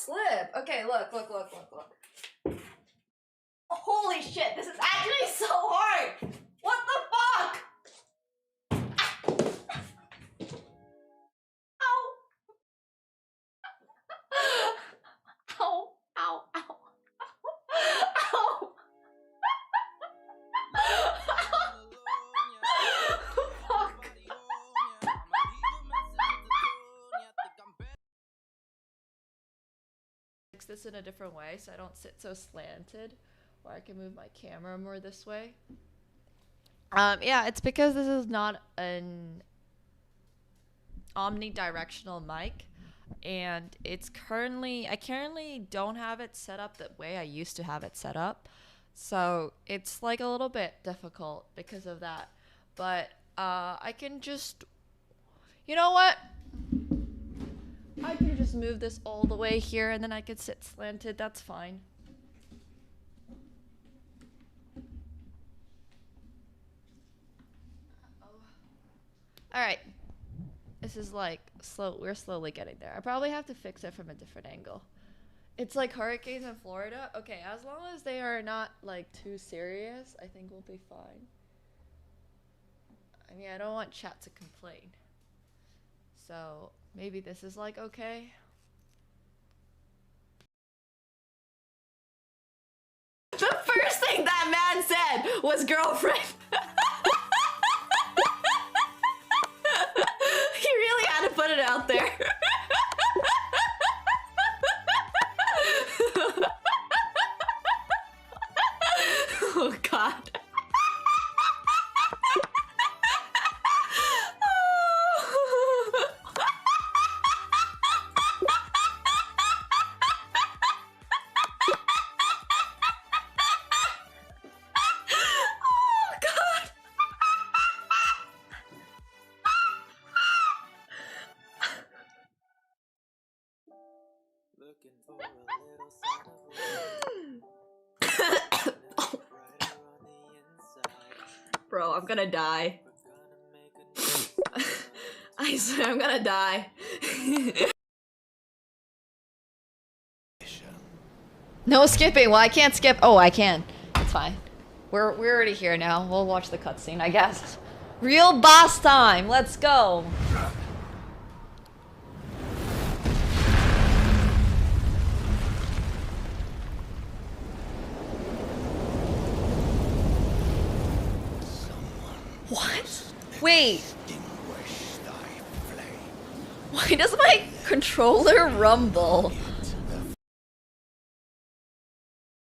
slip. Okay, look. Holy shit, this is actually so hard. What the fuck? Ow. Ow. Ow. Ow. Ow. Fuck. Fix this in a different way so I don't sit so slanted, or I can move my camera more this way. Yeah, it's because this is not an omnidirectional mic, and it's I currently don't have it set up the way I used to have it set up, so it's like a little bit difficult because of that. But I can just, you know what, I can just move this all the way here and then I could sit slanted. That's fine. All right, this is like we're slowly getting there. I probably have to fix it from a different angle. It's like hurricanes in Florida. Okay, as long as they are not like too serious, I think we'll be fine. I mean, I don't want chat to complain, so maybe this is like okay. The first thing that man said was girlfriend. He really had to put it out there. Oh god. Bro, I'm gonna die. I swear I'm gonna die. No skipping. Well, I can't skip. Oh, I can. It's fine. We're already here now. We'll watch the cutscene, I guess. Real boss time. Let's go. What? Wait. Why does my controller rumble?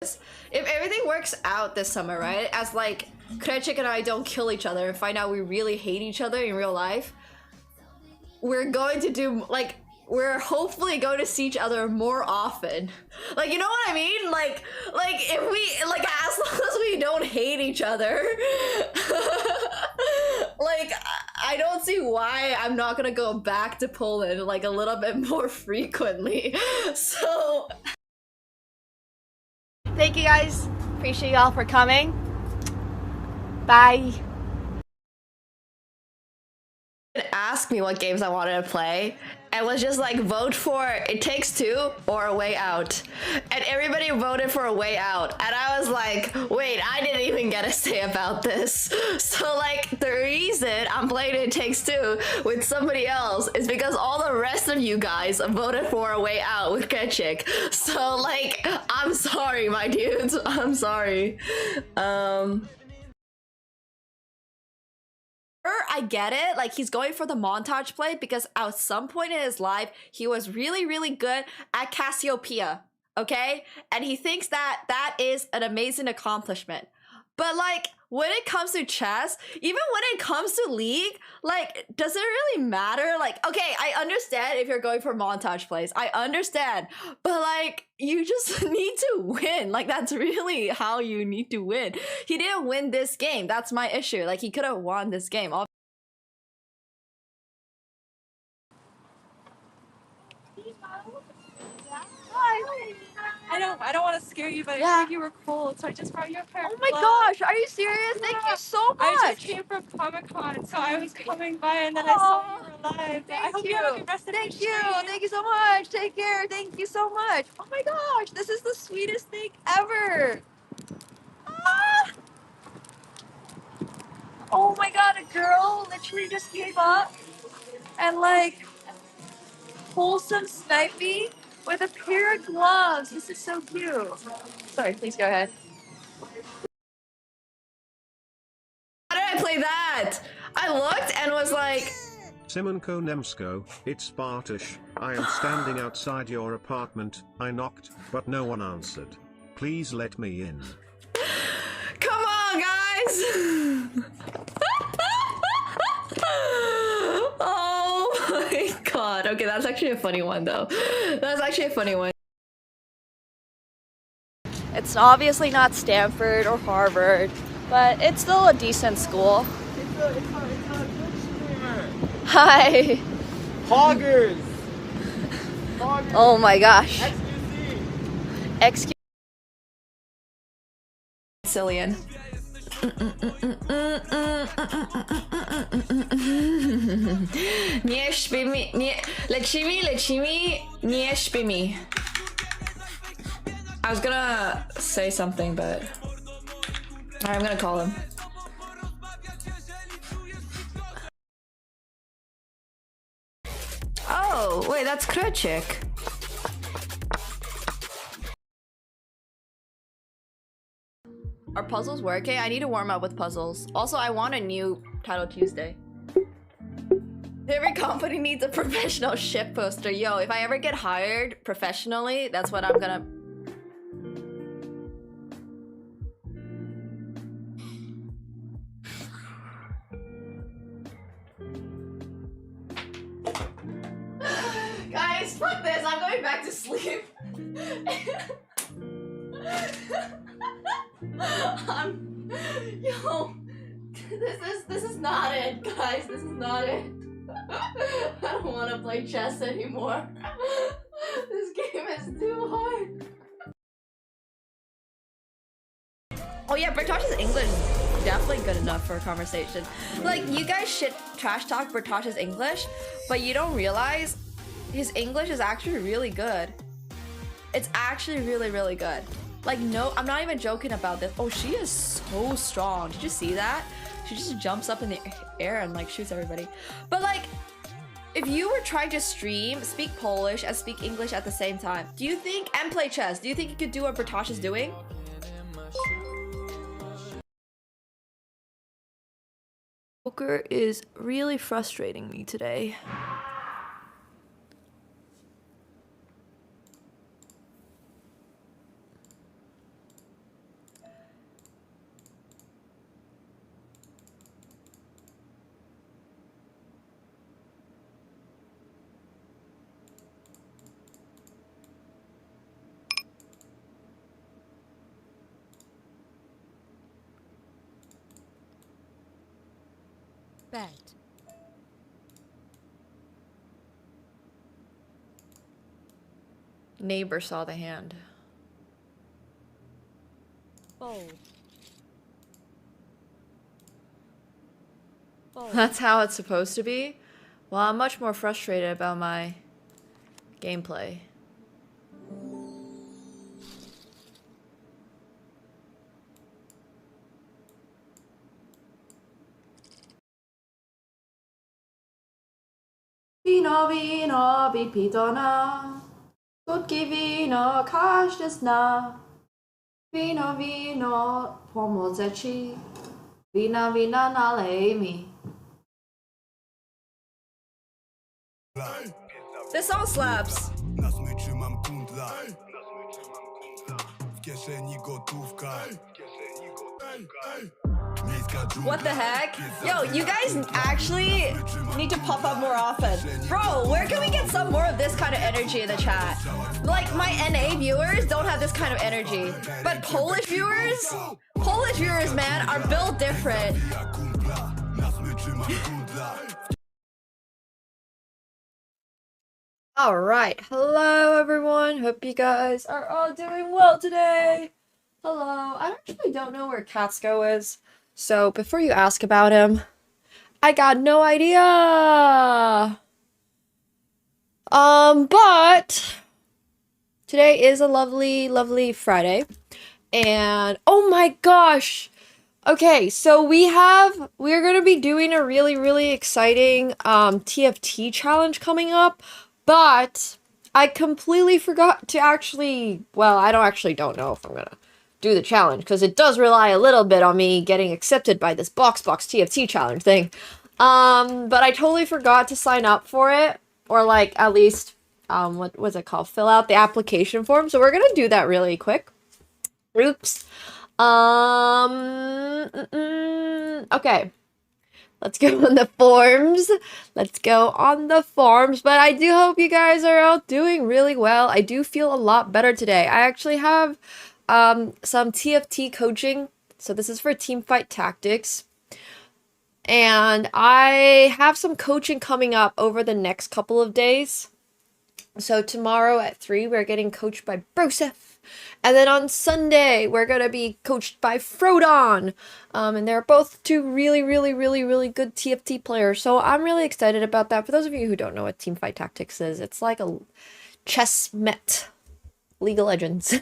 If everything works out this summer, right? As like Krechik and I don't kill each other and find out we really hate each other in real life, we're going to do like we're hopefully going to see each other more often. Like, you know what I mean? Like if we like as long as we don't hate each other. Like, I don't see why I'm not gonna go back to Poland like a little bit more frequently. So thank you guys. Appreciate y'all for coming. Bye. Ask me what games I wanted to play and was just like, vote for It Takes Two or A Way Out, and everybody voted for A Way Out, and I was like, wait, I didn't even get a say about this. So like the reason I'm playing It Takes Two with somebody else is because all the rest of you guys voted for A Way Out with Ketchik. So like, I'm sorry, my dudes, I'm sorry. I get it, like he's going for the montage play because at some point in his life he was really good at Cassiopeia, okay, and he thinks that that is an amazing accomplishment. But like when it comes to chess, even when it comes to League, like does it really matter? Like, okay, I understand if you're going for montage plays, I understand, but like you just need to win. Like that's really how you need to win. He didn't win this game, that's my issue. Like he could have won this game. I don't want to scare you, but I think you were cold, so I just brought you a pair of Oh my gloves. gosh, are you serious? Thank you so much. I just came from Comic-Con, so I was coming by and then I saw you were live. I hope you. you have a good rest of the Thank stream. you. Thank you so much. Take care. Thank you so much. Oh my gosh, this is the sweetest thing ever. Ah! Oh my god, a girl literally just gave up and like wholesome sniped me with a pair of gloves. This is so cute. Sorry, please go ahead. How did I play that? I looked and was like, AkaNemsko, it's Bartosz. I am standing outside your apartment. I knocked, but no one answered. Please let me in. come on, guys. Oh my god. Okay, that's actually a funny one, though. That's actually a funny one. It's obviously not Stanford or Harvard, but it's still a decent school. It's a good streamer. Hi. Hoggers. Hoggers. Oh my gosh. XQC. Excuse Cillian. Nie śpi mi, nie, leci mi, nie śpi mi. I was gonna say something, but I'm gonna call him. Oh, wait, that's Krecik. Are puzzles working? I need to warm up with puzzles. Also, I want a new Title Tuesday. Every company needs a professional ship poster. Yo, if I ever get hired professionally, that's what I'm gonna... Guys, fuck this. I'm going back to sleep. Yo, this is not it, guys. This is not it. I don't want to play chess anymore. This game is too hard. Oh yeah, Bertosh's English is definitely good enough for a conversation. Like, you guys trash talk Bertosh's English, but you don't realize his English is actually really good. It's actually really, really good. Like, no, I'm not even joking about this. Oh, she is so strong. Did you see that? She just jumps up in the air and like shoots everybody. But like, if you were trying to stream, speak Polish and speak English at the same time, do you think, and play chess, do you think you could do what Bertosh is doing? Poker is really frustrating me today. Bet. Neighbor saw the hand. Fold. Fold. That's how it's supposed to be? Well, I'm much more frustrated about my gameplay. Wino, wino, wypito na. Krótkie wino, każdy zna. Wino, wino, pomoże ci. Wina, wina, nalej mi. This song slaps. Na smyczy mam kundla. W kieszeni gotówka. What the heck? Yo, you guys actually need to pop up more often. Bro, where can we get some more of this kind of energy in the chat? Like, my NA viewers don't have this kind of energy. But Polish viewers, man, are built different. Alright, hello everyone. Hope you guys are all doing well today. Hello. I actually don't know where Katsko is. So before you ask about him, I got no idea. But today is a lovely, lovely Friday. And oh my gosh. Okay, so we're gonna be doing a really, really exciting TFT challenge coming up, but I completely forgot to actually, well, I don't know if I'm gonna do the challenge because it does rely a little bit on me getting accepted by this box TFT challenge thing. But I totally forgot to sign up for it, or like at least what was it called? Fill out the application form. So we're gonna do that really quick. Oops. Okay. Let's go on the forms. Let's go on the forms. But I do hope you guys are all doing really well. I do feel a lot better today. I actually have some TFT coaching. So this is for Teamfight Tactics. And I have some coaching coming up over the next couple of days. So tomorrow at 3, we're getting coached by Broseph. And then on Sunday, we're going to be coached by Frodon. And they're both two really, really, really, really good TFT players. So I'm really excited about that. For those of you who don't know what Teamfight Tactics is, it's like a chess met League of Legends.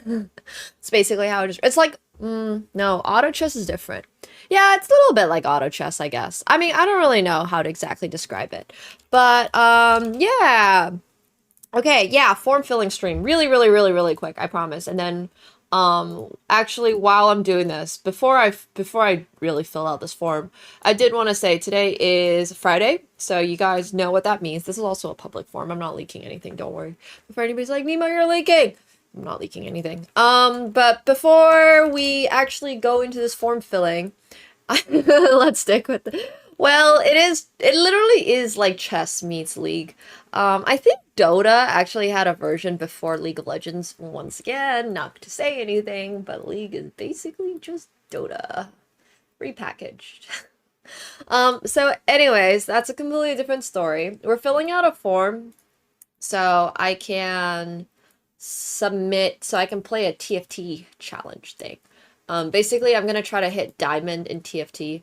It's basically how it is. It's like, no, auto chess is different. Yeah, it's a little bit like auto chess, I guess. I mean, I don't really know how to exactly describe it. But, yeah. Okay, yeah, form filling stream. Really, really, really, really quick, I promise. And then, actually, while I'm doing this, before I really fill out this form, I did want to say today is Friday, so you guys know what that means. This is also a public form. I'm not leaking anything, don't worry. Before anybody's like, Nemo, you're leaking! I'm not leaking anything. But before we actually go into this form filling, let's stick with it. Well, it literally is like chess meets League. I think Dota actually had a version before League of Legends. Once again, not to say anything, but League is basically just Dota repackaged. So anyways, that's a completely different story. We're filling out a form so I can submit, so I can play a TFT challenge thing. Basically, I'm gonna try to hit Diamond in TFT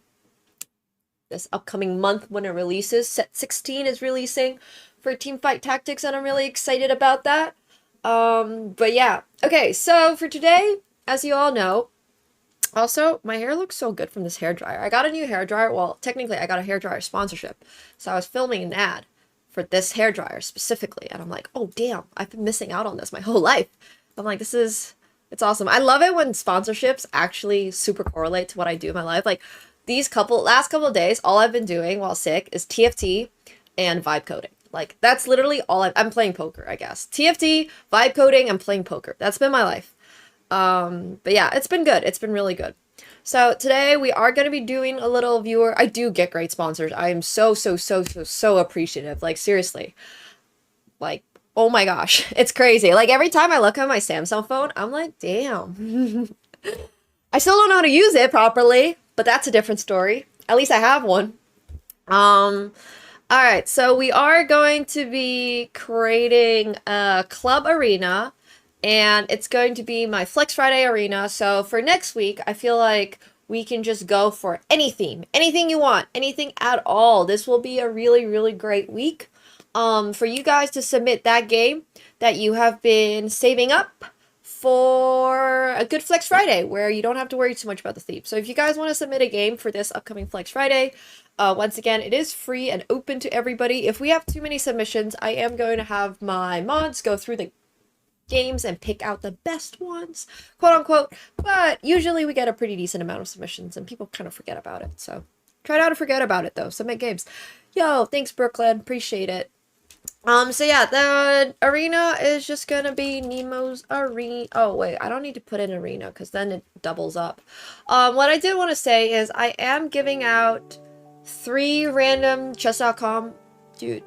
this upcoming month when it releases. Set 16 is releasing for Teamfight Tactics, and I'm really excited about that. But yeah. Okay, so for today, as you all know, also, my hair looks so good from this hairdryer. I got a new hairdryer. Well, technically, I got a hairdryer sponsorship. So I was filming an ad for this hairdryer specifically, and I'm like, oh, damn, I've been missing out on this my whole life. I'm like, it's awesome. I love it when sponsorships actually super correlate to what I do in my life. Like, last couple of days, all I've been doing while sick is TFT and vibe coding. Like, that's literally all I'm playing poker, I guess. TFT, vibe coding, and playing poker. That's been my life. But yeah, it's been good. It's been really good. So today we are going to be doing a little viewer. I do get great sponsors. I am so appreciative. Like, seriously. Like, oh my gosh. It's crazy. Like, every time I look at my Samsung phone, I'm like, damn. I still don't know how to use it properly, but that's a different story. At least I have one. Alright, so we are going to be creating a club arena, and it's going to be my Flex Friday arena. So for next week, I feel like we can just go for any theme, anything you want, anything at all. This will be a really, really great week for you guys to submit that game that you have been saving up for a good Flex Friday where you don't have to worry too much about the theme. So if you guys want to submit a game for this upcoming Flex Friday, once again, it is free and open to everybody. If we have too many submissions, I am going to have my mods go through the games and pick out the best ones, quote unquote. But usually we get a pretty decent amount of submissions and people kind of forget about it. So try not to forget about it though. Submit games. Yo, thanks Brooklyn. Appreciate it. So yeah, the arena is just gonna be Nemo's arena. Oh wait, I don't need to put in arena because then it doubles up. What I did want to say is I am giving out 3 random chess.com. Dude,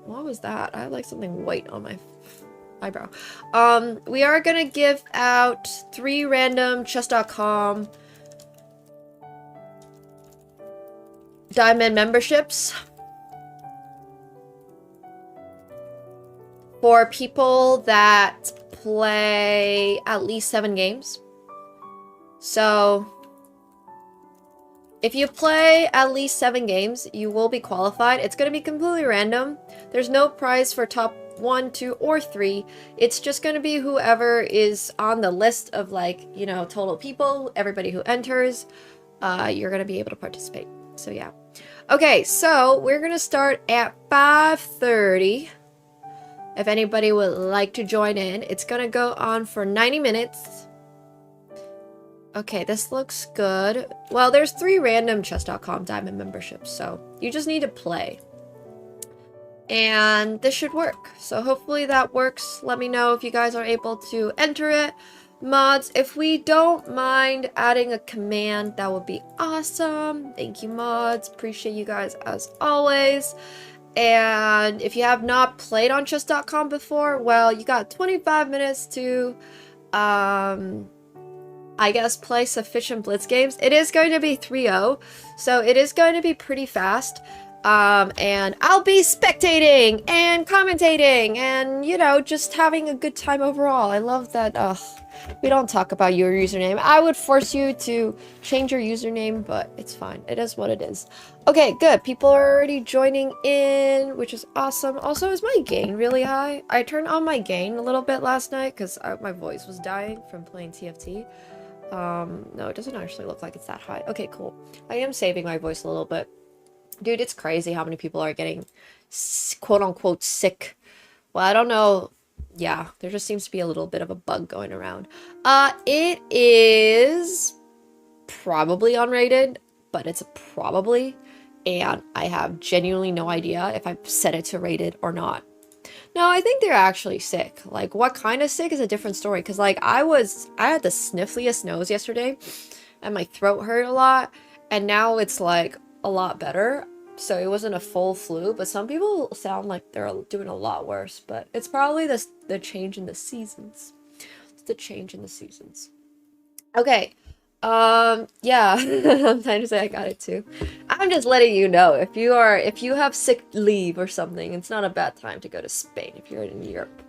what was that? I have like something white on my eyebrow. We are gonna give out 3 random chess.com diamond memberships for people that play at least 7 games. So If you play at least 7 games, you will be qualified. It's going to be completely random. There's no prize for top 1, 2, or 3. It's just going to be whoever is on the list of, like, you know, total people, everybody who enters, you're going to be able to participate. So yeah. Okay, so we're going to start at 5:30. If anybody would like to join in, it's going to go on for 90 minutes. Okay, this looks good. Well, there's 3 random chess.com diamond memberships, so you just need to play. And this should work. So hopefully that works. Let me know if you guys are able to enter it. Mods, if we don't mind adding a command, that would be awesome. Thank you, mods. Appreciate you guys as always. And if you have not played on chess.com before, well, you got 25 minutes to I guess play sufficient blitz games. It is going to be 3-0, so it is going to be pretty fast. And I'll be spectating and commentating and, you know, just having a good time overall. I love that we don't talk about your username. I would force you to change your username, but it's fine. It is what it is. Okay, good. People are already joining in, which is awesome. Also, is my gain really high? I turned on my gain a little bit last night because my voice was dying from playing TFT. No, it doesn't actually look like it's that high. Okay, cool. I am saving my voice a little bit. Dude, it's crazy how many people are getting quote-unquote sick. Well, I don't know. Yeah, there just seems to be a little bit of a bug going around. It is probably unrated, but it's a probably, and I have genuinely no idea if I've set it to rated or not. No, I think they're actually sick. Like, what kind of sick is a different story. Because, like, I had the sniffliest nose yesterday. And my throat hurt a lot. And now it's, like, a lot better. So it wasn't a full flu. But some people sound like they're doing a lot worse. But it's probably the change in the seasons. It's the change in the seasons. Okay. Yeah. I'm trying to say I got it too. I'm just letting you know, if you have sick leave or something, it's not a bad time to go to Spain if you're in Europe.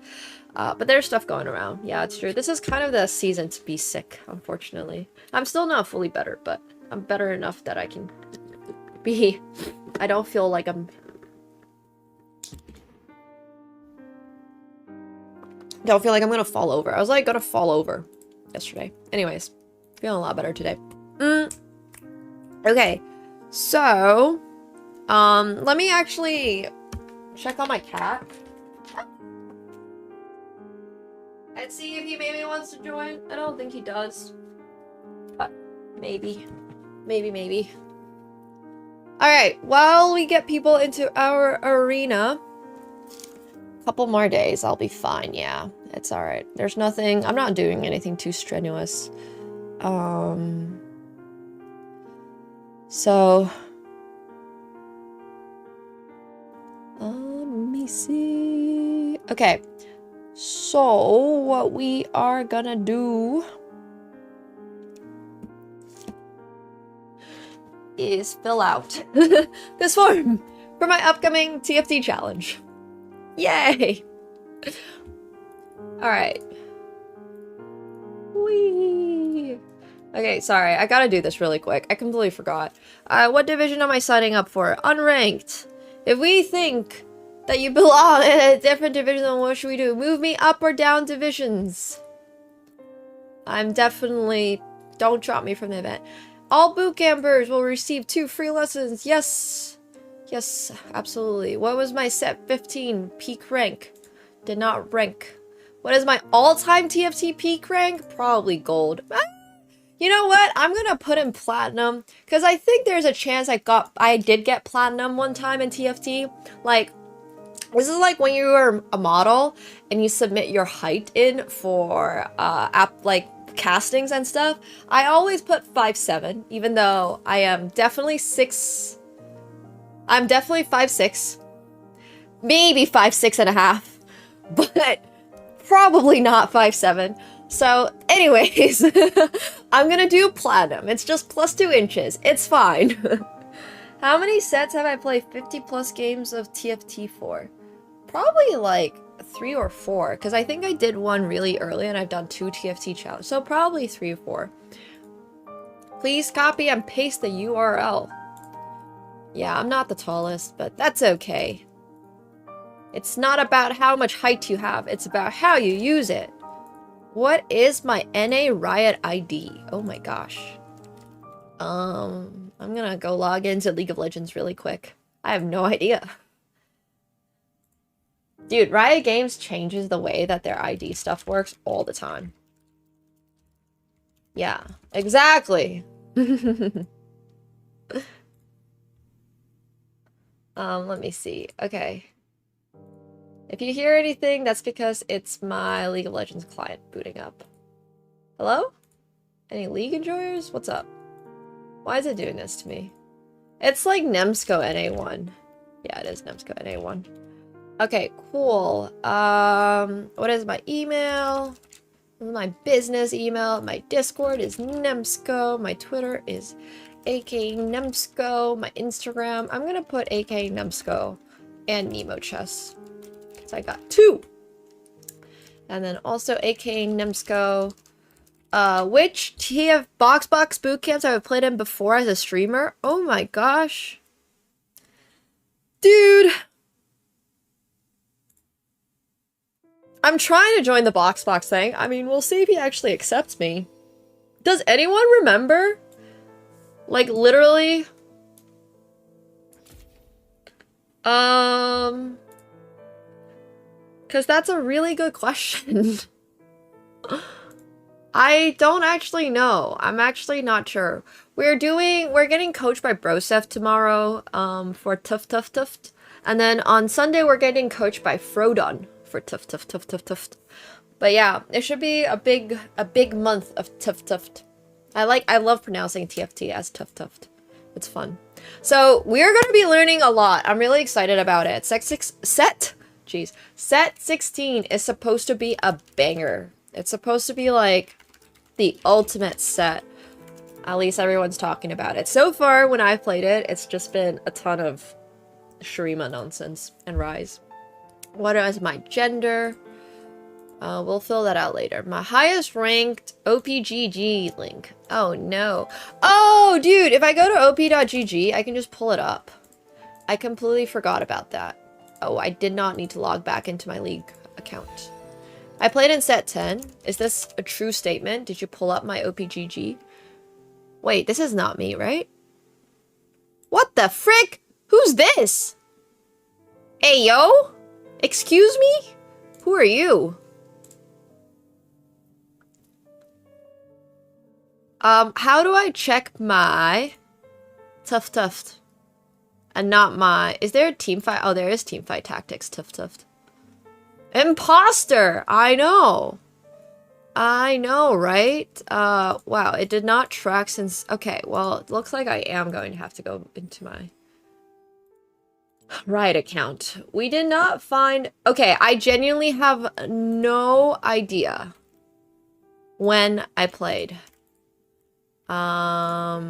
But there's stuff going around. Yeah, it's true. This is kind of the season to be sick, unfortunately. I'm still not fully better, but I'm better enough that I can be... I don't feel like I'm... Don't feel like I'm gonna fall over. I was like gonna fall over yesterday. Anyways. Feeling a lot better today. Okay, so let me actually check on my cat and see if he maybe wants to join. I don't think he does, but maybe. All right, while we get people into our arena, a couple more days, I'll be fine. Yeah, it's all right. There's nothing. I'm not doing anything too strenuous. So let me see. Okay, so what we are gonna do is fill out this form for my upcoming TFT challenge. Yay! All right. Whee! Okay, sorry, I gotta do this really quick. I completely forgot. What division am I signing up for? Unranked. If we think that you belong in a different division, then what should we do? Move me up or down divisions? I'm definitely... Don't drop me from the event. All boot campers will receive 2 free lessons. Yes. Yes, absolutely. What was my set 15 peak rank? Did not rank. What is my all-time TFT peak rank? Probably gold. You know what? I'm gonna put in platinum because I think there's a chance I did get platinum one time in TFT. Like, this is like when you were a model and you submit your height in for castings and stuff. I always put 5'7", even though I am definitely 6. I'm definitely 5'6", maybe 5'6.5", but probably not 5'7". So, anyways, I'm gonna do platinum. It's just plus 2 inches. It's fine. How many sets have I played 50 plus games of TFT for? Probably like 3 or 4, because I think I did one really early and I've done 2 TFT challenges. So probably 3 or 4. Please copy and paste the URL. Yeah, I'm not the tallest, but that's okay. It's not about how much height you have, it's about how you use it. What is my NA Riot ID? Oh my gosh. I'm gonna go log into League of Legends really quick. I have no idea. Dude, Riot Games changes the way that their ID stuff works all the time. Yeah, exactly. Let me see. Okay. If you hear anything, that's because it's my League of Legends client booting up. Hello? Any League enjoyers? What's up? Why is it doing this to me? It's like Nemsko NA1. Yeah, it is Nemsko NA1. Okay, cool. What is my email? My business email. My Discord is Nemsko. My Twitter is AkaNemsko. My Instagram, I'm gonna put AkaNemsko and Nemo Chess. Because I got 2. And then also AkaNemsko. Which TF Box boot camps I have played in before as a streamer? Oh my gosh. Dude. I'm trying to join the box thing. I mean, we'll see if he actually accepts me. Does anyone remember? Like, literally? Because that's a really good question. I don't actually know. I'm actually not sure. We're getting coached by Brosef tomorrow, for Tuft. And then on Sunday, we're getting coached by Frodon for Tuft. But yeah, it should be a big month of Tuft. I love pronouncing TFT as Tuft. It's fun. So we're gonna be learning a lot. I'm really excited about it. Set 16 is supposed to be a banger. It's supposed to be like the ultimate set. At least everyone's talking about it. So far, when I've played it, it's just been a ton of Shurima nonsense and Rise. What is my gender? We'll fill that out later. My highest ranked OPGG link. Oh no. Oh, dude, if I go to op.gg, I can just pull it up. I completely forgot about that. Oh, I did not need to log back into my League account. I played in set 10. Is this a true statement? Did you pull up my OPGG? Wait, this is not me, right? What the frick? Who's this? Hey, yo? Excuse me? Who are you? How do I check my Tuft? And not my... Is there a team fight? Oh, there is team fight tactics, Tuft. Imposter! I know, right? Wow, it did not track since... Okay, well, it looks like I am going to have to go into my Riot account. We did not find... Okay, I genuinely have no idea when I played. Oh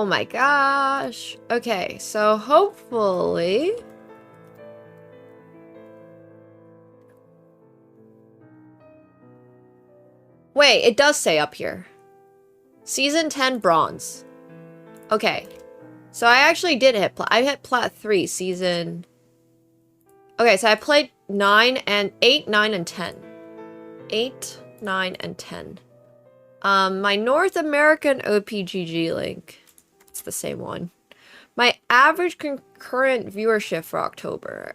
my gosh. Okay, so hopefully... Wait, it does say up here. Season 10 bronze. Okay. So I actually did hit I hit plat 3 season... Okay, so I played 8, 9, and 10. 8, 9, and 10. My North American OPGG link. It's the same one. My average concurrent viewership for October.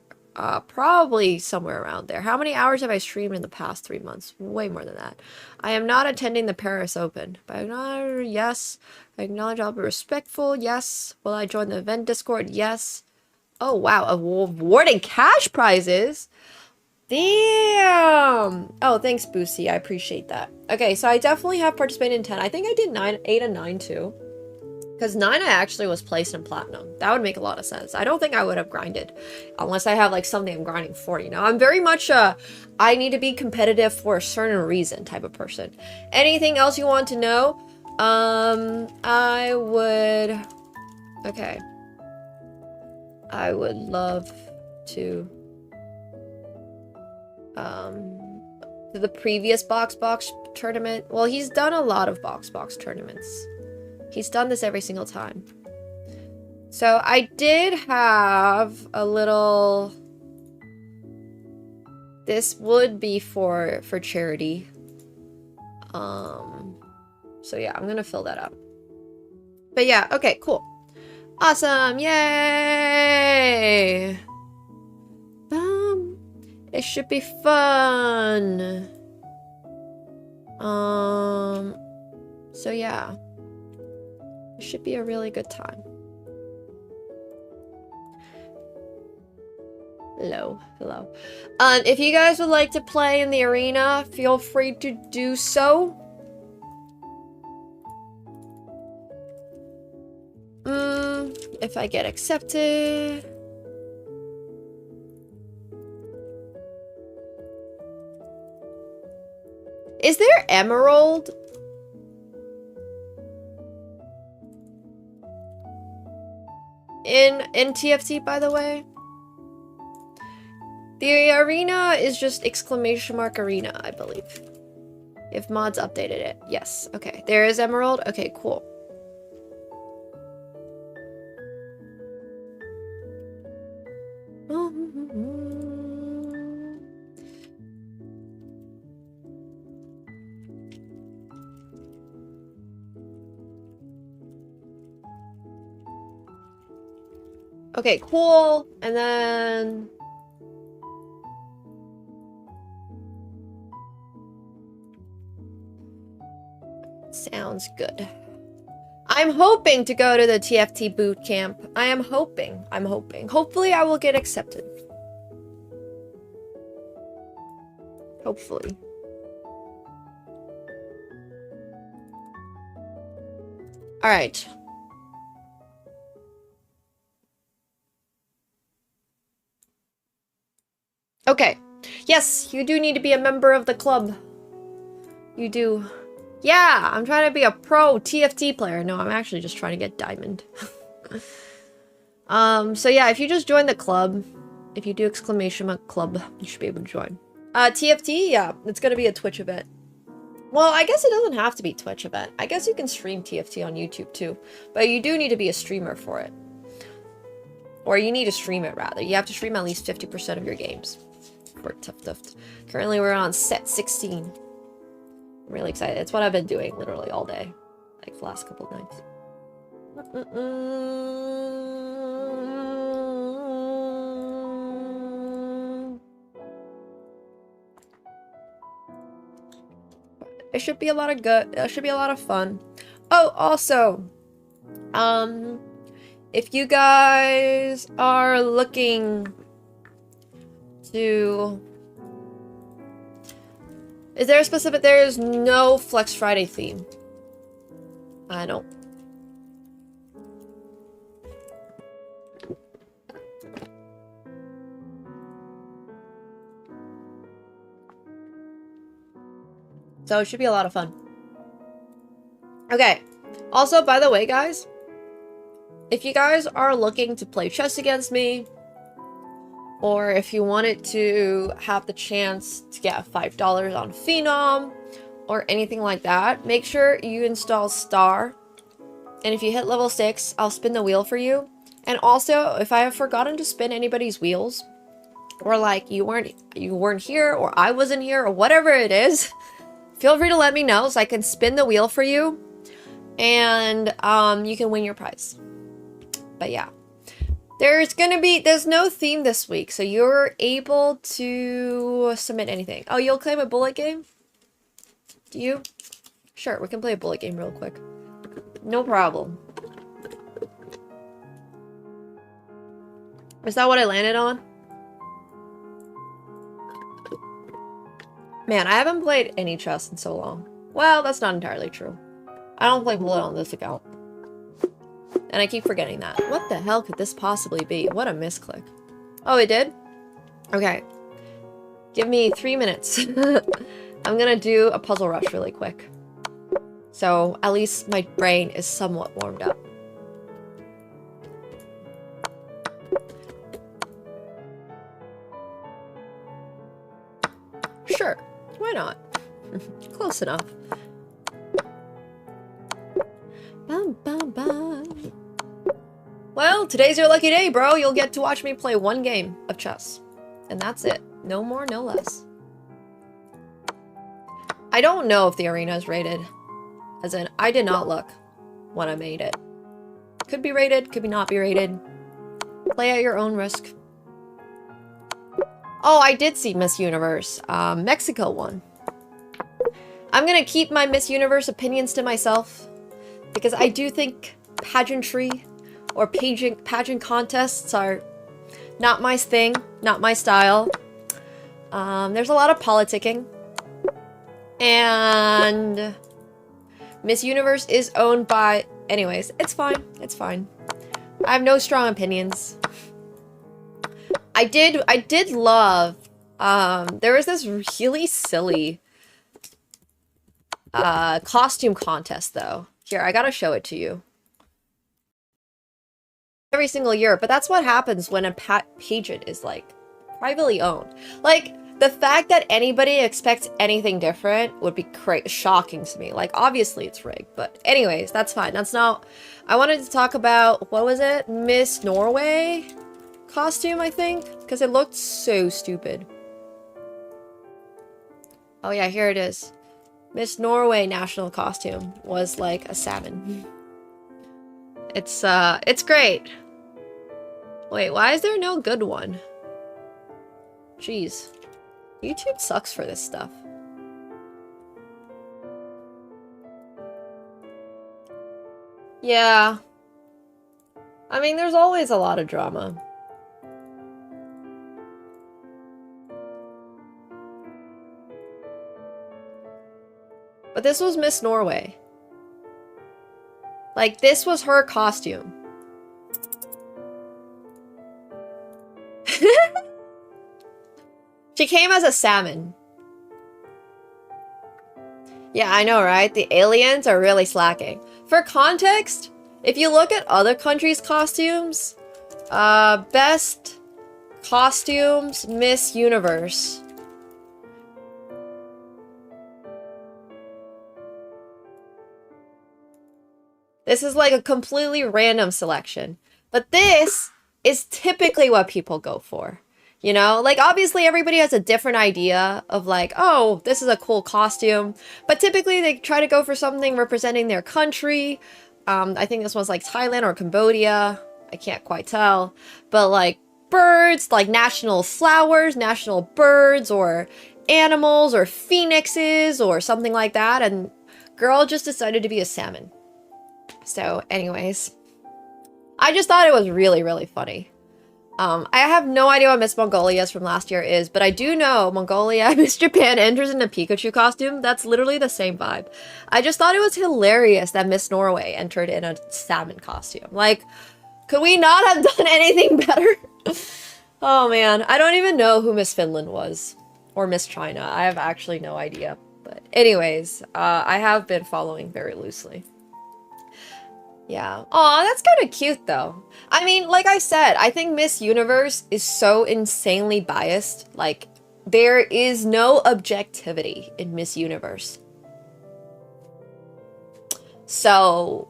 Probably somewhere around there. How many hours have I streamed in the past 3 months? Way more than that. I am not attending the Paris Open. But yes. I acknowledge I'll be respectful. Yes. Will I join the event Discord? Yes. Oh, wow. Awarding cash prizes? Damn! Oh, thanks, Boosie. I appreciate that. Okay, so I definitely have participated in 10. I think I did 9, 8, and 9 too. Because 9 I actually was placed in Platinum. That would make a lot of sense. I don't think I would have grinded. Unless I have like something I'm grinding for, you know? I'm very much I need to be competitive for a certain reason type of person. Anything else you want to know? I would... Okay. I would love to to the previous box tournament. Well, he's done a lot of box tournaments. He's done this every single time. So I did have a little... This would be for charity. So yeah, I'm gonna fill that up. But yeah, okay, cool. Awesome, yay! It should be fun. So yeah. It should be a really good time. Hello. If you guys would like to play in the arena, feel free to do so. If I get accepted. Is there Emerald? In TFT, by the way? The arena is just exclamation mark arena, I believe. If mods updated it. Yes. Okay. There is Emerald. Okay, cool. Okay, cool. And then... Sounds good. I'm hoping to go to the TFT boot camp. I am hoping. I'm hoping. Hopefully I will get accepted. Hopefully. Alright. Okay. Yes, you do need to be a member of the club. You do. Yeah, I'm trying to be a pro TFT player. No, I'm actually just trying to get diamond. So yeah, if you just join the club, if you do exclamation mark club, you should be able to join. TFT, yeah, it's gonna be a Twitch event. Well, I guess it doesn't have to be Twitch event. I guess you can stream TFT on YouTube too, but you do need to be a streamer for it. Or you need to stream it rather. You have to stream at least 50% of your games. For Tuft. Currently we're on set 16. I'm really excited. It's what I've been doing literally all day. Like the last couple of nights. It should be a lot of good. It should be a lot of fun. Oh, also, if you guys are looking to... Is there a specific... There is no Flex Friday theme. I don't... So it should be a lot of fun. Okay. Also, by the way, guys, if you guys are looking to play chess against me, or if you wanted to have the chance to get $5 on Phenom, or anything like that, make sure you install Star. And if you hit level 6, I'll spin the wheel for you. And also, if I have forgotten to spin anybody's wheels, or like you weren't here, or I wasn't here, or whatever it is, feel free to let me know so I can spin the wheel for you. And you can win your prize. But yeah. There's no theme this week, so you're able to submit anything. Oh, you'll claim a bullet game? Do you? Sure, we can play a bullet game real quick. No problem. Is that what I landed on? Man, I haven't played any chess in so long. Well, that's not entirely true. I don't play bullet on this account. And I keep forgetting that. What the hell could this possibly be? What a misclick. Oh, it did? Okay. Give me 3 minutes. I'm gonna do a puzzle rush really quick. So, at least my brain is somewhat warmed up. Sure. Why not? Close enough. Bum, bum, bum. Well, today's your lucky day, bro. You'll get to watch me play one game of chess. And that's it. No more, no less. I don't know if the arena is rated. As in, I did not look when I made it. Could be rated, could be not be rated. Play at your own risk. Oh, I did see Miss Universe. Mexico won. I'm gonna keep my Miss Universe opinions to myself. Because I do think pageantry or pageant contests are not my thing, not my style. There's a lot of politicking. And Miss Universe is owned by... Anyways, it's fine. It's fine. I have no strong opinions. I did love... there was this really silly costume contest, though. Here, I gotta show it to you. Every single year, but that's what happens when a pageant is, like, privately owned. Like, the fact that anybody expects anything different would be shocking to me. Like, obviously it's rigged, but anyways, that's fine. That's not... I wanted to talk about, what was it? Miss Norway costume, I think? Because it looked so stupid. Oh yeah, here it is. Miss Norway national costume was like a salmon. It's great. Wait, why is there no good one? Jeez. YouTube sucks for this stuff. Yeah. I mean, there's always a lot of drama. But this was Miss Norway. Like, this was her costume. She came as a salmon. Yeah, I know, right? The aliens are really slacking. For context, if you look at other countries' costumes, best costumes, Miss Universe. This is like a completely random selection. But this is typically what people go for. You know, like, obviously everybody has a different idea of like, oh, this is a cool costume. But typically they try to go for something representing their country. I think this was like Thailand or Cambodia. I can't quite tell. But like birds, like national flowers, national birds, or animals, or phoenixes, or something like that. And girl just decided to be a salmon. So anyways, I just thought it was really, really funny. I have no idea what Miss Mongolia's from last year is, but I do know Mongolia, Miss Japan enters in a Pikachu costume. That's literally the same vibe. I just thought it was hilarious that Miss Norway entered in a salmon costume. Like, could we not have done anything better? Oh man, I don't even know who Miss Finland was. Or Miss China. I have actually no idea. But anyways, I have been following very loosely. Yeah. Aw, that's kind of cute, though. I mean, like I said, I think Miss Universe is so insanely biased. Like, there is no objectivity in Miss Universe. So,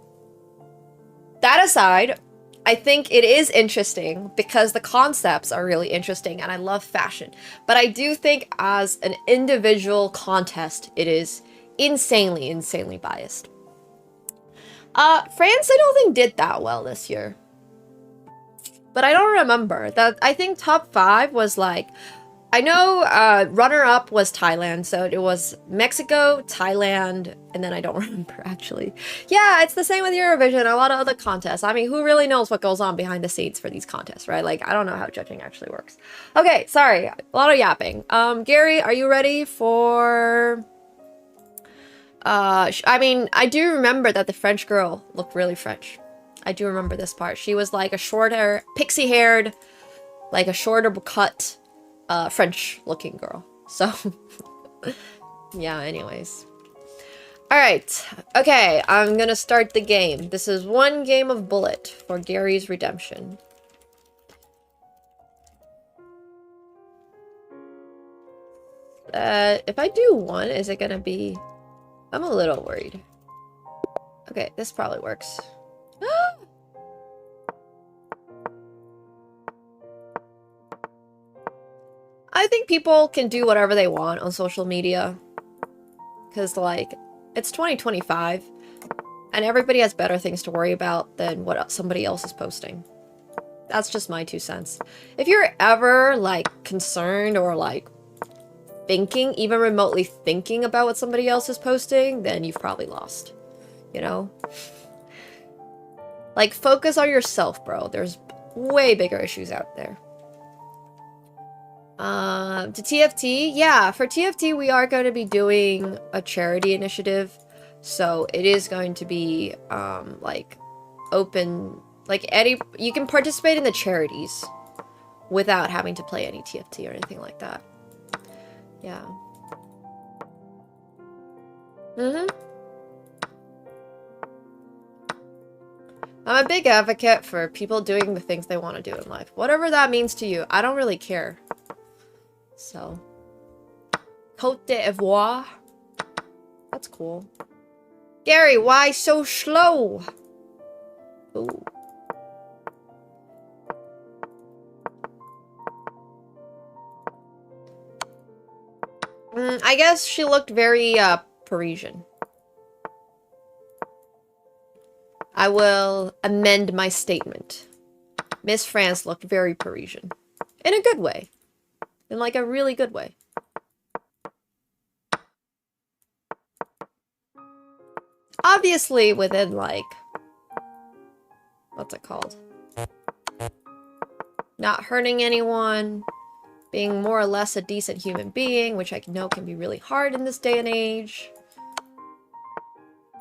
that aside, I think it is interesting because the concepts are really interesting and I love fashion. But I do think as an individual contest, it is insanely, insanely biased. France, I don't think did that well this year. But I don't remember. I think top 5 was like... I know runner-up was Thailand, so it was Mexico, Thailand, and then I don't remember, actually. Yeah, it's the same with Eurovision, a lot of other contests. I mean, who really knows what goes on behind the scenes for these contests, right? Like, I don't know how judging actually works. Okay, sorry, a lot of yapping. Gary, are you ready for... I mean, I do remember that the French girl looked really French. I do remember this part. She was like a shorter, pixie-haired, like a shorter cut, French-looking girl. So, yeah, anyways. Alright, okay, I'm gonna start the game. This is one game of Bullet for Gary's redemption. If I do one, is it gonna be... I'm a little worried. Okay, this probably works. I think people can do whatever they want on social media. Because, like, it's 2025. And everybody has better things to worry about than what somebody else is posting. That's just my 2 cents. If you're ever, like, concerned or, like, thinking, even remotely thinking about what somebody else is posting, then you've probably lost. You know? Like, focus on yourself, bro. There's way bigger issues out there. To TFT? Yeah, for TFT, we are going to be doing a charity initiative. So it is going to be, like, open... Like, you can participate in the charities without having to play any TFT or anything like that. Yeah. I'm a big advocate for people doing the things they want to do in life. Whatever that means to you, I don't really care. So. Côte d'Ivoire. That's cool. Gary, why so slow? Ooh. I guess she looked very, Parisian. I will amend my statement. Miss France looked very Parisian. In a good way. In, like, a really good way. Obviously within, like... What's it called? Not hurting anyone. Being more or less a decent human being, which I know can be really hard in this day and age.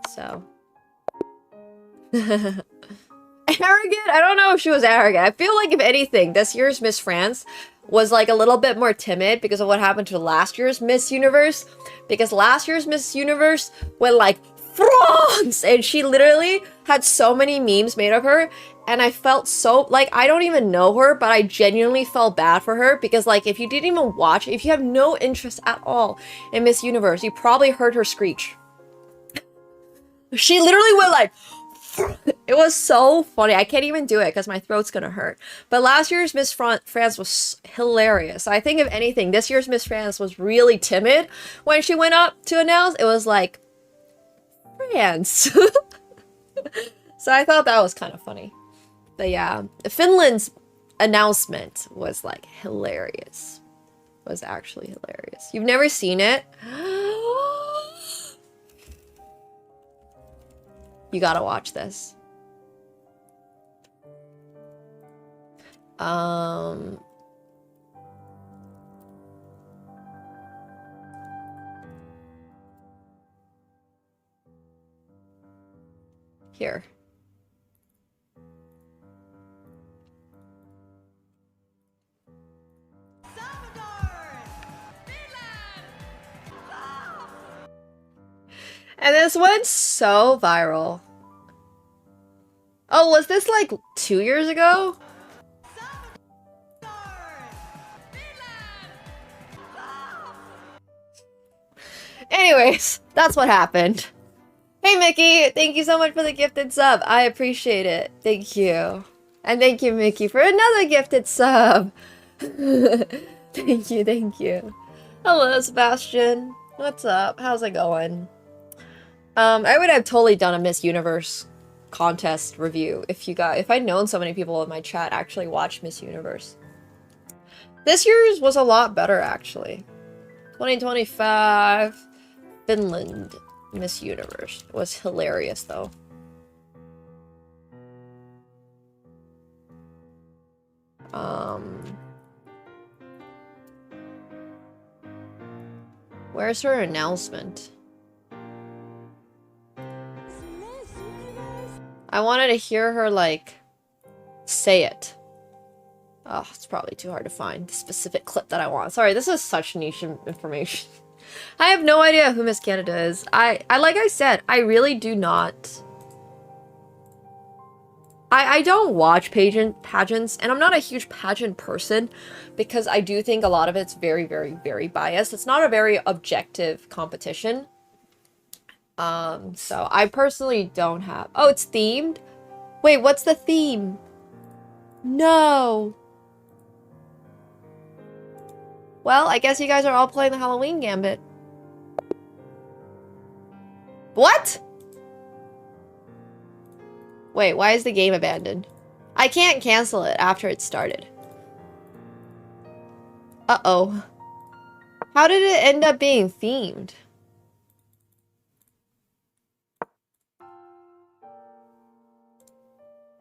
So. Arrogant? I don't know if she was arrogant. I feel like, if anything, this year's Miss France was, like, a little bit more timid because of what happened to last year's Miss Universe. Because last year's Miss Universe went, like, France! And she literally had so many memes made of her. And I felt so, like, I don't even know her, but I genuinely felt bad for her. Because, like, if you didn't even watch, if you have no interest at all in Miss Universe, you probably heard her screech. She literally went like... It was so funny. I can't even do it because my throat's gonna hurt. But last year's Miss France was hilarious. I think, if anything, this year's Miss France was really timid when she went up to announce. It was like, France. So I thought that was kind of funny. But yeah, Finland's announcement was, like, hilarious. It was actually hilarious. You've never seen it? You gotta watch this. Here. And this went so viral. Oh, was this like 2 years ago? Anyways, that's what happened. Hey Mickey, thank you so much for the gifted sub. I appreciate it. Thank you. And thank you, Mickey, for another gifted sub. Thank you, thank you. Hello, Sebastian. What's up? How's it going? I would have totally done a Miss Universe contest review if I'd known so many people in my chat actually watched Miss Universe. This year's was a lot better, actually. 2025 Finland Miss Universe was hilarious, though. Where's her announcement? I wanted to hear her, like, say it. Oh, it's probably too hard to find the specific clip that I want. Sorry, this is such niche information. I have no idea who Miss Canada is. I like I said, I really do not... I don't watch pageants, and I'm not a huge pageant person because I do think a lot of it's very, very, very biased. It's not a very objective competition. So I personally don't have... Oh, it's themed? Wait, what's the theme? No. Well, I guess you guys are all playing the Halloween Gambit. What? Wait, why is the game abandoned? I can't cancel it after it started. Uh-oh. How did it end up being themed?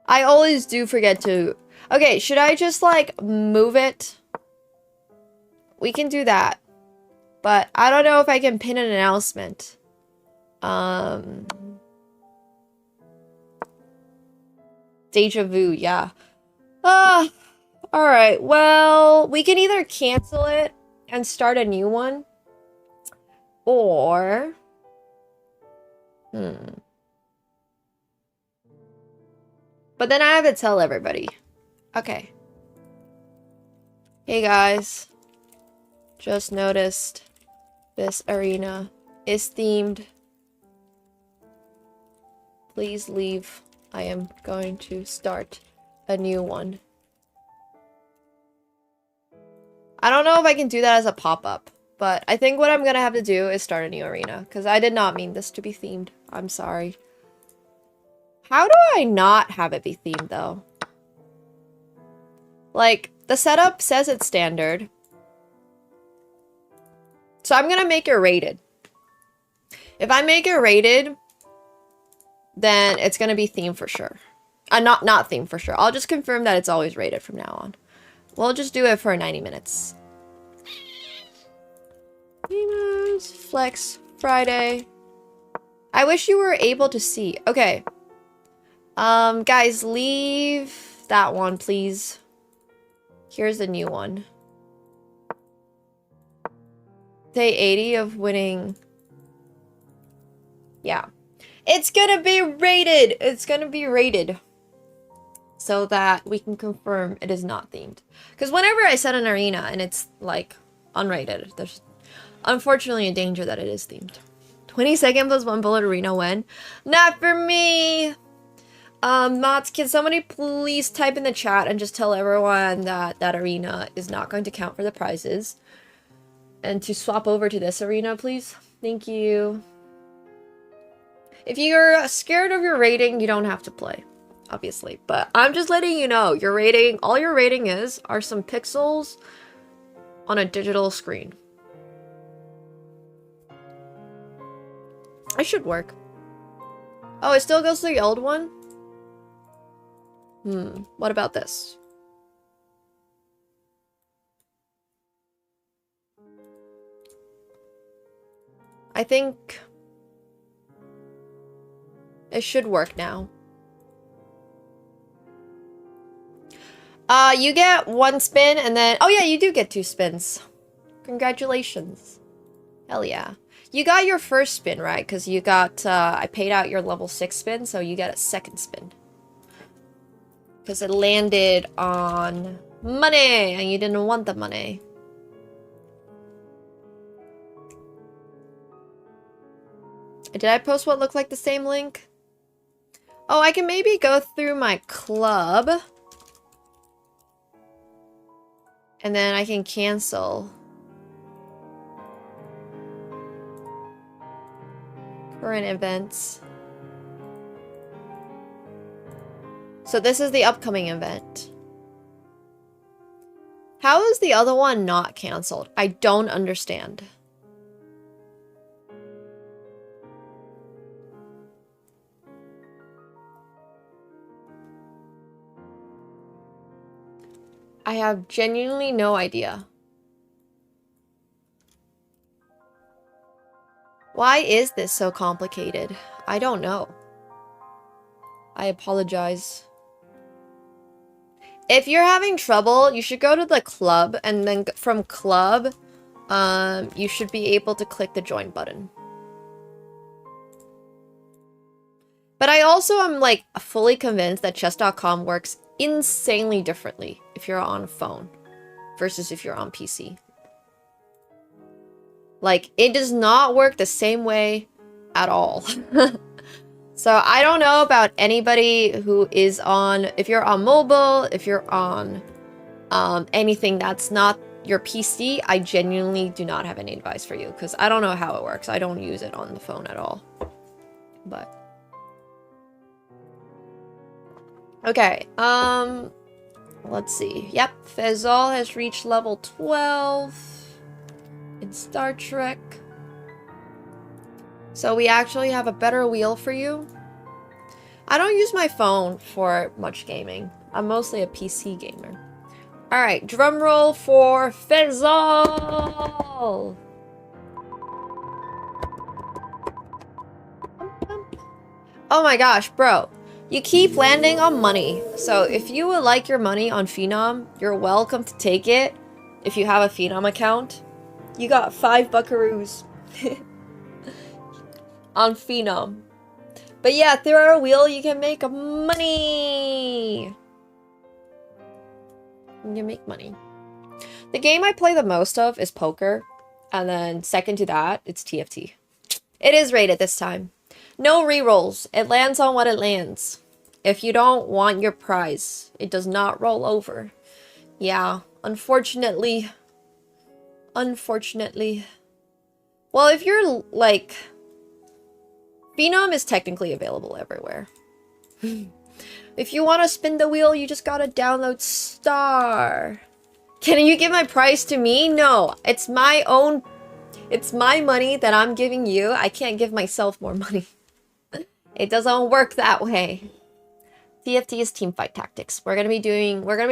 I always do forget to... Okay, should I just, like, move it? We can do that. But I don't know if I can pin an announcement. Deja vu, yeah. Alright, well, we can either cancel it and start a new one. Or... But then I have to tell everybody. Okay. Hey guys. Just noticed this arena is themed. Please leave. I am going to start a new one. I don't know if I can do that as a pop-up, but I think what I'm gonna have to do is start a new arena, because I did not mean this to be themed. I'm sorry. How do I not have it be themed, though? Like, the setup says it's standard. So I'm gonna make it rated. If I make it rated, then it's gonna be themed for sure. Not themed for sure. I'll just confirm that it's always rated from now on. We'll just do it for 90 minutes. Gamers, Flex, Friday. I wish you were able to see. Okay. Guys, leave that one, please. Here's the new one. Day 80 of winning. Yeah. It's gonna be rated! It's gonna be rated. So that we can confirm it is not themed. Because whenever I set an arena and it's, like, unrated, there's unfortunately a danger that it is themed. 20-second plus 1 bullet arena win. Not for me! Mods, can somebody please type in the chat and just tell everyone that that arena is not going to count for the prizes? And to swap over to this arena, please? Thank you. If you're scared of your rating, you don't have to play, obviously. But I'm just letting you know, your rating, all your rating are some pixels on a digital screen. I should work. Oh, it still goes to the old one? What about this? I think it should work now. You get 1 spin and then... Oh yeah, you do get 2 spins. Congratulations. Hell yeah. You got your first spin, right? Because you got... I paid out your level 6 spin, so you get a 2nd spin. Because it landed on money, and you didn't want the money. Did I post what looked like the same link? Oh, I can maybe go through my club. And then I can cancel. Current events. So this is the upcoming event. How is the other one not canceled? I don't understand. I have genuinely no idea. Why is this so complicated? I don't know. I apologize. If you're having trouble, you should go to the club, and then from club, you should be able to click the join button. But I also am like fully convinced that chess.com works insanely differently if you're on a phone versus if you're on PC. Like, it does not work the same way at all. So I don't know about anybody who is on, if you're on mobile, if you're on anything that's not your PC, I genuinely do not have any advice for you because I don't know how it works. I don't use it on the phone at all. But okay, let's see. Yep, Faisal has reached level 12 in Star Trek. So we actually have a better wheel for you. I don't use my phone for much gaming. I'm mostly a PC gamer. Alright, drum roll for Faisal! Oh my gosh, bro. You keep landing on money. So if you would like your money on Phenom, you're welcome to take it. If you have a Phenom account, you got 5 buckaroos on Phenom. But yeah, through our wheel, you can make money. You can make money. The game I play the most of is poker. And then second to that, it's TFT. It is rated this time. No rerolls. It lands on what it lands. If you don't want your prize, it does not roll over. Yeah, unfortunately. Unfortunately. Well, if you're like... Phenom is technically available everywhere. If you want to spin the wheel, you just gotta download Star. Can you give my prize to me? No, it's my own... It's my money that I'm giving you. I can't give myself more money. It doesn't work that way. TFT is Teamfight Tactics. We're gonna be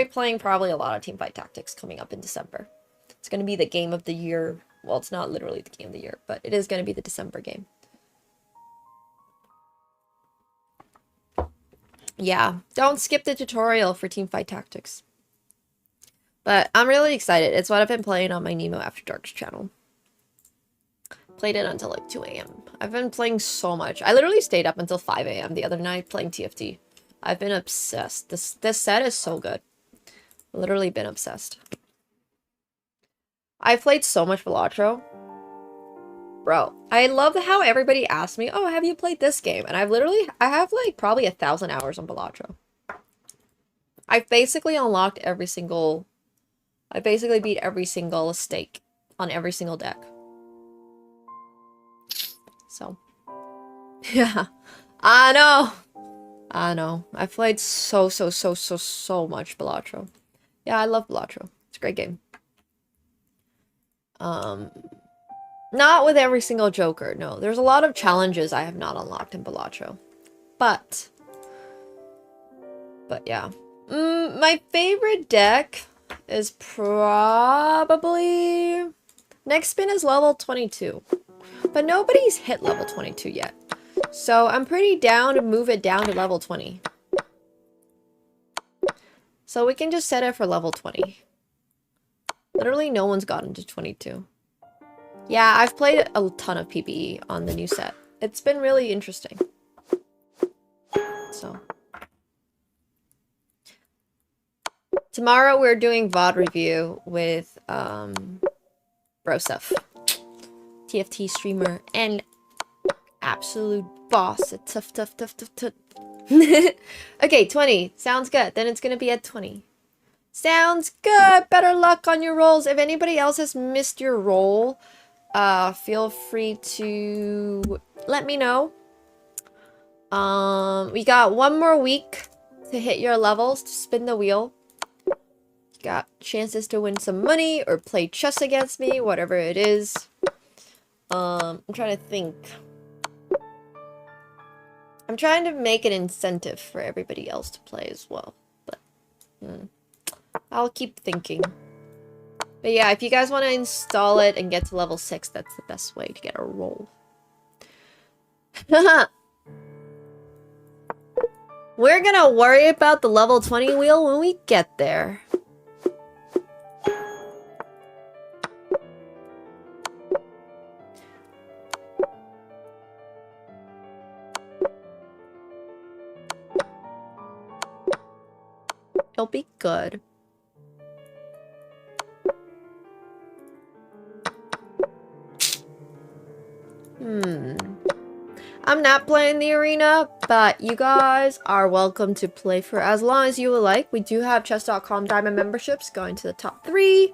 playing probably a lot of Teamfight Tactics coming up in December. It's gonna be the game of the year. Well, it's not literally the game of the year, but it is gonna be the December game. Yeah, don't skip the tutorial for Teamfight Tactics. But I'm really excited. It's what I've been playing on my Nemo After Dark's channel. Played it until like 2 a.m. I've been playing so much. I literally stayed up until 5 a.m. the other night playing TFT. I've been obsessed. This set is so good. Literally been obsessed. I've played so much Balatro. Bro, I love how everybody asks me, oh, have you played this game? And I have like probably 1,000 hours on Balatro. I've basically unlocked every single... I basically beat every single stake on every single deck. So, yeah. I know. I know. I've played so much Balatro. Yeah, I love Balatro. It's a great game. Not with every single Joker, no. There's a lot of challenges I have not unlocked in Balatro. But yeah. My favorite deck is probably... Next spin is level 22. But nobody's hit level 22 yet. So I'm pretty down to move it down to level 20. So we can just set it for level 20. Literally no one's gotten to 22. Yeah, I've played a ton of PvE on the new set. It's been really interesting. So. Tomorrow we're doing VOD review with Broseph. TFT streamer and absolute boss. Tough. Okay, 20. Sounds good. Then it's gonna be at 20. Sounds good. Better luck on your rolls. If anybody else has missed your roll, feel free to let me know. We got 1 more week to hit your levels, to spin the wheel. You got chances to win some money or play chess against me, whatever it is. I'm trying to think. I'm trying to make an incentive for everybody else to play as well, but I'll keep thinking. But yeah, if you guys want to install it and get to level 6, that's the best way to get a roll. We're gonna worry about the level 20 wheel when we get there. It'll be good. I'm not playing the arena, but you guys are welcome to play for as long as you would like. We do have chess.com diamond memberships going to the top 3.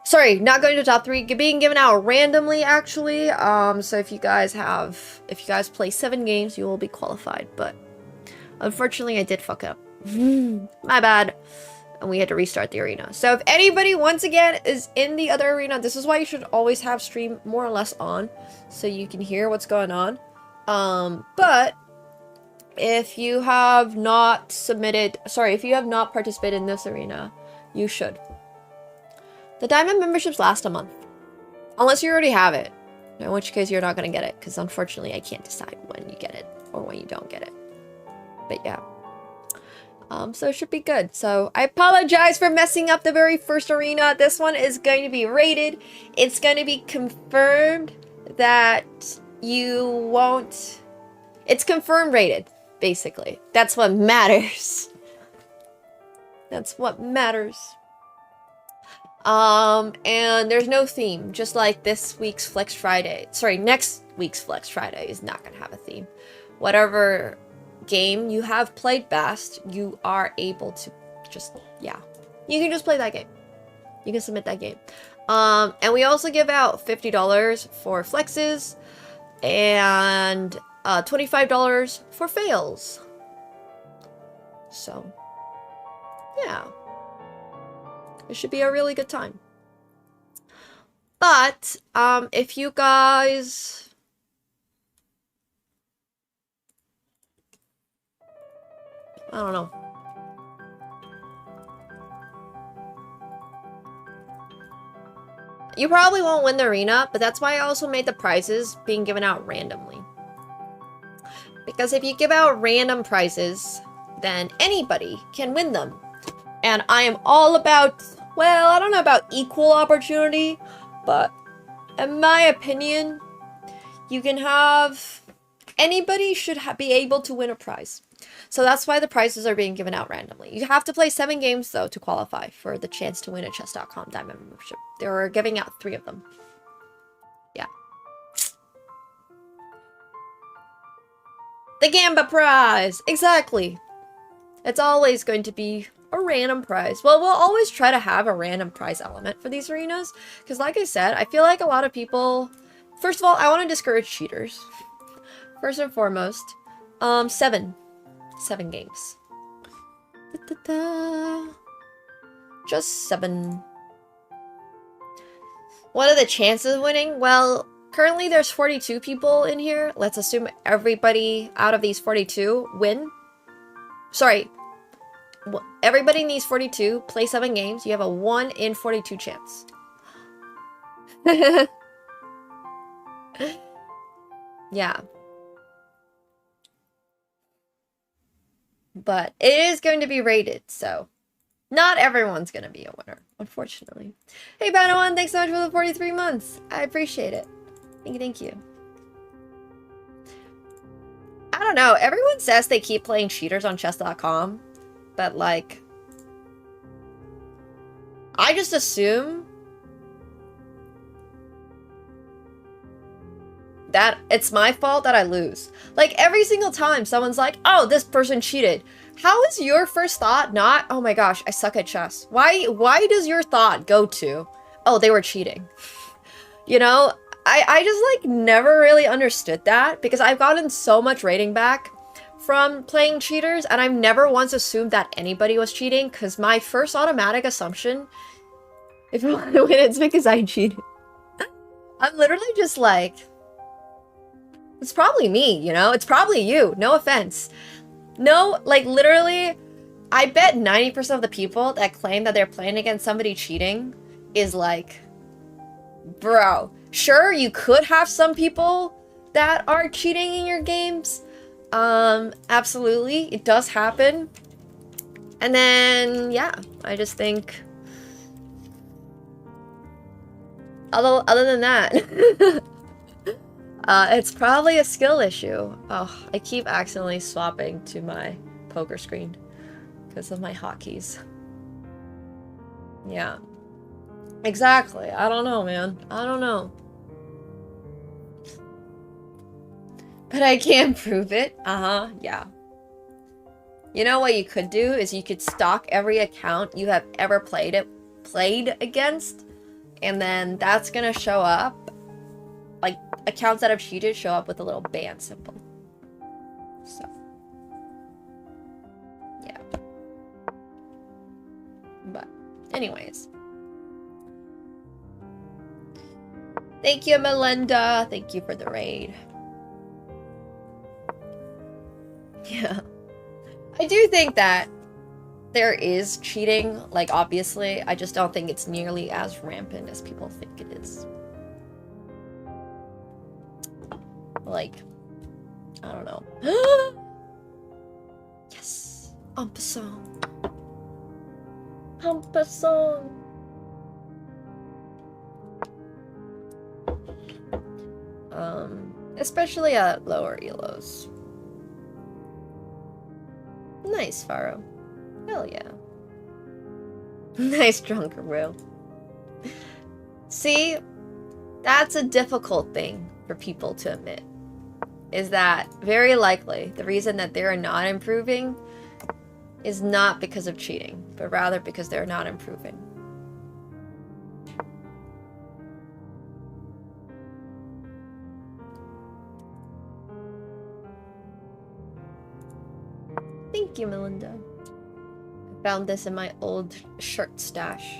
Sorry, not going to the top 3, being given out randomly, actually. So if you guys play 7 games, you will be qualified, but unfortunately I did fuck up. My bad. And we had to restart the arena. So if anybody, once again, is in the other arena, this is why you should always have stream more or less on, so you can hear what's going on. But if you have not if you have not participated in this arena, you should. The diamond memberships last a month. Unless you already have it. In which case you're not going to get it, because unfortunately I can't decide when you get it or when you don't get it. But yeah. So it should be good. So I apologize for messing up the very first arena. This one is going to be rated. It's going to be confirmed that you won't... It's confirmed rated, basically. That's what matters. That's what matters. And there's no theme, just like this week's Flex Friday. Sorry, next week's Flex Friday is not going to have a theme. Whatever game you have played best, you are able to just, yeah. You can just play that game. You can submit that game. And we also give out $50 for flexes and $25 for fails. So, yeah. It should be a really good time. But, if you guys... I don't know. You probably won't win the arena, but that's why I also made the prizes being given out randomly. Because if you give out random prizes, then anybody can win them. And I am all about, well, I don't know about equal opportunity, but in my opinion, you can have, anybody should be able to win a prize. So that's why the prizes are being given out randomly. You have to play 7 games, though, to qualify for the chance to win a chess.com diamond membership. They were giving out 3 of them. Yeah. The Gamba prize! Exactly! It's always going to be a random prize. Well, we'll always try to have a random prize element for these arenas. Because like I said, I feel like a lot of people... First of all, I want to discourage cheaters. First and foremost. 7 games. Just 7. What are the chances of winning? Well, currently there's 42 people in here. Let's assume everybody out of these 42 win. Sorry. Everybody in these 42 play 7 games. You have a 1 in 42 chance. Yeah. But it is going to be rated, so not everyone's going to be a winner, unfortunately. Hey, Padawan, thanks so much for the 43 months. I appreciate it. Thank you. I don't know. Everyone says they keep playing cheaters on chess.com, but, like, I just assume that it's my fault that I lose. Like, every single time someone's like, oh, this person cheated. How is your first thought not, oh my gosh, I suck at chess? Why does your thought go to, oh, they were cheating? You know, I just, like, never really understood that, because I've gotten so much rating back from playing cheaters, and I've never once assumed that anybody was cheating, because my first automatic assumption, if you want to win, it's because I cheated. I'm literally just like, it's probably me, you know? It's probably you. No offense. No, like, literally, I bet 90% of the people that claim that they're playing against somebody cheating is like, bro, sure, you could have some people that are cheating in your games. Absolutely. It does happen. And then, yeah, I just think, other than that, it's probably a skill issue. Oh, I keep accidentally swapping to my poker screen. because of my hotkeys. Yeah. Exactly. I don't know, man. I don't know. But I can prove it. Uh-huh. Yeah. You know what you could do is you could stalk every account you have ever played against, and then that's gonna show up. Like, accounts that have cheated show up with a little ban symbol. So. Yeah. But, anyways. Thank you, Melinda. Thank you for the raid. Yeah. I do think that there is cheating, like, obviously. I just don't think it's nearly as rampant as people think it is. Like, I don't know. Yes! Umpa song. Umpa song. Especially at lower elos. Nice, Faro. Hell yeah. Nice, Drunker Will. See? That's a difficult thing for people to admit. Is that very likely the reason that they're not improving is not because of cheating, but rather because they're not improving. Thank you, Melinda. I found this in my old shirt stash.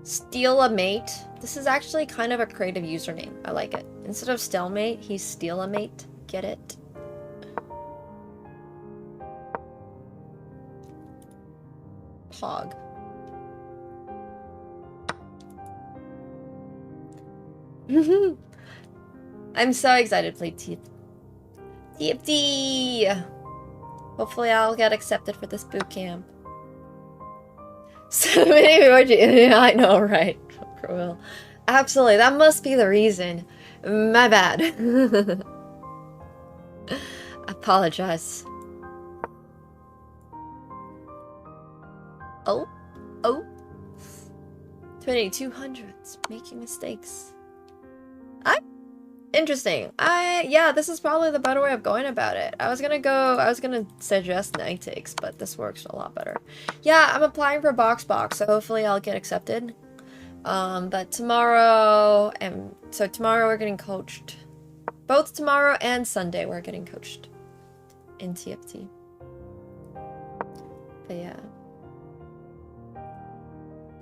Steal a mate. This is actually kind of a creative username. I like it. Instead of stalemate, he's steal a mate. Get it? Pog. I'm so excited to play TFT. Hopefully I'll get accepted for this boot camp. So many emojis. Yeah, I know, right? Cruel. Absolutely, that must be the reason. My bad. Apologize. Oh. 2200s. Making mistakes. Interesting. Yeah, this is probably the better way of going about it. I was gonna suggest night takes, but this works a lot better. Yeah, I'm applying for Box, so hopefully I'll get accepted. But tomorrow, tomorrow we're getting coached. Both tomorrow and Sunday we're getting coached in TFT. But yeah.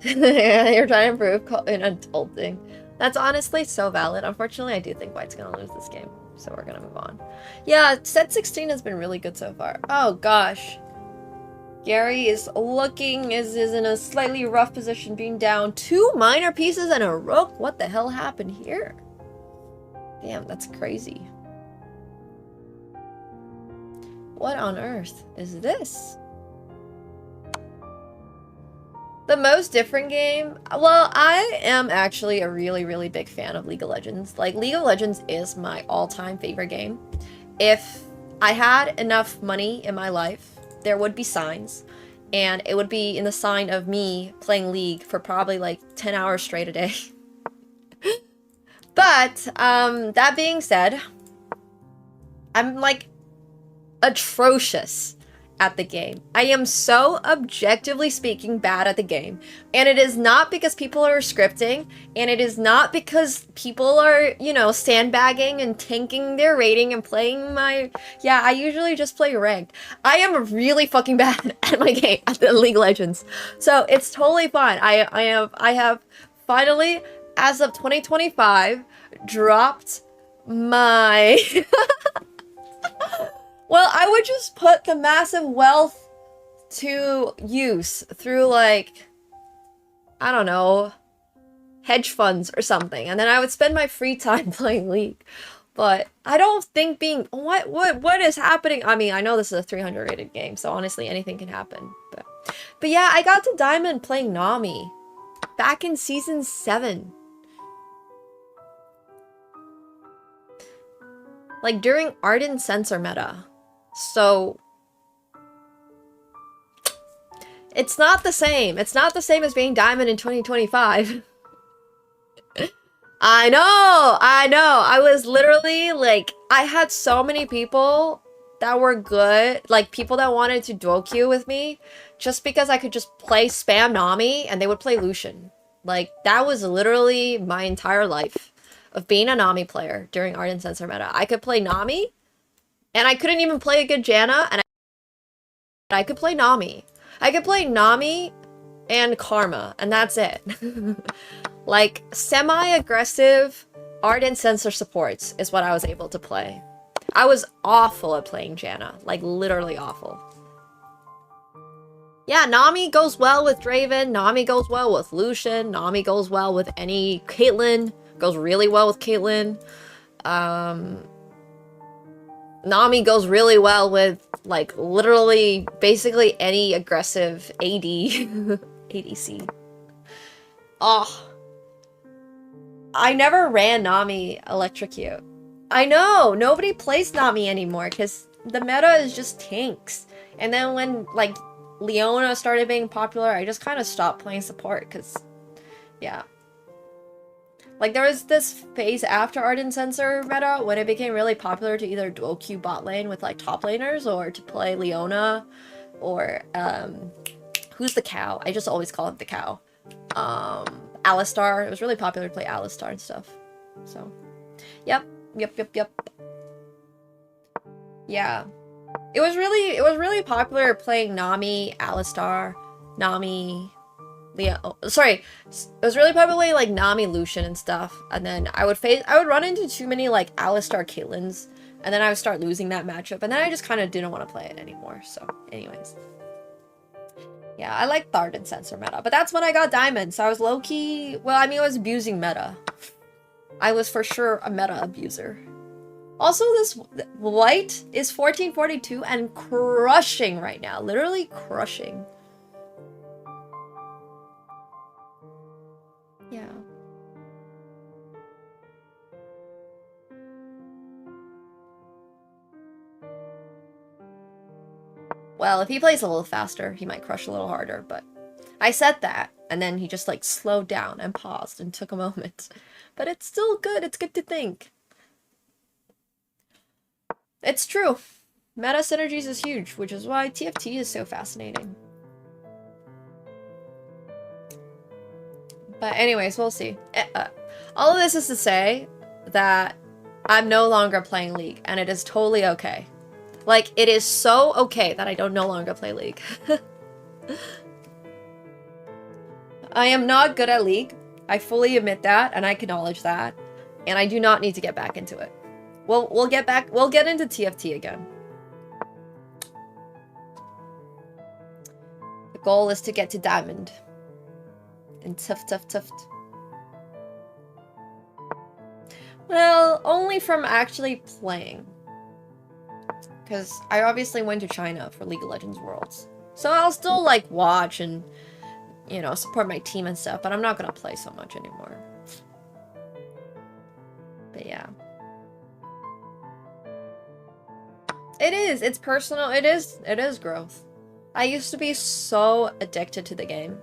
You're trying to improve in adulting. That's honestly so valid. Unfortunately, I do think White's gonna lose this game, so we're gonna move on. Yeah, set 16 has been really good so far. Oh gosh. Gary is in a slightly rough position, being down 2 minor pieces and a rook. What the hell happened here? Damn, that's crazy. What on earth is this? The most different game? Well, I am actually a really, really big fan of League of Legends. Like, League of Legends is my all-time favorite game. If I had enough money in my life, there would be signs. And it would be in the sign of me playing League for probably like 10 hours straight a day. But, that being said, I'm like atrocious at the game. I am so objectively speaking bad at the game. And it is not because people are scripting, and it is not because people are, you know, sandbagging and tanking their rating and playing my... Yeah, I usually just play ranked. I am really fucking bad at my game, at the League of Legends. So it's totally fine. I have finally, as of 2025, dropped my... Well, I would just put the massive wealth to use through, like, I don't know, hedge funds or something. And then I would spend my free time playing League. But I don't think being... What is happening? I mean, I know this is a 300 rated game, so honestly, anything can happen. But yeah, I got to Diamond playing Nami back in Season 7. Like, during Ardent Sensor meta. So, It's not the same. It's not the same as being diamond in 2025. I know. I was literally like, I had so many people that were good, like people that wanted to duo queue with me just because I could just play spam Nami and they would play Lucian. Like, that was literally my entire life of being a Nami player during Ardent Sensor meta. I could play Nami, and I couldn't even play a good Janna, and I could play Nami. I could play Nami and Karma, and that's it. Like, semi-aggressive Ardent Sensor supports is what I was able to play. I was awful at playing Janna. Like, literally awful. Yeah, Nami goes well with Draven. Nami goes well with Lucian. Nami goes well with any Caitlyn. Goes really well with Caitlyn. Nami goes really well with, like, literally, basically any aggressive AD. ADC. Oh. I never ran Nami Electrocute. I know! Nobody plays Nami anymore, because the meta is just tanks. And then when, like, Leona started being popular, I just kind of stopped playing support, because, yeah. Like, there was this phase after Ardent Sensor meta when it became really popular to either dual queue bot lane with, like, top laners, or to play Leona, or, who's the cow? I just always call him the cow. Alistar. It was really popular to play Alistar and stuff. So, yep. Yeah. It was really popular playing Nami, Alistar, Nami, Leo. Sorry, it was really popular like Nami, Lucian and stuff. And then I would run into too many like Alistar Caitlyn's, and then I would start losing that matchup, and then I just kind of didn't want to play it anymore. So, anyways. Yeah, I like Ardent Sensor meta, but that's when I got Diamond, so I was low-key... Well, I mean, I was abusing meta. I was for sure a meta abuser. Also, this white is 1442 and crushing right now. Literally crushing. Yeah. Well, if he plays a little faster, he might crush a little harder, but... I said that, and then he just, like, slowed down and paused and took a moment. But it's still good. It's good to think. It's true. Meta synergies is huge, which is why TFT is so fascinating. But anyways, we'll see. All of this is to say that I'm no longer playing League, and it is totally okay. Like, it is so okay that I don't no longer play League. I am not good at League. I fully admit that, and I acknowledge that. And I do not need to get back into it. We'll get into TFT again. The goal is to get to Diamond. And tough. Well, only from actually playing. Because I obviously went to China for League of Legends Worlds. So I'll still, like, watch and, you know, support my team and stuff, but I'm not gonna play so much anymore. But yeah. It is. It's personal. It is growth. I used to be so addicted to the game.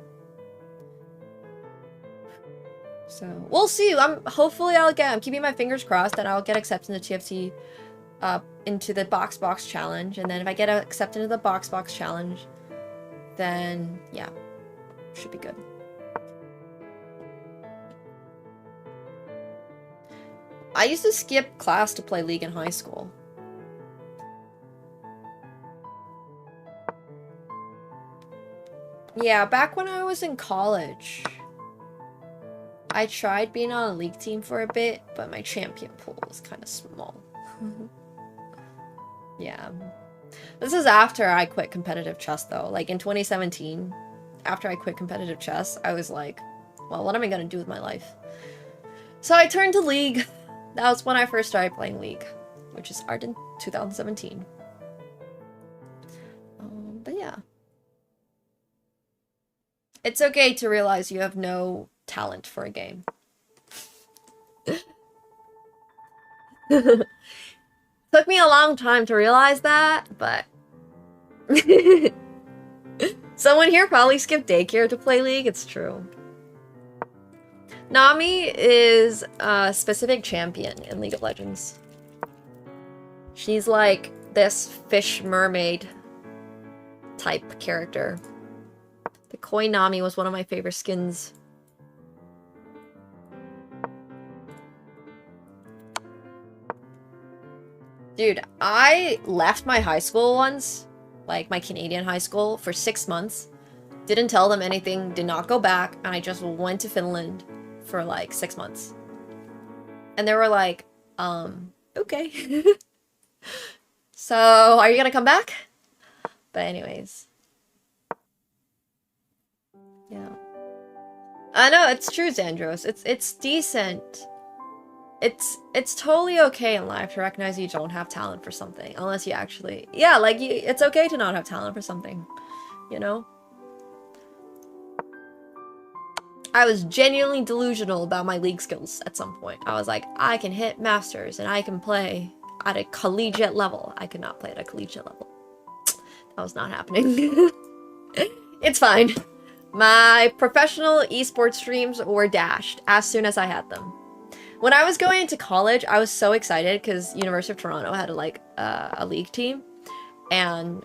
So, we'll see. Hopefully I'm keeping my fingers crossed that I'll get accepted into TFT, into the Box Challenge, and then if I get accepted into the Box Challenge, then, yeah, should be good. I used to skip class to play League in high school. Yeah, back when I was in college, I tried being on a League team for a bit, but my champion pool was kind of small. Yeah. This is after I quit competitive chess, though. Like, in 2017, after I quit competitive chess, I was like, well, what am I gonna do with my life? So I turned to League. That was when I first started playing League, which is in 2017. But yeah. It's okay to realize you have no talent for a game. Took me a long time to realize that, but Someone here probably skipped daycare to play League. It's true. Nami is a specific champion in League of Legends. She's like this fish mermaid type character. The Koi Nami was one of my favorite skins. Dude, I left my high school once, like my Canadian high school, for 6 months. Didn't tell them anything, did not go back, and I just went to Finland for like 6 months. And they were like, okay. So, are you gonna come back? But anyways. Yeah. I know, it's true, Zandros. It's decent. It's totally okay in life to recognize you don't have talent for something, unless you actually, yeah, like it's okay to not have talent for something, you know? I was genuinely delusional about my League skills at some point. I was like, I can hit masters and I can play at a collegiate level. I could not play at a collegiate level. That was not happening. It's fine. My professional esports streams were dashed as soon as I had them. When I was going into college, I was so excited because University of Toronto had a League team. And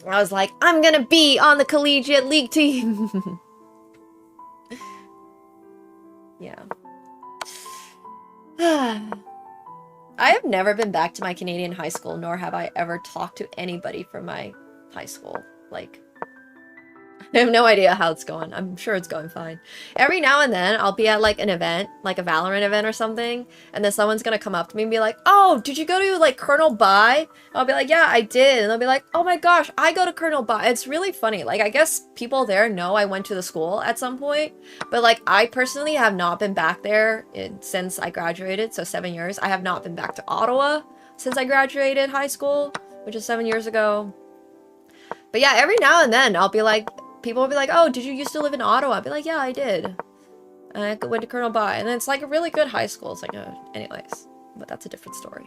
I was like, I'm gonna be on the collegiate League team. Yeah. I have never been back to my Canadian high school, nor have I ever talked to anybody from my high school. Like, I have no idea how it's going. I'm sure it's going fine. Every now and then, I'll be at like an event, like a Valorant event or something, and then someone's gonna come up to me and be like, oh, did you go to like Colonel Bai? I'll be like, yeah, I did. And they'll be like, oh my gosh, I go to Colonel Bai. It's really funny. Like, I guess people there know I went to the school at some point, but like, I personally have not been back there since I graduated, so 7 years. I have not been back to Ottawa since I graduated high school, which is 7 years ago. But yeah, every now and then, I'll be like, people will be like, oh, did you used to live in Ottawa? I'll be like, yeah, I did. And I went to Colonel Bai. And it's like a really good high school. It's like anyways. But that's a different story.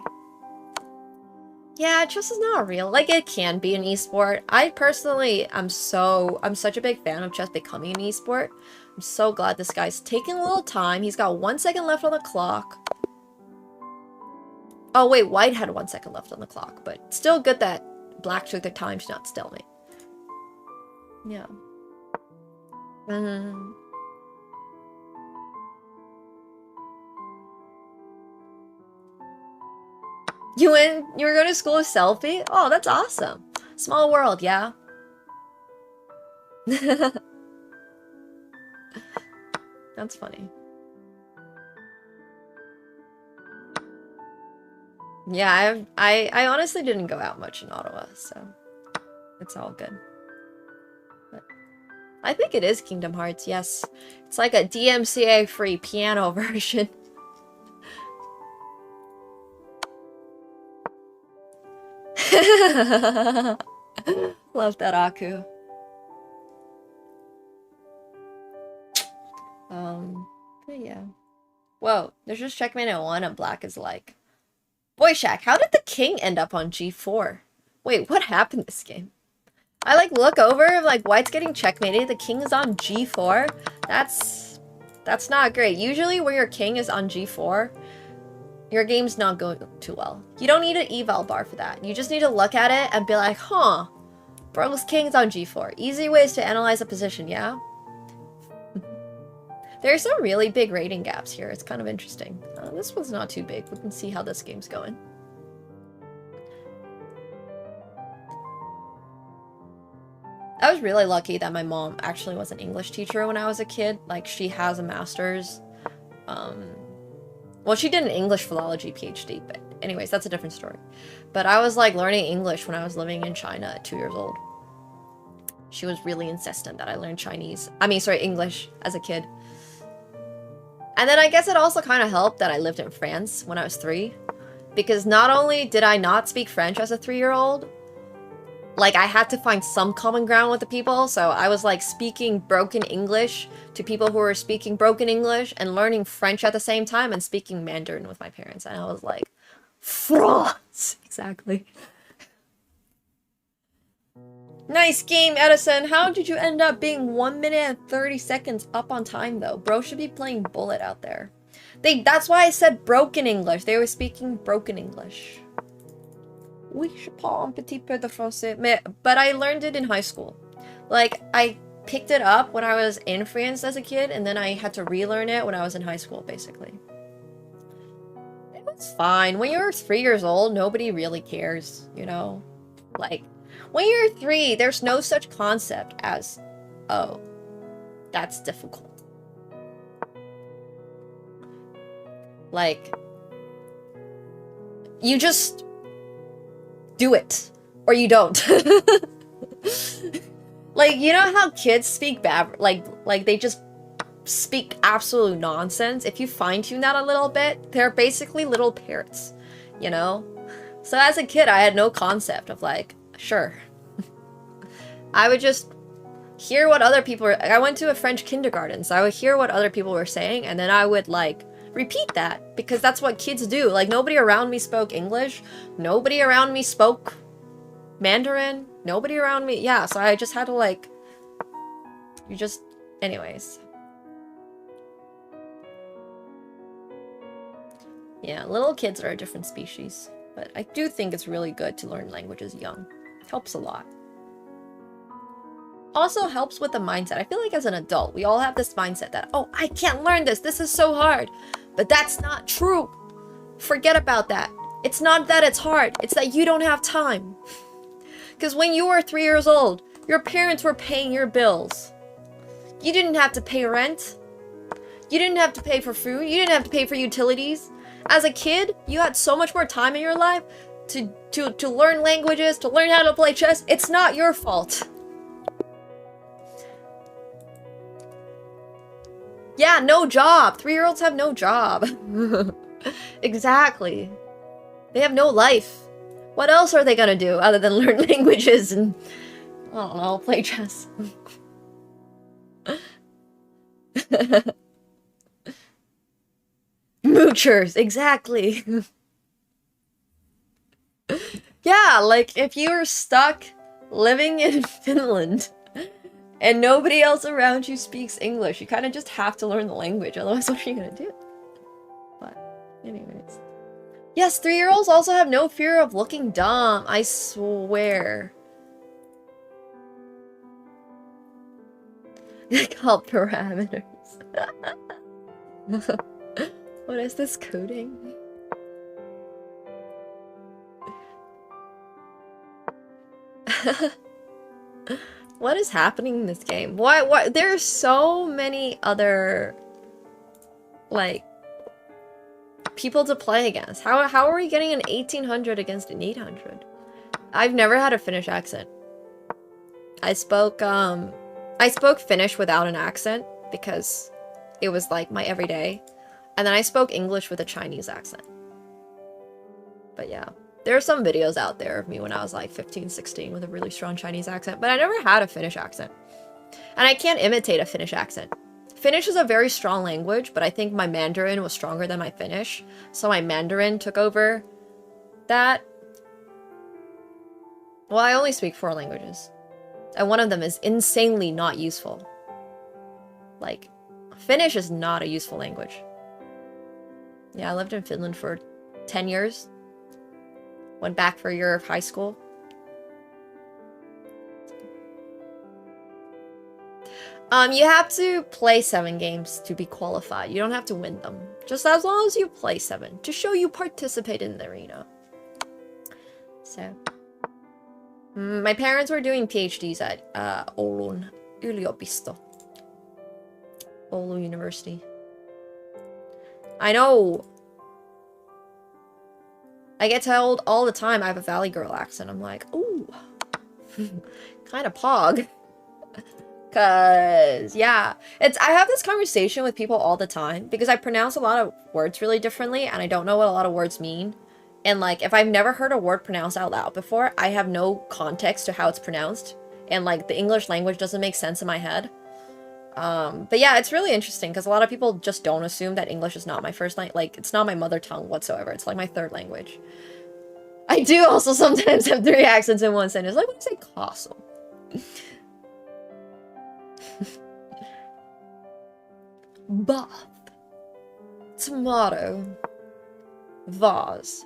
Yeah, chess is not real. Like, it can be an esport. I personally I'm such a big fan of chess becoming an esport. I'm so glad this guy's taking a little time. He's got 1 second left on the clock. Oh, wait, white had 1 second left on the clock. But still good that black took their time to not stalemate. Yeah. You were going to school with Selfie? Oh, that's awesome. Small world, yeah. That's funny. Yeah, I honestly didn't go out much in Ottawa, so it's all good. I think it is Kingdom Hearts, yes. It's like a DMCA-free piano version. Love that, Aku. But yeah. Whoa, there's just checkmate at 1 and black is like... Boy Shack, how did the king end up on G4? Wait, what happened this game? I like look over, like white's getting checkmated, the king is on G4. That's not great. Usually when your king is on G4, your game's not going too well. You don't need an eval bar for that. You just need to look at it and be like, huh, bro's king's on G4. Easy ways to analyze a position, yeah? There's some really big rating gaps here. It's kind of interesting. This one's not too big. We can see how this game's going. I was really lucky that my mom actually was an English teacher when I was a kid. Like, she has a master's. Well, she did an English philology PhD, but anyways, that's a different story. But I was, like, learning English when I was living in China at 2 years old. She was really insistent that I learn English as a kid. And then I guess it also kind of helped that I lived in France when I was 3. Because not only did I not speak French as a 3-year-old, like, I had to find some common ground with the people, so I was, like, speaking broken English to people who were speaking broken English and learning French at the same time and speaking Mandarin with my parents. And I was like, France! Exactly. Nice game, Edison. How did you end up being 1 minute and 30 seconds up on time, though? Bro should be playing Bullet out there. That's why I said broken English. They were speaking broken English. Oui, je parle un petit peu de français. But I learned it in high school. Like, I picked it up when I was in France as a kid, and then I had to relearn it when I was in high school, basically. It was fine. When you're 3 years old, nobody really cares, you know? Like, when you're 3, there's no such concept as, oh, that's difficult. Like, you just do it, or you don't. Like, you know how kids speak bad, like they just speak absolute nonsense? If you fine-tune that a little bit, they're basically little parrots, you know? So as a kid, I had no concept of like, sure. I would just hear what other people were— I went to a French kindergarten, so I would hear what other people were saying, and then I would like repeat that, because that's what kids do. Like, nobody around me spoke English, nobody around me spoke Mandarin, nobody around me— yeah, so I just had to like— anyways. Yeah, little kids are a different species, but I do think it's really good to learn languages young. Helps a lot. Also helps with the mindset. I feel like as an adult, we all have this mindset that, oh, I can't learn this, this is so hard. But that's not true. Forget about that. It's not that it's hard, it's that you don't have time. Because when you were 3 years old, your parents were paying your bills. You didn't have to pay rent. You didn't have to pay for food. You didn't have to pay for utilities. As a kid, you had so much more time in your life to learn languages, to learn how to play chess. It's not your fault. Yeah, no job. 3-year-olds have no job. Exactly. They have no life. What else are they gonna do other than learn languages and, I don't know, play chess? Moochers, exactly. Yeah, like if you were stuck living in Finland and nobody else around you speaks English, you kind of just have to learn the language, otherwise what are you gonna do? But anyways. Yes, 3-year-olds also have no fear of looking dumb, I swear. Called parameters. What is this coding? What is happening in this game? Why there are so many other like people to play against. How are we getting an 1800 against an 800? I've never had a Finnish accent. I spoke Finnish without an accent because it was like my everyday. And then I spoke English with a Chinese accent. But yeah, there are some videos out there of me when I was like 15, 16 with a really strong Chinese accent, but I never had a Finnish accent. And I can't imitate a Finnish accent. Finnish is a very strong language, but I think my Mandarin was stronger than my Finnish, so my Mandarin took over that. Well, I only speak 4 languages, and one of them is insanely not useful. Like, Finnish is not a useful language. Yeah, I lived in Finland for 10 years. Went back for a year of high school. You have to play 7 games to be qualified. You don't have to win them. Just as long as you play 7 to show you participate in the arena. So, my parents were doing PhDs at Oulun yliopisto. Oulu University. I know. I get told all the time I have a Valley Girl accent. I'm like, ooh, kind of pog. Cause yeah, I have this conversation with people all the time because I pronounce a lot of words really differently and I don't know what a lot of words mean. And like, if I've never heard a word pronounced out loud before, I have no context to how it's pronounced. And like, the English language doesn't make sense in my head. But yeah, it's really interesting because a lot of people just don't assume that English is not my first language. Like, it's not my mother tongue whatsoever. It's like my 3rd language. I do also sometimes have 3 accents in one sentence. Like when you say castle. Bath. Tomato. Vase.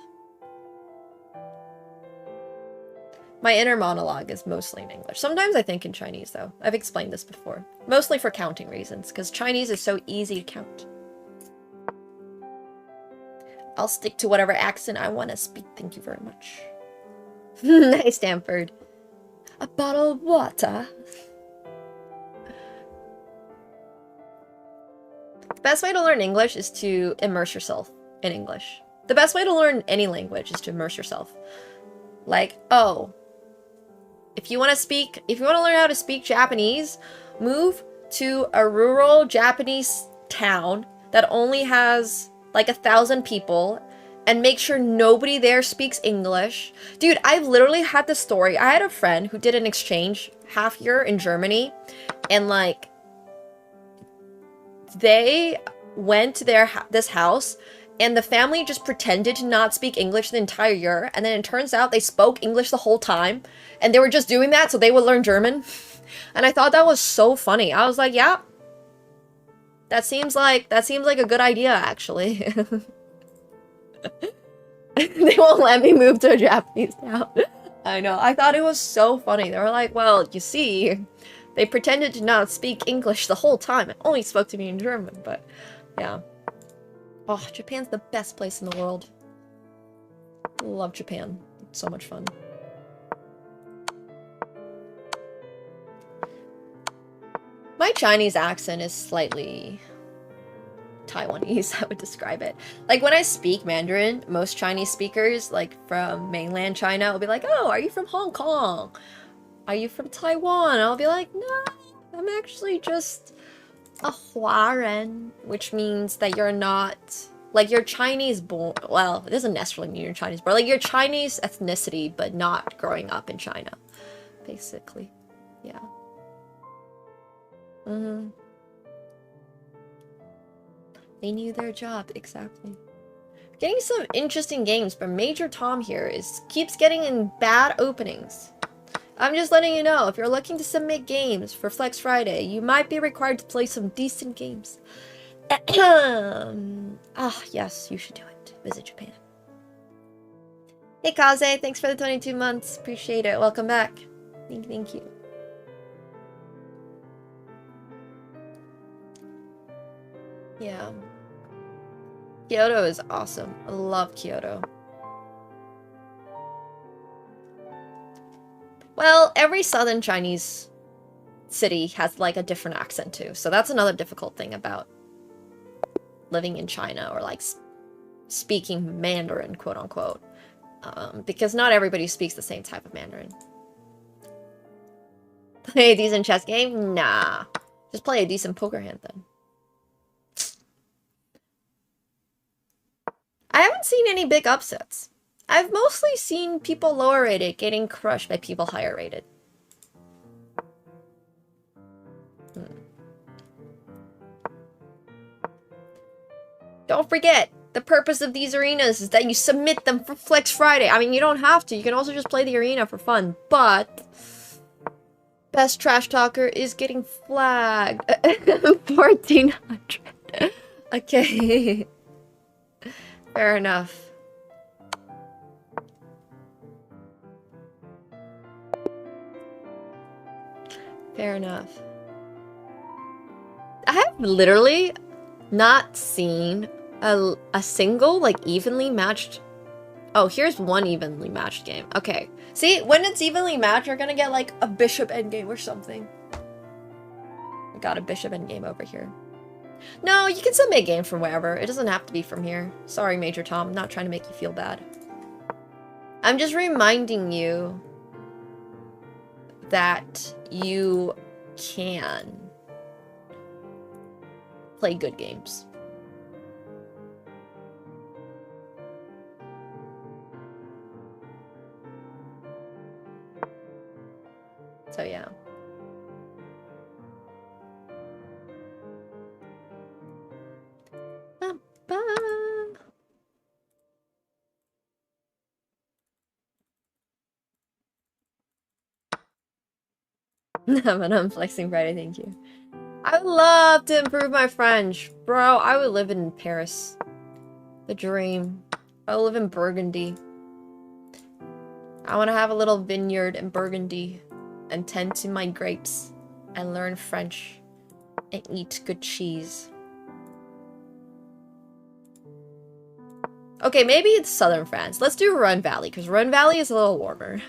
My inner monologue is mostly in English. Sometimes I think in Chinese, though. I've explained this before. Mostly for counting reasons, because Chinese is so easy to count. I'll stick to whatever accent I want to speak. Thank you very much. Nice, Stanford. A bottle of water. The best way to learn English is to immerse yourself in English. The best way to learn any language is to immerse yourself. Like, oh, if you want to learn how to speak Japanese, move to a rural Japanese town that only has like 1,000 people and make sure nobody there speaks English. Dude, I've literally had this story. I had a friend who did an exchange half year in Germany, and like they went to this house, and the family just pretended to not speak English the entire year, and then it turns out they spoke English the whole time, and they were just doing that so they would learn German. And I thought that was so funny. I was like, yeah, that seems like a good idea, actually. They won't let me move to a Japanese town. I know. I thought it was so funny. They were like, well, you see, they pretended to not speak English the whole time and only spoke to me in German, but yeah. Oh, Japan's the best place in the world. Love Japan. It's so much fun. My Chinese accent is slightly Taiwanese, I would describe it. Like, when I speak Mandarin, most Chinese speakers, like, from mainland China will be like, oh, are you from Hong Kong? Are you from Taiwan? I'll be like, no, I'm actually just a Huaren, which means that you're not, like, you're Chinese born, well, it doesn't necessarily mean you're Chinese born, like, you're Chinese ethnicity, but not growing up in China, basically. Yeah. Mm-hmm. They knew their job, exactly. Getting some interesting games, but Major Tom here keeps getting in bad openings. I'm just letting you know, if you're looking to submit games for Flex Friday, you might be required to play some decent games. Yes, you should do it. Visit Japan. Hey Kaze, thanks for the 22 months. Appreciate it. Welcome back. Thank you. Yeah. Kyoto is awesome. I love Kyoto. Well, every southern Chinese city has like a different accent too. So that's another difficult thing about living in China, or like speaking Mandarin, quote unquote. Because not everybody speaks the same type of Mandarin. Play a decent chess game? Nah. Just play a decent poker hand then. I haven't seen any big upsets. I've mostly seen people lower rated getting crushed by people higher rated. Don't forget, the purpose of these arenas is that you submit them for Flex Friday. I mean, you don't have to. You can also just play the arena for fun. But Best Trash Talker is getting flagged. 1400. Okay. Fair enough. Fair enough. I have literally not seen a single, like, evenly matched... Oh, here's one evenly matched game. Okay. See, when it's evenly matched, you're gonna get, like, a bishop endgame or something. I got a bishop endgame over here. No, you can submit game from wherever. It doesn't have to be from here. Sorry, Major Tom. I'm not trying to make you feel bad. I'm just reminding you that you can play good games. So yeah. But I'm flexing Friday, thank you. I would love to improve my French. Bro, I would live in Paris. The dream. I would live in Burgundy. I want to have a little vineyard in Burgundy and tend to my grapes and learn French and eat good cheese. Okay, maybe it's southern France. Let's do Rhone Valley, because Rhone Valley is a little warmer.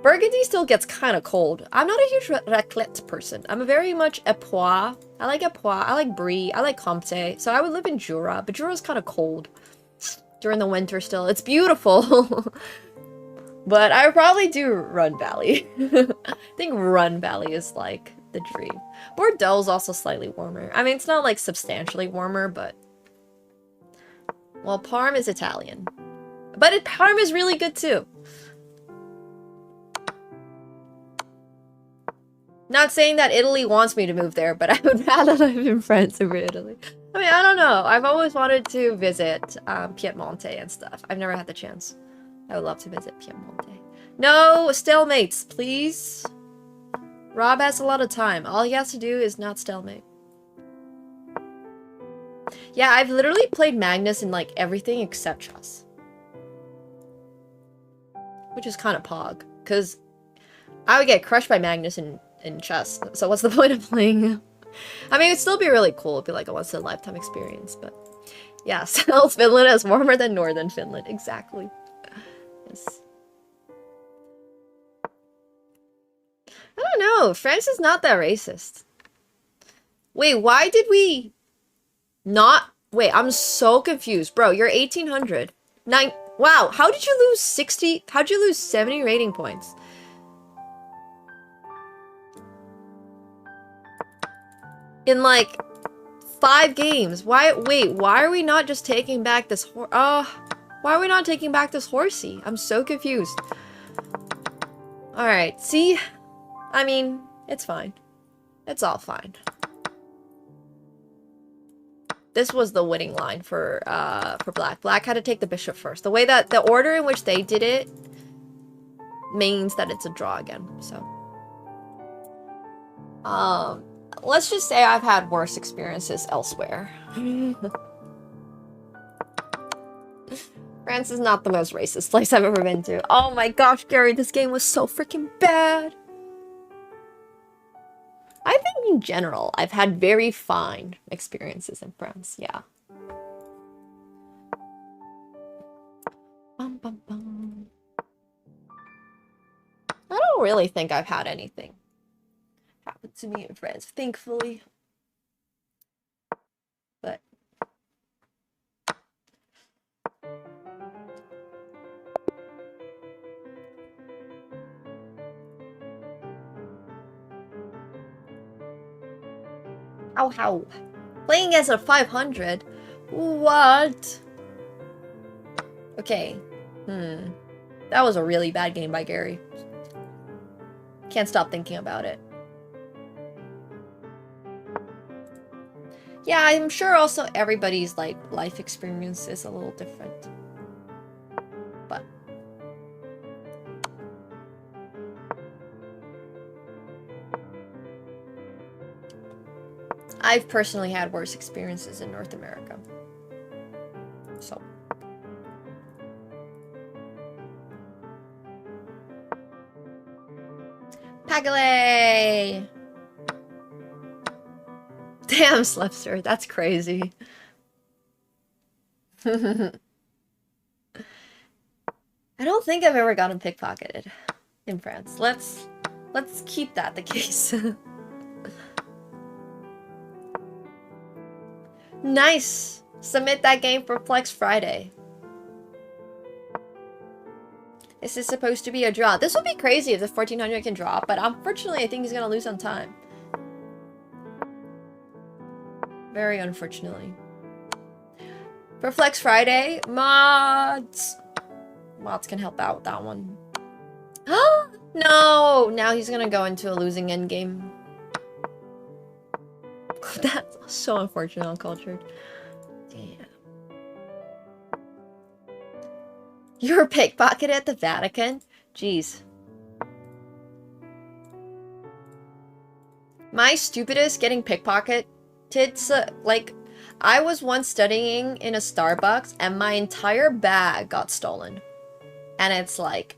Burgundy still gets kind of cold. I'm not a huge raclette person. I'm a very much Epois. I like Epois. I like Brie. I like Comté. So I would live in Jura, but Jura's kind of cold during the winter still. It's beautiful. But I would probably do Rhone Valley. I think Rhone Valley is like the dream. Bordeaux's also slightly warmer. I mean, it's not like substantially warmer, but... Well, Parme is Italian. But Parme is really good too. Not saying that Italy wants me to move there, but I would rather live in France over Italy. I mean, I don't know. I've always wanted to visit Piemonte and stuff. I've never had the chance. I would love to visit Piemonte. No stalemates, please. Rob has a lot of time. All he has to do is not stalemate. Yeah, I've literally played Magnus in like everything except chess. Which is kind of pog. Because I would get crushed by Magnus in chess. So what's the point of playing? I mean, it'd still be really cool. It'd be like a once-in-a-lifetime experience. But yeah, South Finland is warmer than Northern Finland. Exactly. Yes. I don't know. France is not that racist. Wait, why did we not... Wait, I'm so confused. Bro, you're 1800. Wow, how did you lose 60... How'd you lose 70 rating points? In like 5 games. Wait, why are we not just taking back this why are we not taking back this horsey? I'm so confused. Alright, see? I mean, it's fine. It's all fine. This was the winning line for Black. Black had to take the bishop first. The way that the order in which they did it means that it's a draw again, so. Let's just say I've had worse experiences elsewhere. France is not the most racist place I've ever been to. Oh my gosh, Gary, this game was so freaking bad. I think in general, I've had very fine experiences in France, yeah. Bum, bum, bum. I don't really think I've had anything happen to me in France, thankfully. But how? Playing as a 500? What? Okay. That was a really bad game by Gary. Can't stop thinking about it. Yeah, I'm sure also everybody's like life experience is a little different. But I've personally had worse experiences in North America. So Pagale! Damn, Slepster, that's crazy. I don't think I've ever gotten pickpocketed in France. Let's keep that the case. Nice! Submit that game for Flex Friday. This is supposed to be a draw. This would be crazy if the 1400 can draw, but unfortunately I think he's gonna lose on time. Very unfortunately. For Flex Friday, mods can help out with that one. No! Now he's gonna go into a losing endgame. That's so unfortunate, uncultured. Damn. You're pickpocketed at the Vatican? Jeez. My stupidest getting pickpocketed, like, I was once studying in a Starbucks and my entire bag got stolen. And it's like,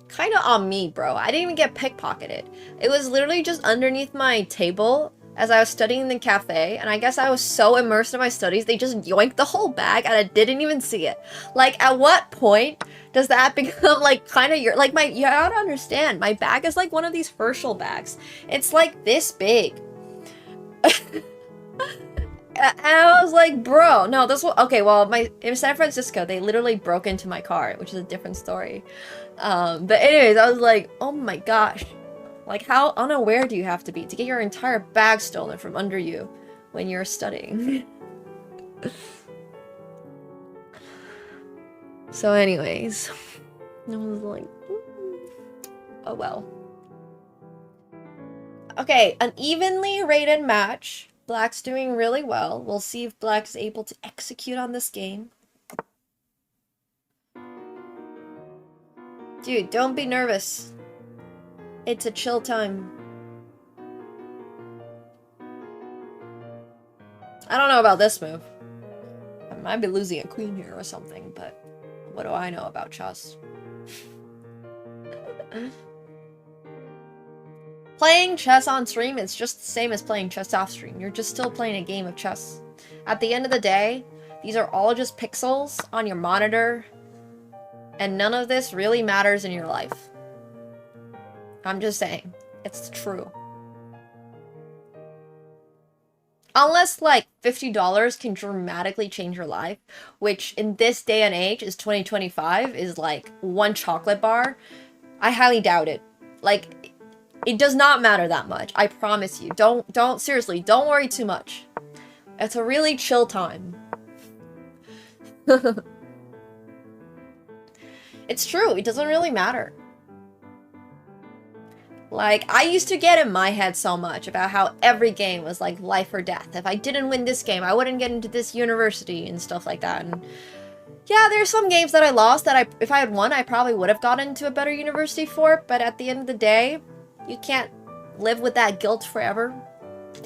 kind of on me, bro. I didn't even get pickpocketed. It was literally just underneath my table as I was studying in the cafe, and I guess I was so immersed in my studies, they just yoinked the whole bag and I didn't even see it. Like, at what point does that become, like, kind of your, like, you gotta understand, my bag is like one of these Herschel bags. It's like this big. And I was like, bro, no, this will, okay, well, in San Francisco, they literally broke into my car, which is a different story. But anyways, I was like, oh my gosh. Like, how unaware do you have to be to get your entire bag stolen from under you when you're studying? So anyways, I was like, oh well. Okay, an evenly rated match. Black's doing really well. We'll see if Black is able to execute on this game. Dude, don't be nervous. It's a chill time. I don't know about this move. I might be losing a queen here or something, but what do I know about chess? Playing chess on stream is just the same as playing chess off stream. You're just still playing a game of chess. At the end of the day, these are all just pixels on your monitor, and none of this really matters in your life. I'm just saying. It's true. Unless, like, $50 can dramatically change your life, which in this day and age is 2025, is like one chocolate bar, I highly doubt it. Like, it does not matter that much. I promise you. Seriously, don't worry too much. It's a really chill time. It's true. It doesn't really matter. Like, I used to get in my head so much about how every game was like life or death. If I didn't win this game, I wouldn't get into this university and stuff like that. And yeah, there's some games that I lost that if I had won, I probably would have gotten into a better university for. But at the end of the day, you can't live with that guilt forever.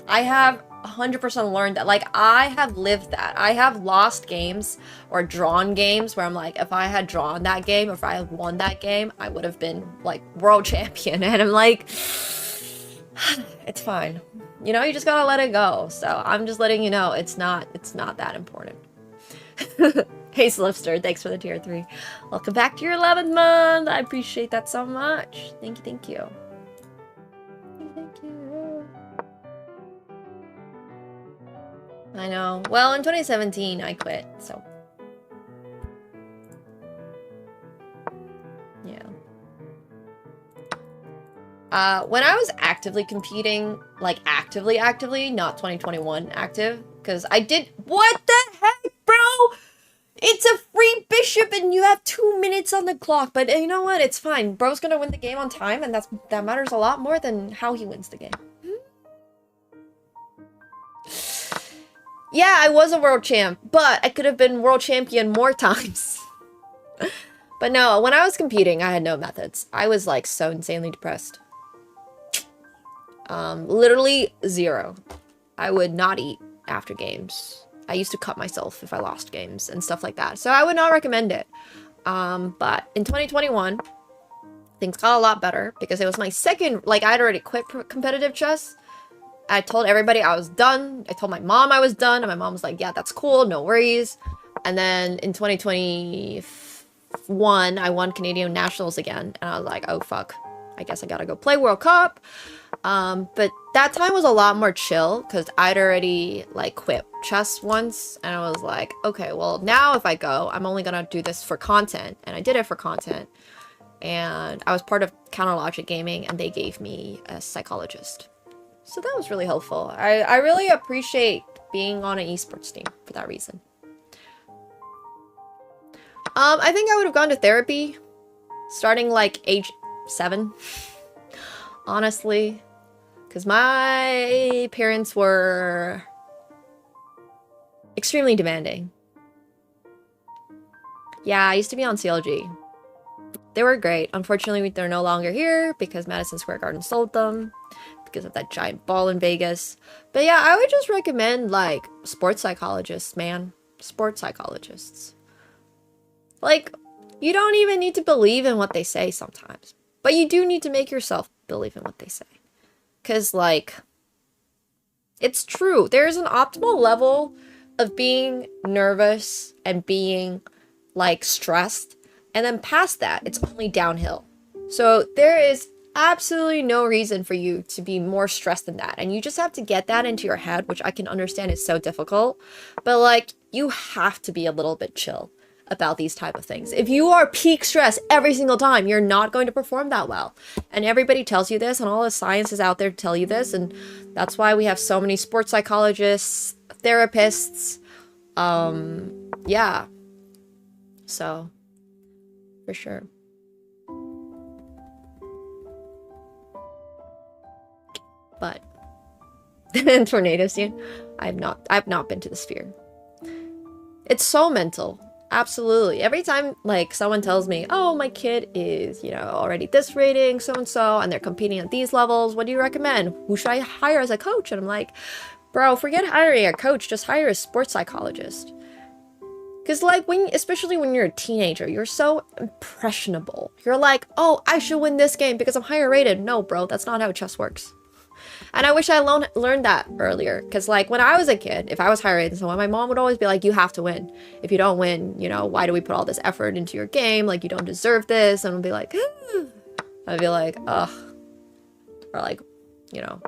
I have 100% learned that. Like, I have lived that. I have lost games or drawn games where I'm like, if I had drawn that game, or if I had won that game, I would have been like world champion. And I'm like, it's fine. You know, you just gotta let it go. So I'm just letting you know it's not that important. Hey Slipster, thanks for the tier 3. Welcome back to your 11th month. I appreciate that so much. Thank you, thank you. Thank you. I know. Well, in 2017, I quit, so. Yeah. When I was actively competing, like actively, not 2021 active, because I did- What the heck, bro? It's a free bishop and you have 2 minutes on the clock, but you know what? It's fine. Bro's gonna win the game on time, and that matters a lot more than how he wins the game. Yeah, I was a world champ, but I could have been world champion more times. But no, when I was competing, I had no methods. I was like so insanely depressed. Literally 0. I would not eat after games. I used to cut myself if I lost games and stuff like that. So I would not recommend it. But in 2021, things got a lot better because it was my second, like I'd already quit competitive chess. I told everybody I was done. I told my mom I was done, and my mom was like, yeah, that's cool, no worries. And then in 2021, I won Canadian Nationals again, and I was like, oh fuck, I guess I gotta go play World Cup. But that time was a lot more chill, because I'd already like quit chess once, and I was like, okay, well now if I go, I'm only gonna do this for content, and I did it for content. And I was part of Counter Logic Gaming, and they gave me a psychologist. So that was really helpful. I really appreciate being on an esports team for that reason. I think I would have gone to therapy starting like age 7. Honestly. Because my parents were extremely demanding. Yeah, I used to be on CLG. They were great. Unfortunately, they're no longer here because Madison Square Garden sold them. because of that giant ball in Vegas. But yeah, I would just recommend like sports psychologists, man. Sports psychologists. Like, you don't even need to believe in what they say sometimes. But you do need to make yourself believe in what they say. Because, like, it's true. There's an optimal level of being nervous and being, like, stressed. And then past that, it's only downhill. So there is absolutely no reason for you to be more stressed than that. And you just have to get that into your head, which I can understand is so difficult. But, like, you have to be a little bit chill about these type of things. If you are peak stress every single time, you're not going to perform that well. And everybody tells you this, and all the science is out there to tell you this, and that's why we have so many sports psychologists, therapists, yeah. So, for sure. But tornado scene, I've not been to the sphere. It's so mental. Absolutely. Every time, like, someone tells me, oh, my kid is, you know, already this rating, so-and-so, and they're competing at these levels, what do you recommend? Who should I hire as a coach? And I'm like, bro, forget hiring a coach, just hire a sports psychologist. Because, like, especially when you're a teenager, you're so impressionable. You're like, oh, I should win this game because I'm higher rated. No, bro, that's not how chess works. And I wish I learned that earlier. Because, like, when I was a kid, if I was higher rated than someone, my mom would always be like, you have to win. If you don't win, you know, why do we put all this effort into your game? Like, you don't deserve this. And I'd be like, I'd be like, ugh. Or, like, you know,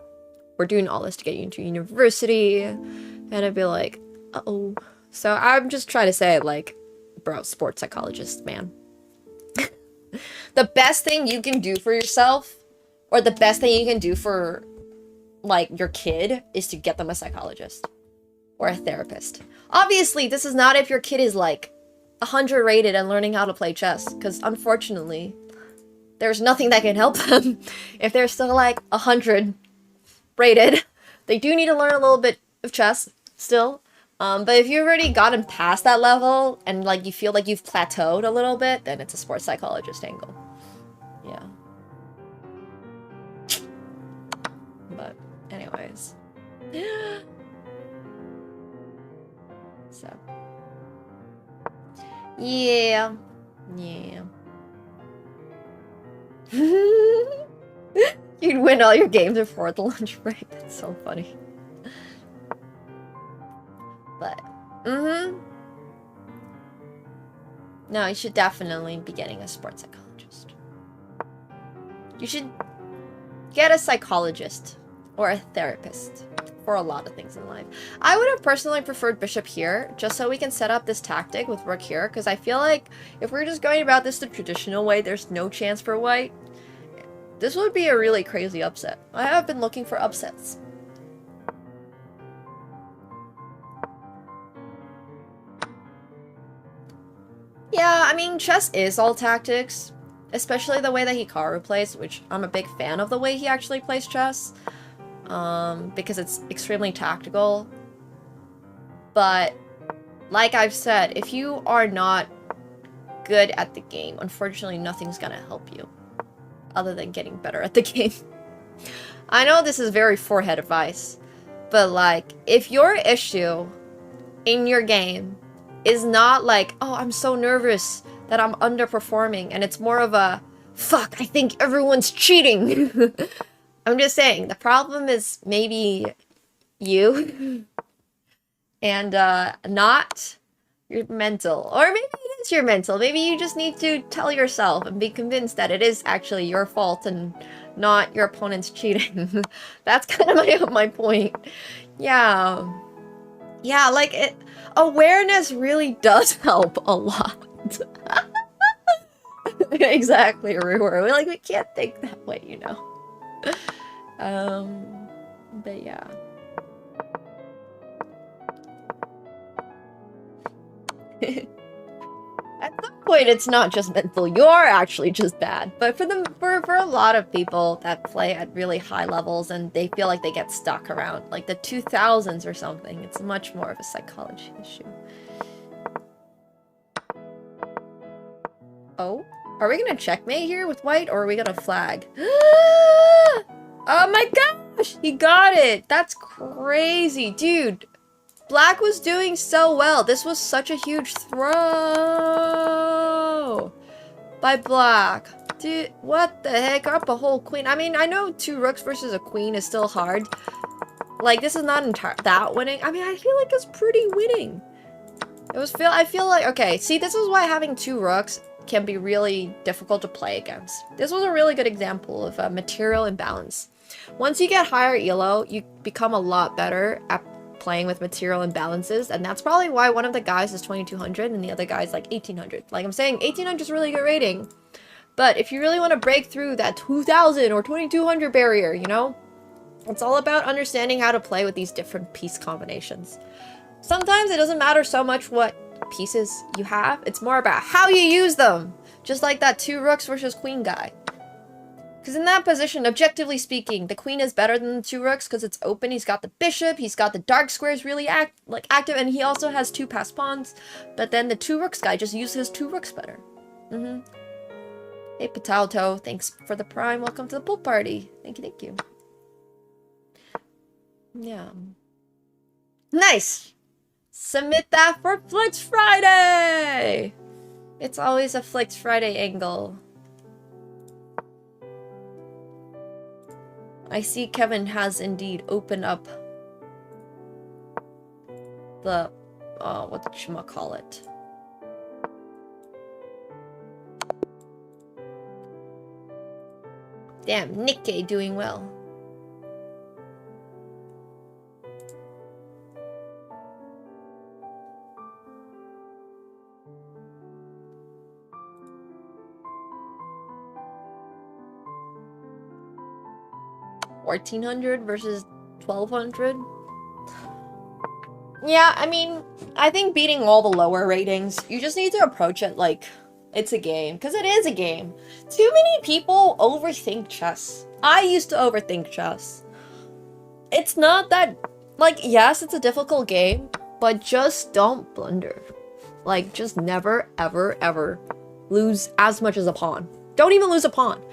we're doing all this to get you into university. And I'd be like, uh-oh. So I'm just trying to say, like, bro, sports psychologist, man. The best thing you can do for yourself, or the best thing you can do for, like, your kid, is to get them a psychologist or a therapist. Obviously, this is not if your kid is, like, 100 rated and learning how to play chess, because unfortunately, there's nothing that can help them. If they're still, like, 100 rated, they do need to learn a little bit of chess still. But if you've already gotten past that level and, like, you feel like you've plateaued a little bit, then it's a sports psychologist angle. Yeah. But anyways. So. Yeah. Yeah. You'd win all your games before the lunch break. That's so funny. But, no, you should definitely be getting a sports psychologist. You should get a psychologist or a therapist for a lot of things in life. I would have personally preferred bishop here, just so we can set up this tactic with rook here, because I feel like if we're just going about this the traditional way, there's no chance for white. This would be a really crazy upset. I have been looking for upsets. Yeah, I mean, chess is all tactics, especially the way that Hikaru plays, which I'm a big fan of the way he actually plays chess, because it's extremely tactical. But, like I've said, if you are not good at the game, unfortunately nothing's gonna help you, other than getting better at the game. I know this is very forehead advice, but, like, if your issue in your game is not like, oh, I'm so nervous that I'm underperforming, and it's more of a, fuck, I think everyone's cheating. I'm just saying, the problem is maybe you, and not your mental. Or maybe it is your mental. Maybe you just need to tell yourself and be convinced that it is actually your fault and not your opponent's cheating. That's kind of my point. Yeah. Yeah, like, awareness really does help a lot. Exactly, Ruhr. Like, we can't think that way, you know. But yeah. At some point, it's not just mental. You're actually just bad. But for a lot of people that play at really high levels and they feel like they get stuck around like the 2000s or something, it's much more of a psychology issue. Oh, are we gonna checkmate here with white, or are we gonna flag? Oh my god! gosh, he got it. That's crazy, dude. Black was doing so well. This was such a huge throw by Black. Dude, what the heck? Up a whole queen. I mean, I know 2 rooks versus a queen is still hard. Like, this is not that winning. I mean, I feel like it's pretty winning. I feel like, okay, see, this is why having 2 rooks can be really difficult to play against. This was a really good example of a material imbalance. Once you get higher elo, you become a lot better at playing with material imbalances, and that's probably why one of the guys is 2200 and the other guy's like 1800. Like I'm saying, 1800 is really good rating. But if you really want to break through that 2000 or 2200 barrier, you know, it's all about understanding how to play with these different piece combinations. Sometimes it doesn't matter so much what pieces you have, it's more about how you use them. Just like that 2 rooks versus queen guy. Because in that position, objectively speaking, the queen is better than the 2 rooks because it's open. He's got the bishop, he's got the dark squares really active, and he also has 2 passed pawns. But then the 2 rooks guy just uses his 2 rooks better. Hey, Patalto, thanks for the prime. Welcome to the pool party. Thank you, thank you. Yeah. Nice! Submit that for Flicks Friday! It's always a Flicks Friday angle. I see Kevin has indeed opened up the, whatchamacallit. Damn, Nikkei doing well. $1,400 versus 1,200. Yeah, I mean, I think beating all the lower ratings, you just need to approach it like it's a game, because it is a game. Too many people overthink chess. I used to overthink chess. It's not that, like, yes, it's a difficult game, but just don't blunder. Like, just never, ever, ever lose as much as a pawn. Don't even lose a pawn.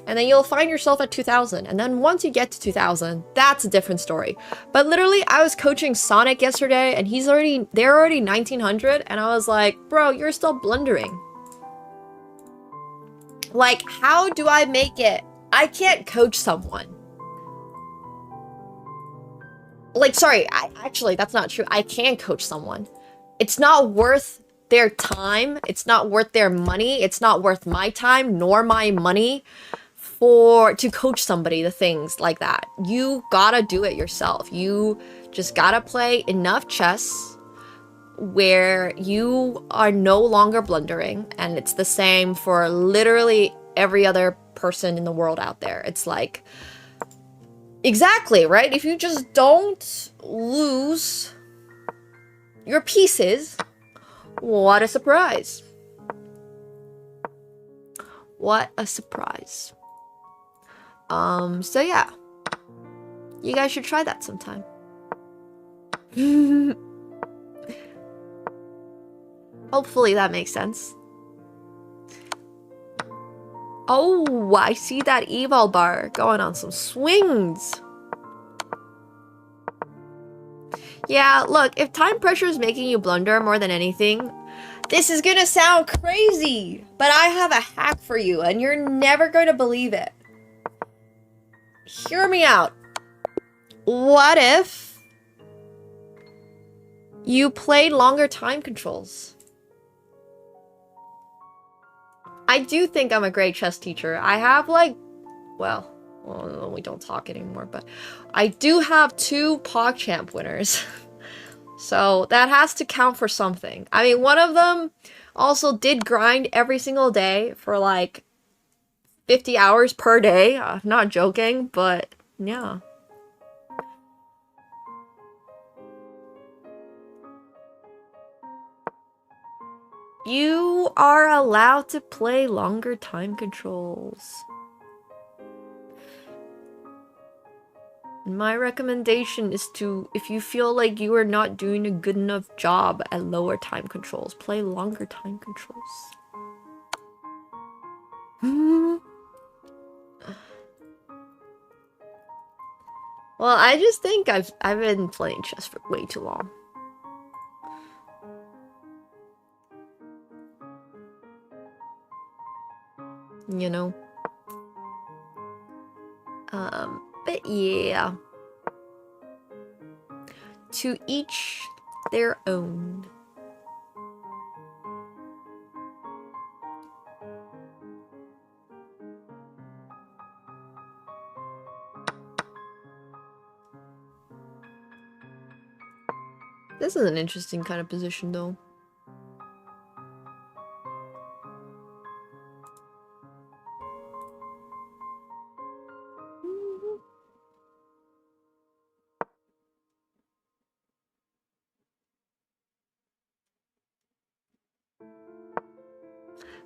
And then you'll find yourself at 2000. And then once you get to 2000, that's a different story. But literally, I was coaching Sonic yesterday, and they're already 1900, and I was like, bro, you're still blundering. Like, how do I make it? I can't coach someone. Like, sorry, actually, that's not true. I can coach someone. It's not worth their time. It's not worth their money. It's not worth my time nor my money to coach somebody the things like that. You gotta do it yourself. You just gotta play enough chess where you are no longer blundering, and it's the same for literally every other person in the world out there. It's like, exactly, right? If you just don't lose your pieces, what a surprise. What a surprise. So yeah. You guys should try that sometime. Hopefully that makes sense. Oh, I see that eval bar going on some swings. Yeah, look, if time pressure is making you blunder more than anything, this is gonna sound crazy, but I have a hack for you, and you're never going to believe it. Hear me out. What if you played longer time controls? I do think I'm a great chess teacher. I have like, well, we don't talk anymore, but I do have 2 PogChamp winners. So that has to count for something. I mean, one of them also did grind every single day for like 50 hours per day. I'm not joking, but yeah. You are allowed to play longer time controls. My recommendation is to, if you feel like you are not doing a good enough job at lower time controls, play longer time controls. Well, I just think I've been playing chess for way too long. You know? But yeah. To each their own. This is an interesting kind of position, though.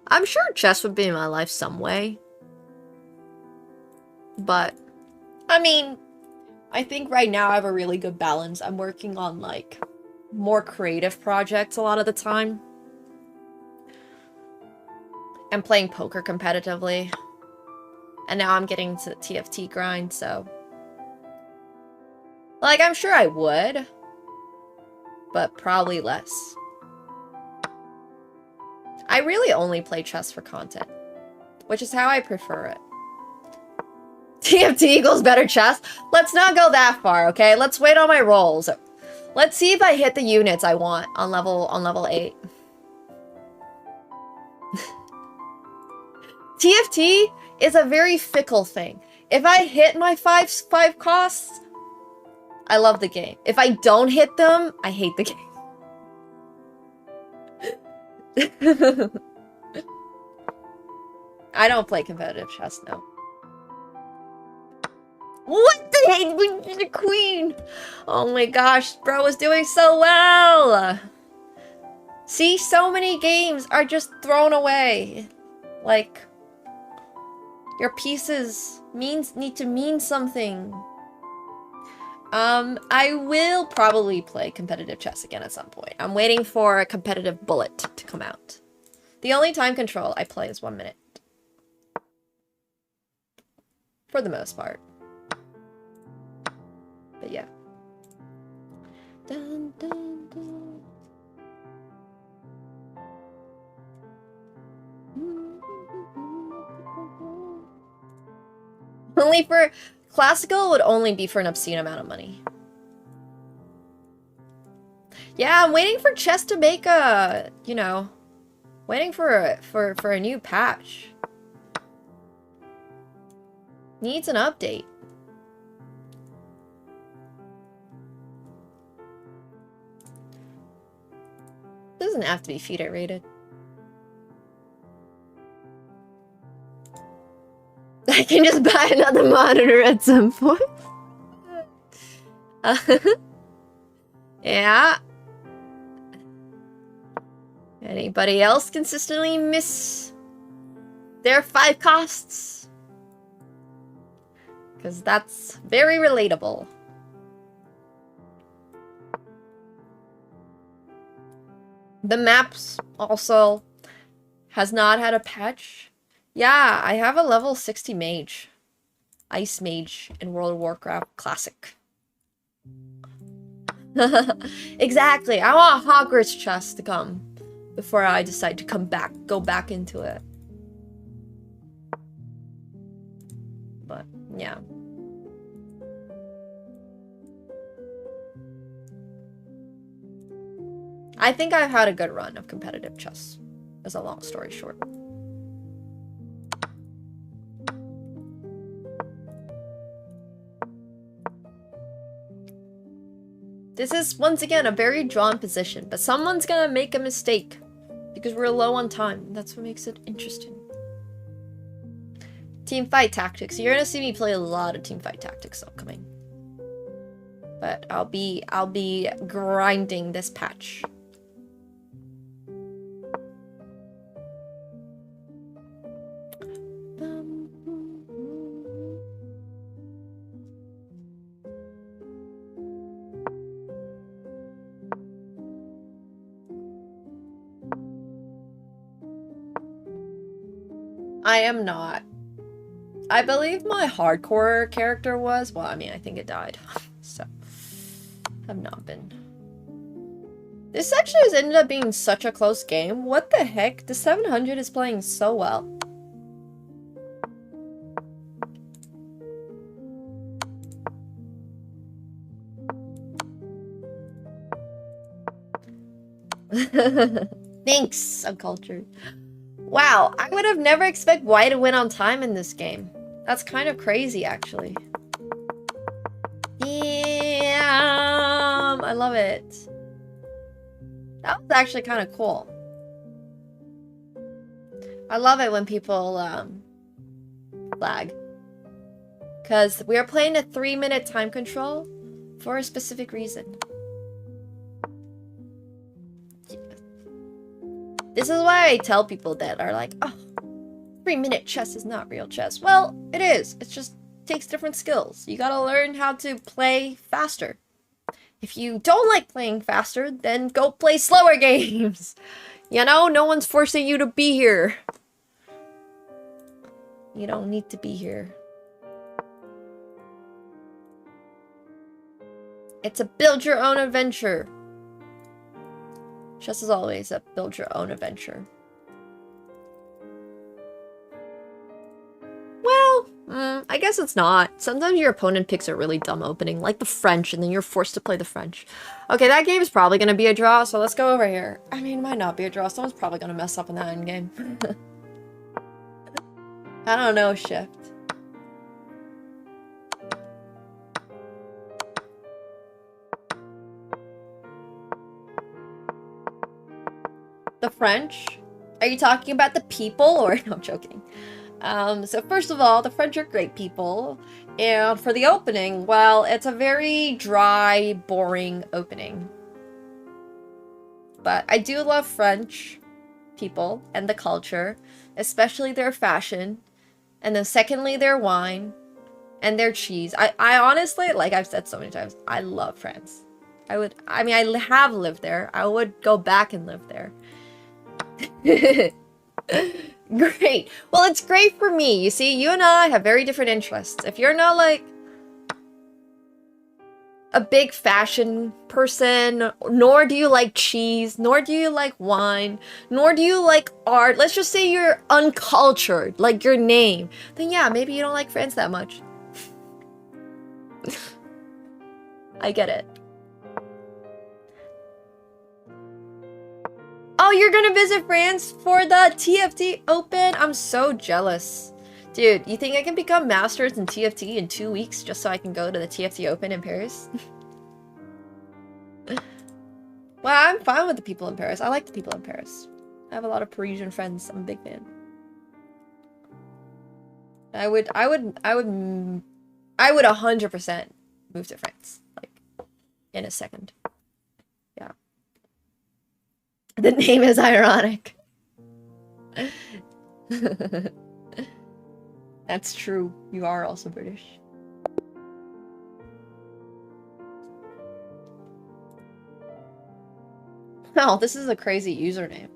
I'm sure chess would be in my life some way. But, I mean, I think right now I have a really good balance. I'm working on, like, more creative projects a lot of the time. And playing poker competitively. And now I'm getting to the TFT grind, so... Like, I'm sure I would. But probably less. I really only play chess for content. Which is how I prefer it. TFT equals better chess? Let's not go that far, okay? Let's wait on my rolls. Let's see if I hit the units I want on level 8. TFT is a very fickle thing. If I hit my five costs, I love the game. If I don't hit them, I hate the game. I don't play competitive chess, no. What the heck? The queen! Oh my gosh, bro was doing so well! See, so many games are just thrown away. Like, your pieces need to mean something. I will probably play competitive chess again at some point. I'm waiting for a competitive bullet to come out. The only time control I play is 1 minute. For the most part. But yeah. Dun, dun, dun. Only for... Classical would only be for an obscene amount of money. Yeah, I'm waiting for chess to make a... You know... Waiting for a new patch. Needs an update. Doesn't have to be FIDE rated. I can just buy another monitor at some point. Yeah. Anybody else consistently miss their 5 costs? Because that's very relatable. The maps also has not had a patch. Yeah, I have a level 60 mage. Ice mage in World of Warcraft Classic. Exactly. I want Hogwarts chess to come before I decide to go back into it. But, yeah. I think I've had a good run of competitive chess, as a long story short. This is, once again, a very drawn position, but someone's gonna make a mistake, because we're low on time. That's what makes it interesting. Teamfight tactics. You're gonna see me play a lot of teamfight tactics upcoming. But I'll be grinding this patch. I am not. I believe my hardcore character was. Well, I mean, I think it died. So, have not been. This actually has ended up being such a close game. What the heck? The 700 is playing so well. Thanks, Uncultured. Wow, I would have never expect Y to win on time in this game. That's kind of crazy, actually. Damn, I love it. That was actually kind of cool. I love it when people lag. Because we are playing a 3-minute time control for a specific reason. This is why I tell people that are like, oh, 3-minute chess is not real chess. Well, it is. It just takes different skills. You gotta learn how to play faster. If you don't like playing faster, then go play slower games. You know, no one's forcing you to be here. You don't need to be here. It's a build your own adventure. Just as always, a build your own adventure. Well, I guess it's not. Sometimes your opponent picks a really dumb opening, like the French, and then you're forced to play the French. Okay, that game is probably going to be a draw, so let's go over here. I mean, it might not be a draw. Someone's probably going to mess up in that end game. I don't know, Shift. The French? Are you talking about the people or no, I'm joking. So first of all, the French are great people. And for the opening, well, it's a very dry, boring opening. But I do love French people and the culture, especially their fashion. And then secondly, their wine and their cheese. I honestly, like I've said so many times, I love France. I have lived there. I would go back and live there. Great. Well, it's great for me. You see, you and I have very different interests. If you're not like a big fashion person, nor do you like cheese, nor do you like wine, nor do you like art, let's just say you're uncultured, like your name, then yeah, maybe you don't like France that much. I get it. Oh, you're gonna visit France for the TFT Open? I'm so jealous. Dude, you think I can become masters in TFT in 2 weeks just so I can go to the TFT Open in Paris? Well, I'm fine with the people in Paris. I like the people in Paris. I have a lot of Parisian friends. I'm a big fan. I would 100% move to France, like, in a second. Yeah. The name is ironic. That's true. You are also British. Oh, this is a crazy username.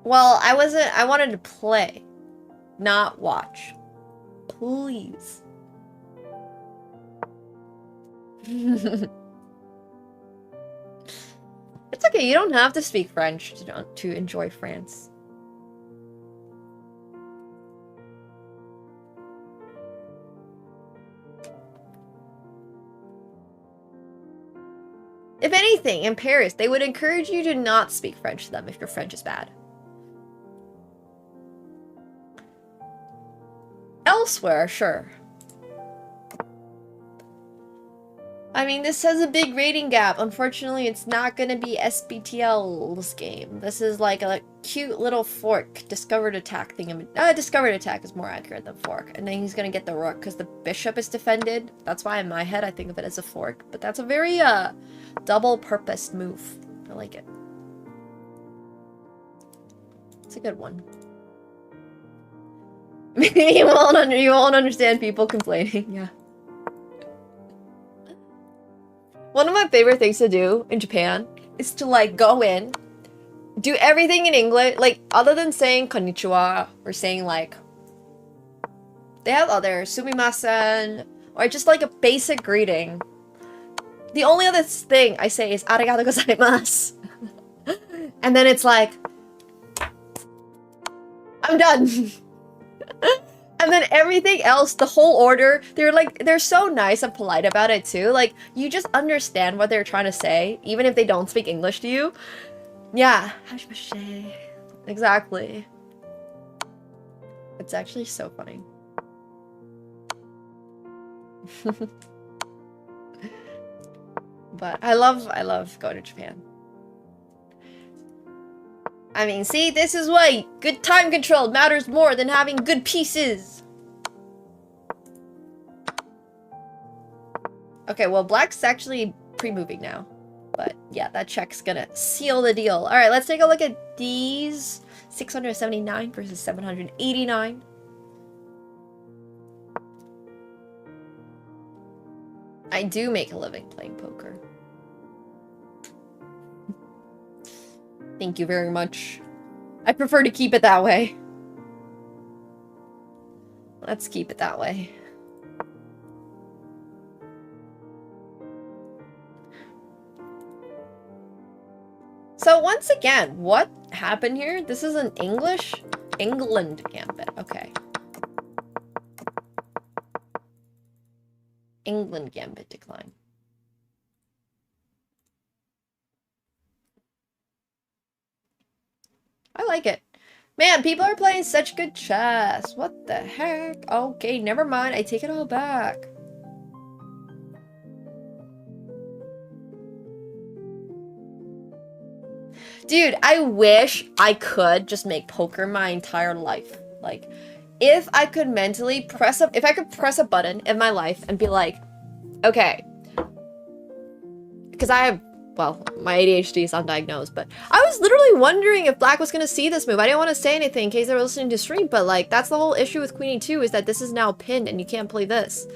Well, I wanted to play, not watch. Please. It's okay, you don't have to speak French to enjoy France. If anything, in Paris, they would encourage you to not speak French to them if your French is bad. Elsewhere, sure. I mean, this has a big rating gap. Unfortunately, it's not gonna be SBTL's game. This is like a cute little fork. Discovered attack thing. Discovered attack is more accurate than fork. And then he's gonna get the rook because the bishop is defended. That's why in my head I think of it as a fork. But that's a very double-purposed move. I like it. It's a good one. Maybe you won't understand people complaining. Yeah. One of my favorite things to do in Japan is to like go in, do everything in English, like, other than saying konnichiwa, or saying, like, they have other sumimasen, or just, like, a basic greeting. The only other thing I say is arigatou gozaimasu. And then it's like, I'm done. And then everything else, the whole order, they're so nice and polite about it too. Like, you just understand what they're trying to say, even if they don't speak English to you. Yeah. Exactly. It's actually so funny. But I love going to Japan. I mean, see, this is why good time control matters more than having good pieces. Okay, well, Black's actually pre-moving now. But yeah, that check's gonna seal the deal. Alright, let's take a look at these. 679 versus 789. I do make a living playing poker. Thank you very much. I prefer to keep it that way. Let's keep it that way. So once again, what happened here? This is an England gambit. Okay. England gambit decline. I like it. Man, people are playing such good chess. What the heck? Okay, never mind. I take it all back. Dude, I wish I could just make poker my entire life. Like, if I could mentally press a button in my life and be like, okay, because I have, well, my ADHD is undiagnosed, but I was literally wondering if Black was going to see this move. I didn't want to say anything in case they were listening to stream, but like, that's the whole issue with Queen E2 is that this is now pinned and you can't play this.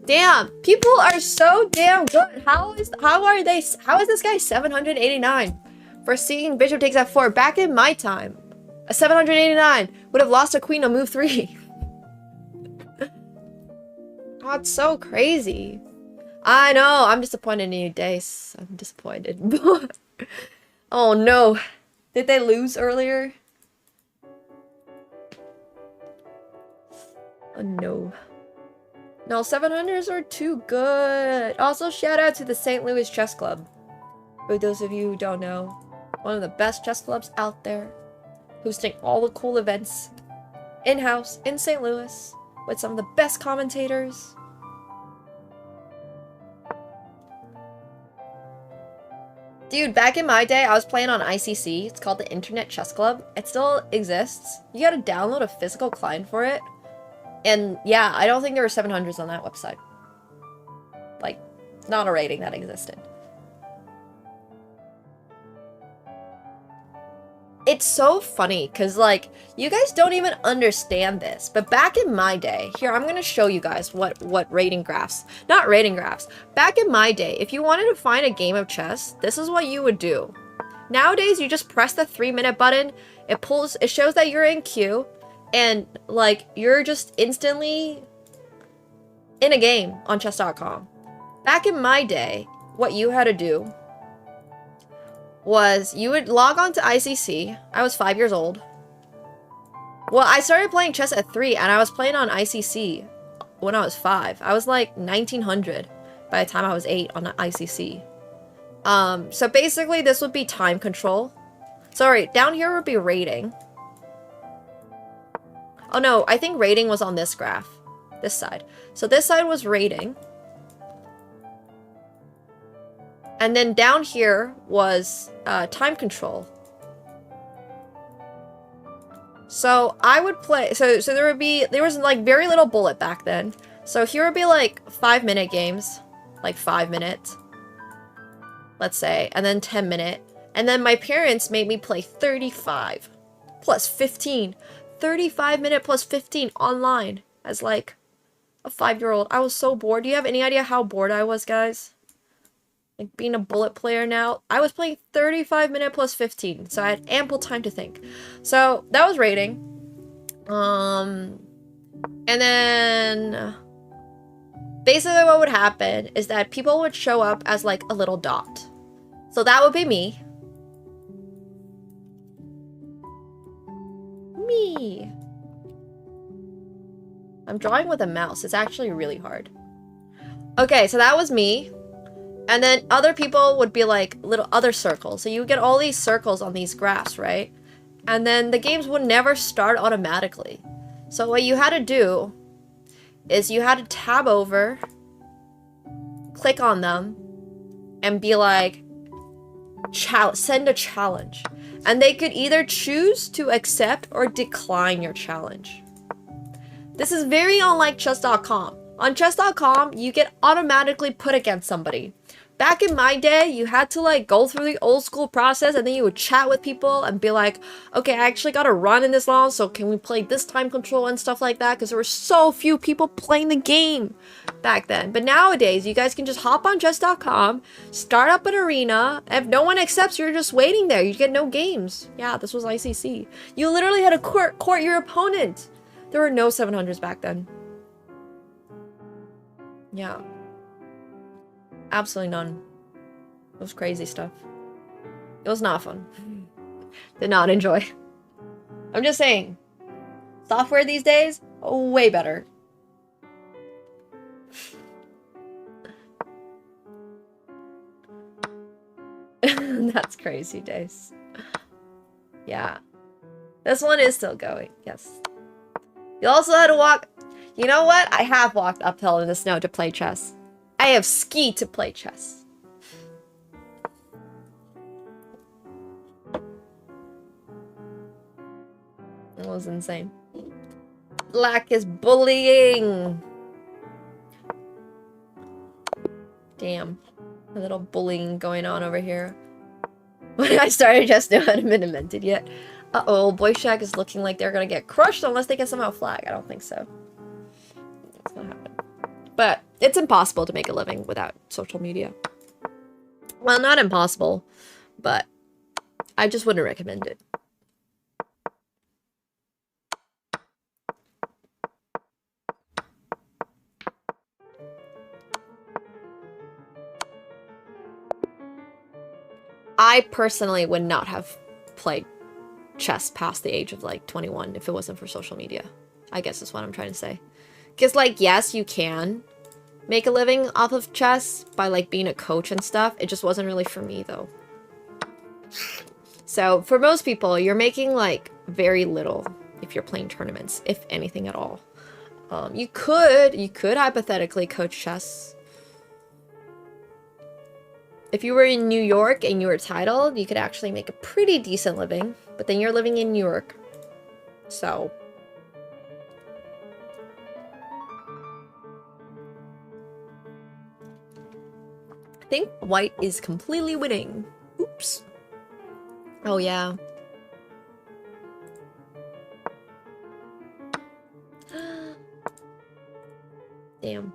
Damn, people are so damn good. How is this guy 789 for seeing Bishop takes f4? Back in my time, a 789 would have lost a queen on move 3. Oh, it's so crazy. I know, I'm disappointed in you, Dace. I'm disappointed. Oh no. Did they lose earlier? Oh no. No, 700s are too good. Also, shout out to the St. Louis Chess Club. For those of you who don't know, one of the best chess clubs out there. Hosting all the cool events in-house in St. Louis with some of the best commentators. Dude, back in my day, I was playing on ICC. It's called the Internet Chess Club. It still exists. You gotta download a physical client for it. And yeah, I don't think there were 700s on that website. Like, not a rating that existed. It's so funny, because, like, you guys don't even understand this. But back in my day, here, I'm going to show you guys what rating graphs. Not rating graphs. Back in my day, if you wanted to find a game of chess, this is what you would do. Nowadays, you just press the 3-minute button. It shows that you're in queue. And, like, you're just instantly in a game on chess.com. Back in my day, what you had to do was you would log on to ICC. I was 5 years old. Well, I started playing chess at 3, and I was playing on ICC when I was 5. I was like 1900 by the time I was 8 on ICC. So basically this would be time control. Sorry, down here would be rating. Oh no, I think rating was on this graph. This side. So this side was rating. And then down here was time control. So I would play, so there was like very little bullet back then. So here would be like 5-minute games, like 5 minutes, let's say, and then 10-minute. And then my parents made me play 35 plus 15, 35-minute plus 15 online as like a 5-year-old. I was so bored. Do you have any idea how bored I was, guys? like being a bullet player now. I was playing 35-minute plus 15, so I had ample time to think. So that was raiding. And then basically what would happen is that people would show up as like a little dot. So that would be me. Me. I'm drawing with a mouse. It's actually really hard. Okay, so that was me. And then other people would be like little other circles. So you would get all these circles on these graphs, right? And then the games would never start automatically. So what you had to do is you had to tab over, click on them, and be like, send a challenge. And they could either choose to accept or decline your challenge. This is very unlike chess.com. On chess.com, you get automatically put against somebody. Back in my day, you had to like go through the old school process and then you would chat with people and be like, okay, I actually got to run in this long, so can we play this time control and stuff like that? Because there were so few people playing the game back then. But nowadays, you guys can just hop on chess.com, start up an arena. If no one accepts, you're just waiting there. You get no games. Yeah, this was ICC. You literally had to court your opponent. There were no 700s back then. Yeah. Absolutely none. It was crazy stuff. It was not fun. Did not enjoy. I'm just saying. Software these days, way better. That's crazy days. Yeah. This one is still going. Yes. You also had to walk... You know what? I have walked uphill in the snow to play chess. I have skied to play chess. It was insane. Black is bullying. Damn. A little bullying going on over here. When I started just now, I hadn't been invented yet. Uh-oh, Boy Shack is looking like they're gonna get crushed unless they can somehow flag. I don't think so. It's gonna happen. But it's impossible to make a living without social media. Well, not impossible, but I just wouldn't recommend it. I personally would not have played chess past the age of like 21 if it wasn't for social media. I guess is what I'm trying to say. Because like, yes, you can make a living off of chess by like being a coach and stuff. It just wasn't really for me though. So for most people, you're making like very little if you're playing tournaments, if anything at all. You could hypothetically coach chess. If you were in New York and you were titled, you could actually make a pretty decent living. But then you're living in New York. So... I think white is completely winning. Oops. Oh, yeah. Damn.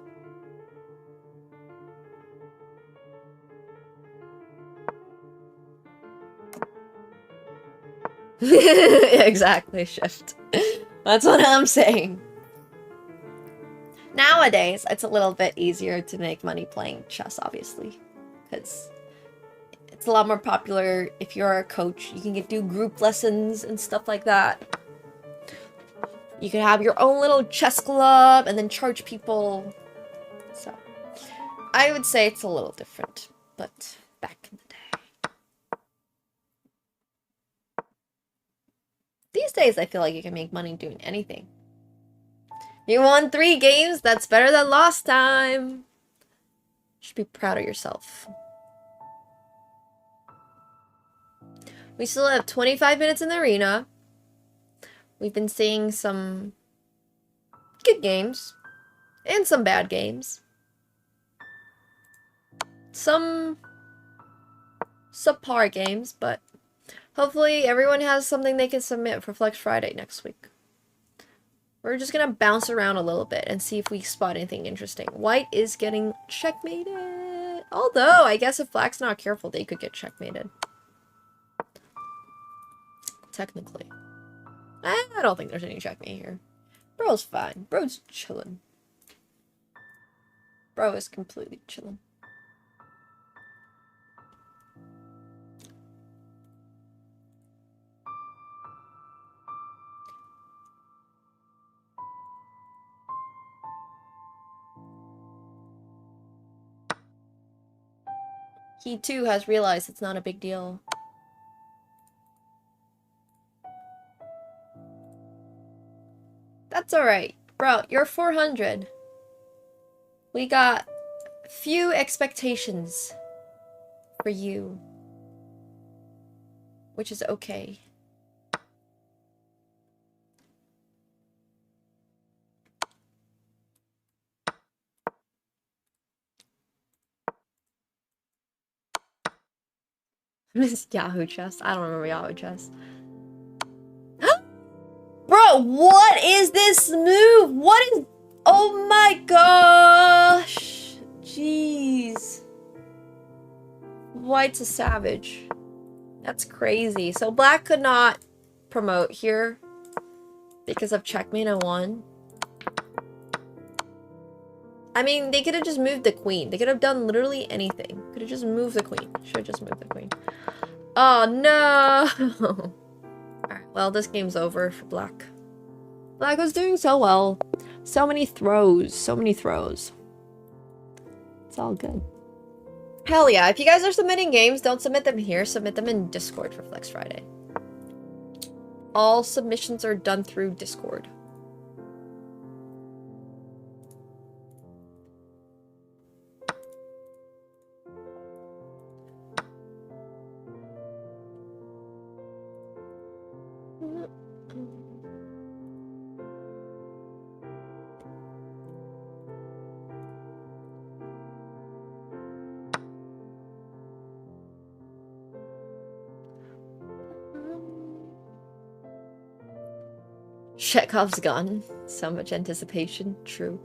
Exactly, shift. That's what I'm saying. Nowadays, it's a little bit easier to make money playing chess, obviously. Because it's a lot more popular. If you're a coach, you can do group lessons and stuff like that. You can have your own little chess club and then charge people. So, I would say it's a little different, but back in the day. These days, I feel like you can make money doing anything. You won 3 games? That's better than last time. You should be proud of yourself. We still have 25 minutes in the arena. We've been seeing some good games. And some bad games. Some subpar games, but hopefully everyone has something they can submit for Flex Friday next week. We're just gonna bounce around a little bit and see if we spot anything interesting. White is getting checkmated. Although, I guess if black's not careful, they could get checkmated. Technically. I don't think there's any checkmate here. Bro's fine. Bro's chillin'. Bro is completely chillin'. He too has realized it's not a big deal. That's alright. Bro, you're 400. We got few expectations for you. Which is okay. Miss Yahoo Chess. I don't remember Yahoo Chess. Bro, what is this move? What is... Oh my gosh. Jeez. White's a savage. That's crazy. So black could not promote here because of checkmate and won. I mean, they could have just moved the queen. They could have done literally anything. Could have just moved the queen. Should have just moved the queen. Oh no! Alright, well, this game's over for black. Black was doing so well. So many throws. So many throws. It's all good. Hell yeah, if you guys are submitting games, don't submit them here. Submit them in Discord for Flex Friday. All submissions are done through Discord. Chekhov's gun. So much anticipation. True.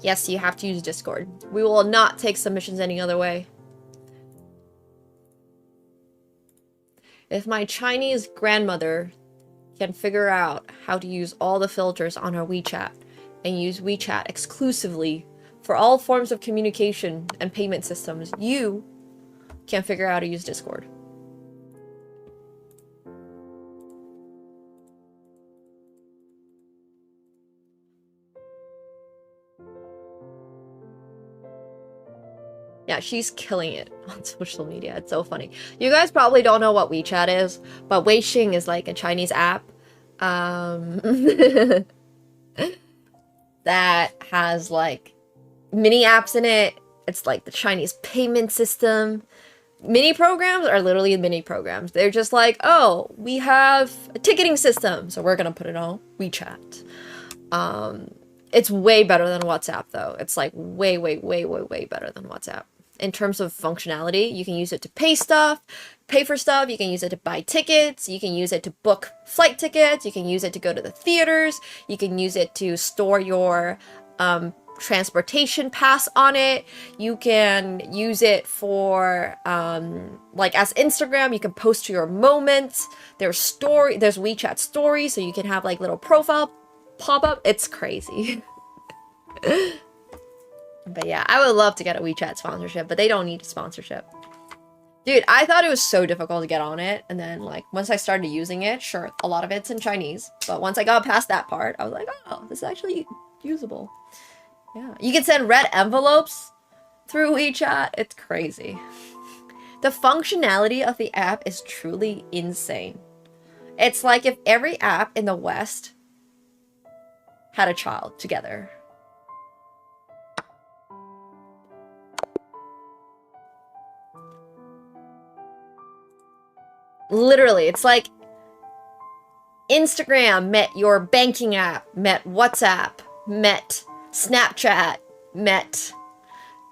Yes, you have to use Discord. We will not take submissions any other way. If my Chinese grandmother can figure out how to use all the filters on her WeChat and use WeChat exclusively for all forms of communication and payment systems, you can figure out how to use Discord. Yeah, she's killing it on social media. It's so funny. You guys probably don't know what WeChat is, but Weixing is like a Chinese app that has like mini apps in it. It's like the Chinese payment system. Mini programs are literally mini programs. They're just like, oh, we have a ticketing system, so we're gonna put it on WeChat. It's way better than WhatsApp though. It's like way better than WhatsApp. In terms of functionality, you can use it to pay for stuff, you can use it to buy tickets, you can use it to book flight tickets, you can use it to go to the theaters, you can use it to store your transportation pass on it, you can use it for like as Instagram, you can post your moments, there's WeChat stories, so you can have like little profile pop-up. It's crazy. But yeah, I would love to get a WeChat sponsorship, but they don't need a sponsorship. Dude, I thought it was so difficult to get on it, and then like once I started using it, sure, a lot of it's in Chinese, but once I got past that part, I was like, oh, this is actually usable. Yeah, you can send red envelopes through WeChat. It's crazy. The functionality of the app is truly insane. It's like if every app in the West had a child together. Literally, it's like Instagram met your banking app, met WhatsApp, met Snapchat, met...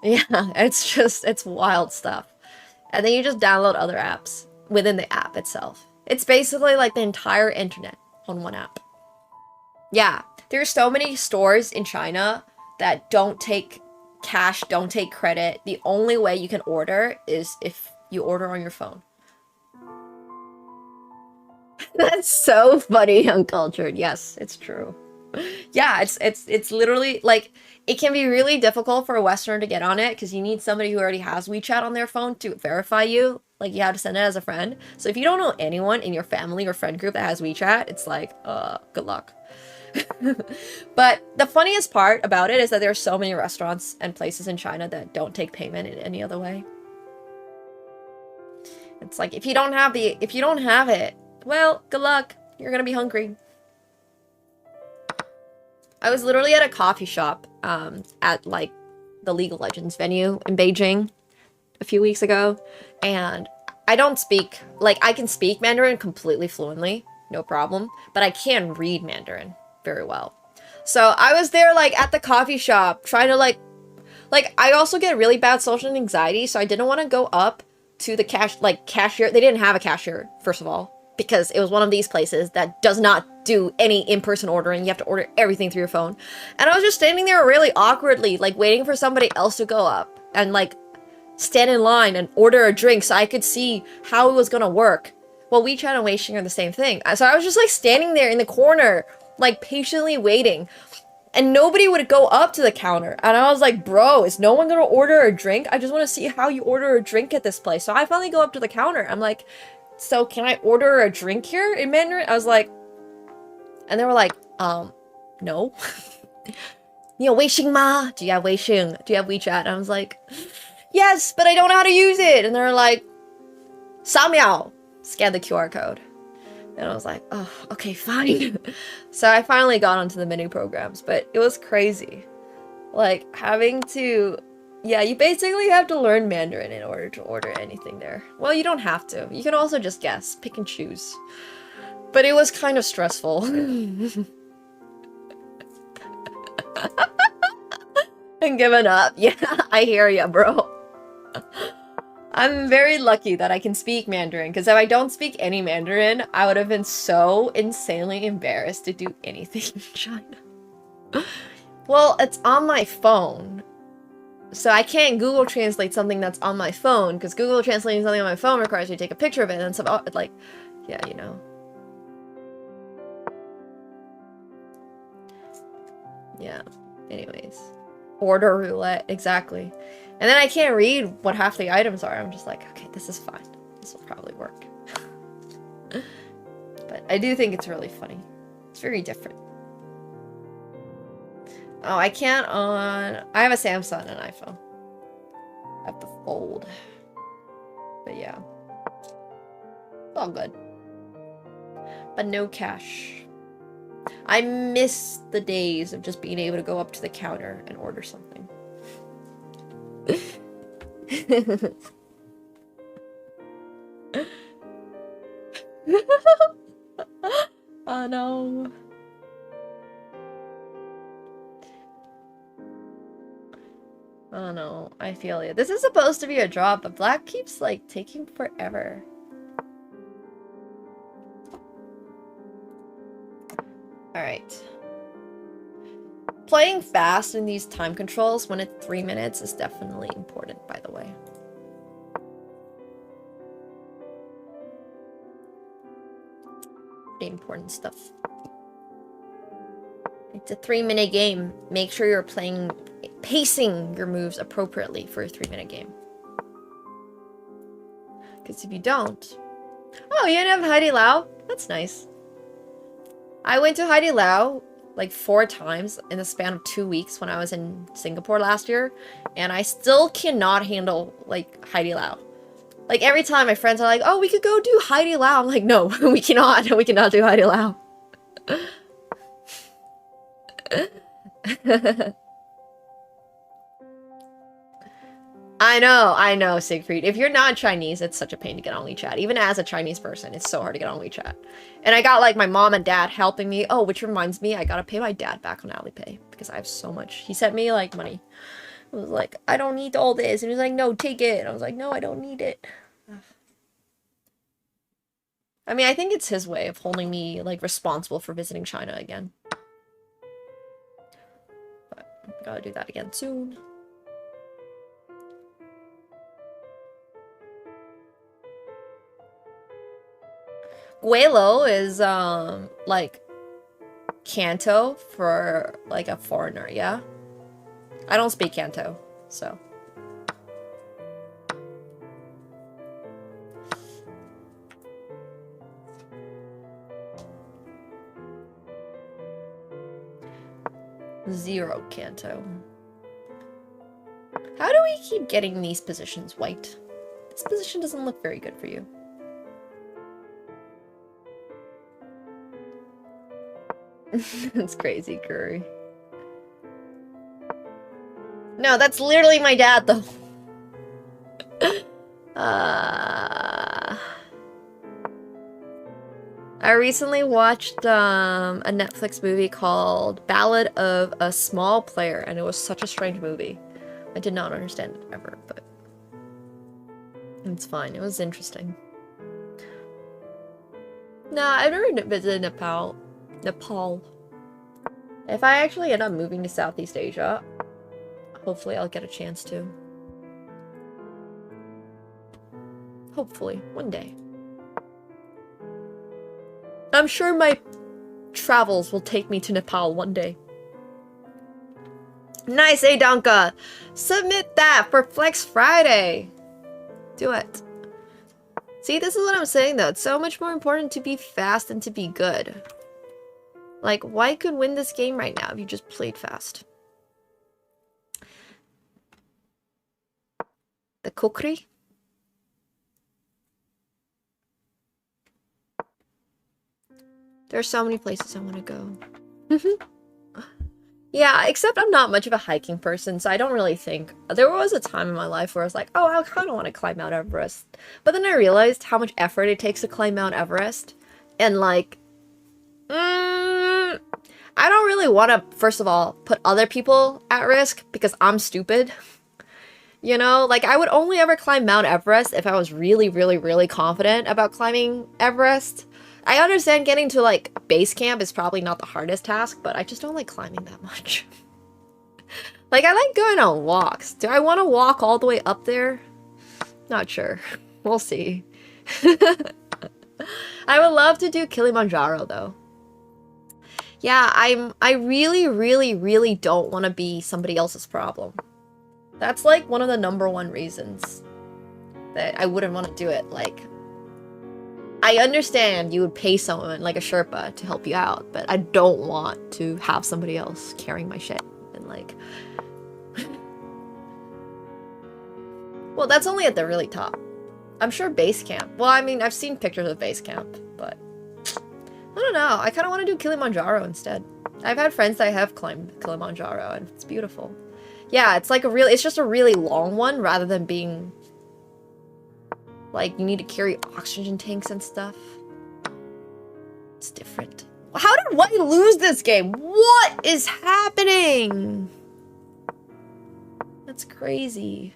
Yeah, it's wild stuff. And then you just download other apps within the app itself. It's basically like the entire internet on one app. Yeah, there's so many stores in China that don't take cash, don't take credit. The only way you can order is if you order on your phone. That's so funny, uncultured. Yes, it's true. Yeah, it's literally like it can be really difficult for a Westerner to get on it because you need somebody who already has WeChat on their phone to verify you. Like you have to send it as a friend. So if you don't know anyone in your family or friend group that has WeChat, it's like, good luck. But the funniest part about it is that there are so many restaurants and places in China that don't take payment in any other way. It's like if you don't have it, well, good luck. You're gonna be hungry. I was literally at a coffee shop at like the League of Legends venue in Beijing a few weeks ago, and I don't speak, like I can speak Mandarin completely fluently, no problem, but I can't read Mandarin very well. So I was there like at the coffee shop trying to like I also get really bad social anxiety, so I didn't want to go up to the cashier. They didn't have a cashier, first of all, because it was one of these places that does not do any in-person ordering. You have to order everything through your phone. And I was just standing there really awkwardly, like waiting for somebody else to go up and like stand in line and order a drink so I could see how it was gonna work. Well, WeChat and Weixin are the same thing. So I was just like standing there in the corner, like patiently waiting. And nobody would go up to the counter. And I was like, bro, is no one gonna order a drink? I just want to see how you order a drink at this place. So I finally go up to the counter. I'm like, so can I order a drink here in Mandarin? I was like, and they were like, no. You know, Weixin ma? Do you have Weixin? Do you have WeChat? And I was like, yes, but I don't know how to use it. And they're like, Samiao. Scan the QR code. And I was like, oh, okay, fine. So I finally got onto the menu programs, but it was crazy. Like, having to... Yeah, you basically have to learn Mandarin in order to order anything there. Well, you don't have to. You can also just guess, pick and choose. But it was kind of stressful. And giving up. Yeah, I hear ya, bro. I'm very lucky that I can speak Mandarin, because if I don't speak any Mandarin, I would have been so insanely embarrassed to do anything in China. Well, it's on my phone. So I can't Google Translate something that's on my phone, because Google translating something on my phone requires you to take a picture of it, and some, like, yeah, you know. Yeah, anyways. Order roulette, exactly. And then I can't read what half the items are. I'm just like, okay, this is fine. This will probably work. But I do think it's really funny. It's very different. Oh, I can't on... I have a Samsung and an iPhone. I have the Fold. But yeah. It's all good. But no cash. I miss the days of just being able to go up to the counter and order something. Oh no. Oh no, I feel it. This is supposed to be a drop, but Black keeps like taking forever. Alright. Playing fast in these time controls when it's 3 minutes is definitely important, by the way. Pretty important stuff. It's a 3-minute game. Make sure you're pacing your moves appropriately for a 3-minute game. Because if you don't... Oh, you didn't have Heidi Lao? That's nice. I went to Heidi Lao like 4 times in the span of 2 weeks when I was in Singapore last year, and I still cannot handle like Heidi Lao. Like every time my friends are like, oh, we could go do Heidi Lao. I'm like, no, we cannot. We cannot do Heidi Lao. I know, Siegfried. If you're not Chinese, it's such a pain to get on WeChat. Even as a Chinese person, it's so hard to get on WeChat. And I got like my mom and dad helping me. Oh, which reminds me, I gotta pay my dad back on Alipay because I have so much. He sent me like money. I was like, I don't need all this. And he was like, no, take it. And I was like, no, I don't need it. I mean, I think it's his way of holding me like responsible for visiting China again. Gotta do that again soon. Guelo is, like, Kanto for, like, a foreigner, yeah? I don't speak Kanto, so. Zero Kanto. How do we keep getting these positions white? This position doesn't look very good for you. It's crazy, Curry. No, that's literally my dad, though. I recently watched a Netflix movie called Ballad of a Small Player, and it was such a strange movie. I did not understand it ever, but it's fine. It was interesting. No, I've never visited Nepal. If I actually end up moving to Southeast Asia, hopefully I'll get a chance to. Hopefully, one day. I'm sure my travels will take me to Nepal one day. Nice, Adanka! Submit that for Flex Friday! Do it. See, this is what I'm saying though. It's so much more important to be fast than to be good. Like, why could win this game right now if you just played fast? The Kokri? There are so many places I want to go. Yeah, except I'm not much of a hiking person, so I don't really think... There was a time in my life where I was like, oh, I kind of want to climb Mount Everest. But then I realized how much effort it takes to climb Mount Everest. And like... I don't really want to, first of all, put other people at risk because I'm stupid. You know, like I would only ever climb Mount Everest if I was really, really, really confident about climbing Everest. I understand getting to like base camp is probably not the hardest task, but I just don't like climbing that much. Like I like going on walks. Do I want to walk all the way up there? Not sure. We'll see. I would love to do Kilimanjaro though. Yeah, I really, really, really don't want to be somebody else's problem. That's like one of the #1 reasons that I wouldn't want to do it. Like, I understand you would pay someone like a Sherpa to help you out, but I don't want to have somebody else carrying my shit and like... Well, that's only at the really top. I'm sure base camp. Well, I mean, I've seen pictures of base camp, but... I don't know. I kind of want to do Kilimanjaro instead. I've had friends that have climbed Kilimanjaro, and it's beautiful. Yeah, it's like it's just a really long one, rather than being... Like, you need to carry oxygen tanks and stuff. It's different. How did White lose this game? What is happening? That's crazy.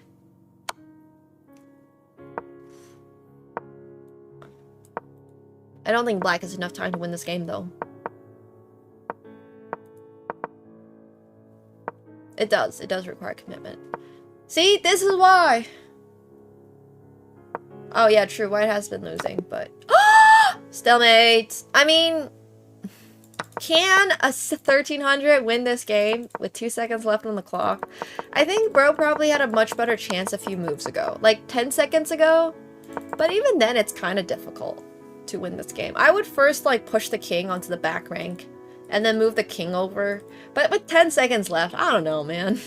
I don't think Black has enough time to win this game, though. It does. It does require commitment. See? This is why! Oh, yeah, true. White has been losing, but... Stalemate! I mean... Can a 1300 win this game with 2 seconds left on the clock? I think Bro probably had a much better chance a few moves ago. Like, 10 seconds ago? But even then, it's kind of difficult to win this game. I would first, like, push the king onto the back rank, and then move the king over. But with 10 seconds left, I don't know, man.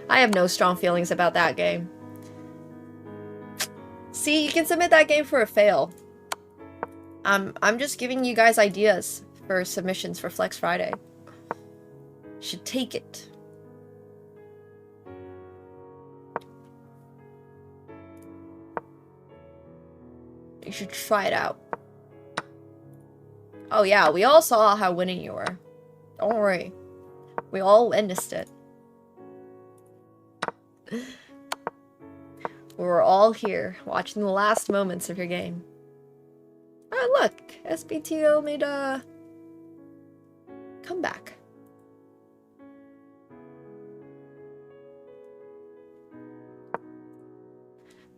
I have no strong feelings about that game. See, you can submit that game for a fail. I'm just giving you guys ideas for submissions for Flex Friday. Should take it. You should try it out. Oh yeah, we all saw how winning you were. Don't worry. We all witnessed it. We were all here, watching the last moments of your game. Oh look! SBTO made a comeback.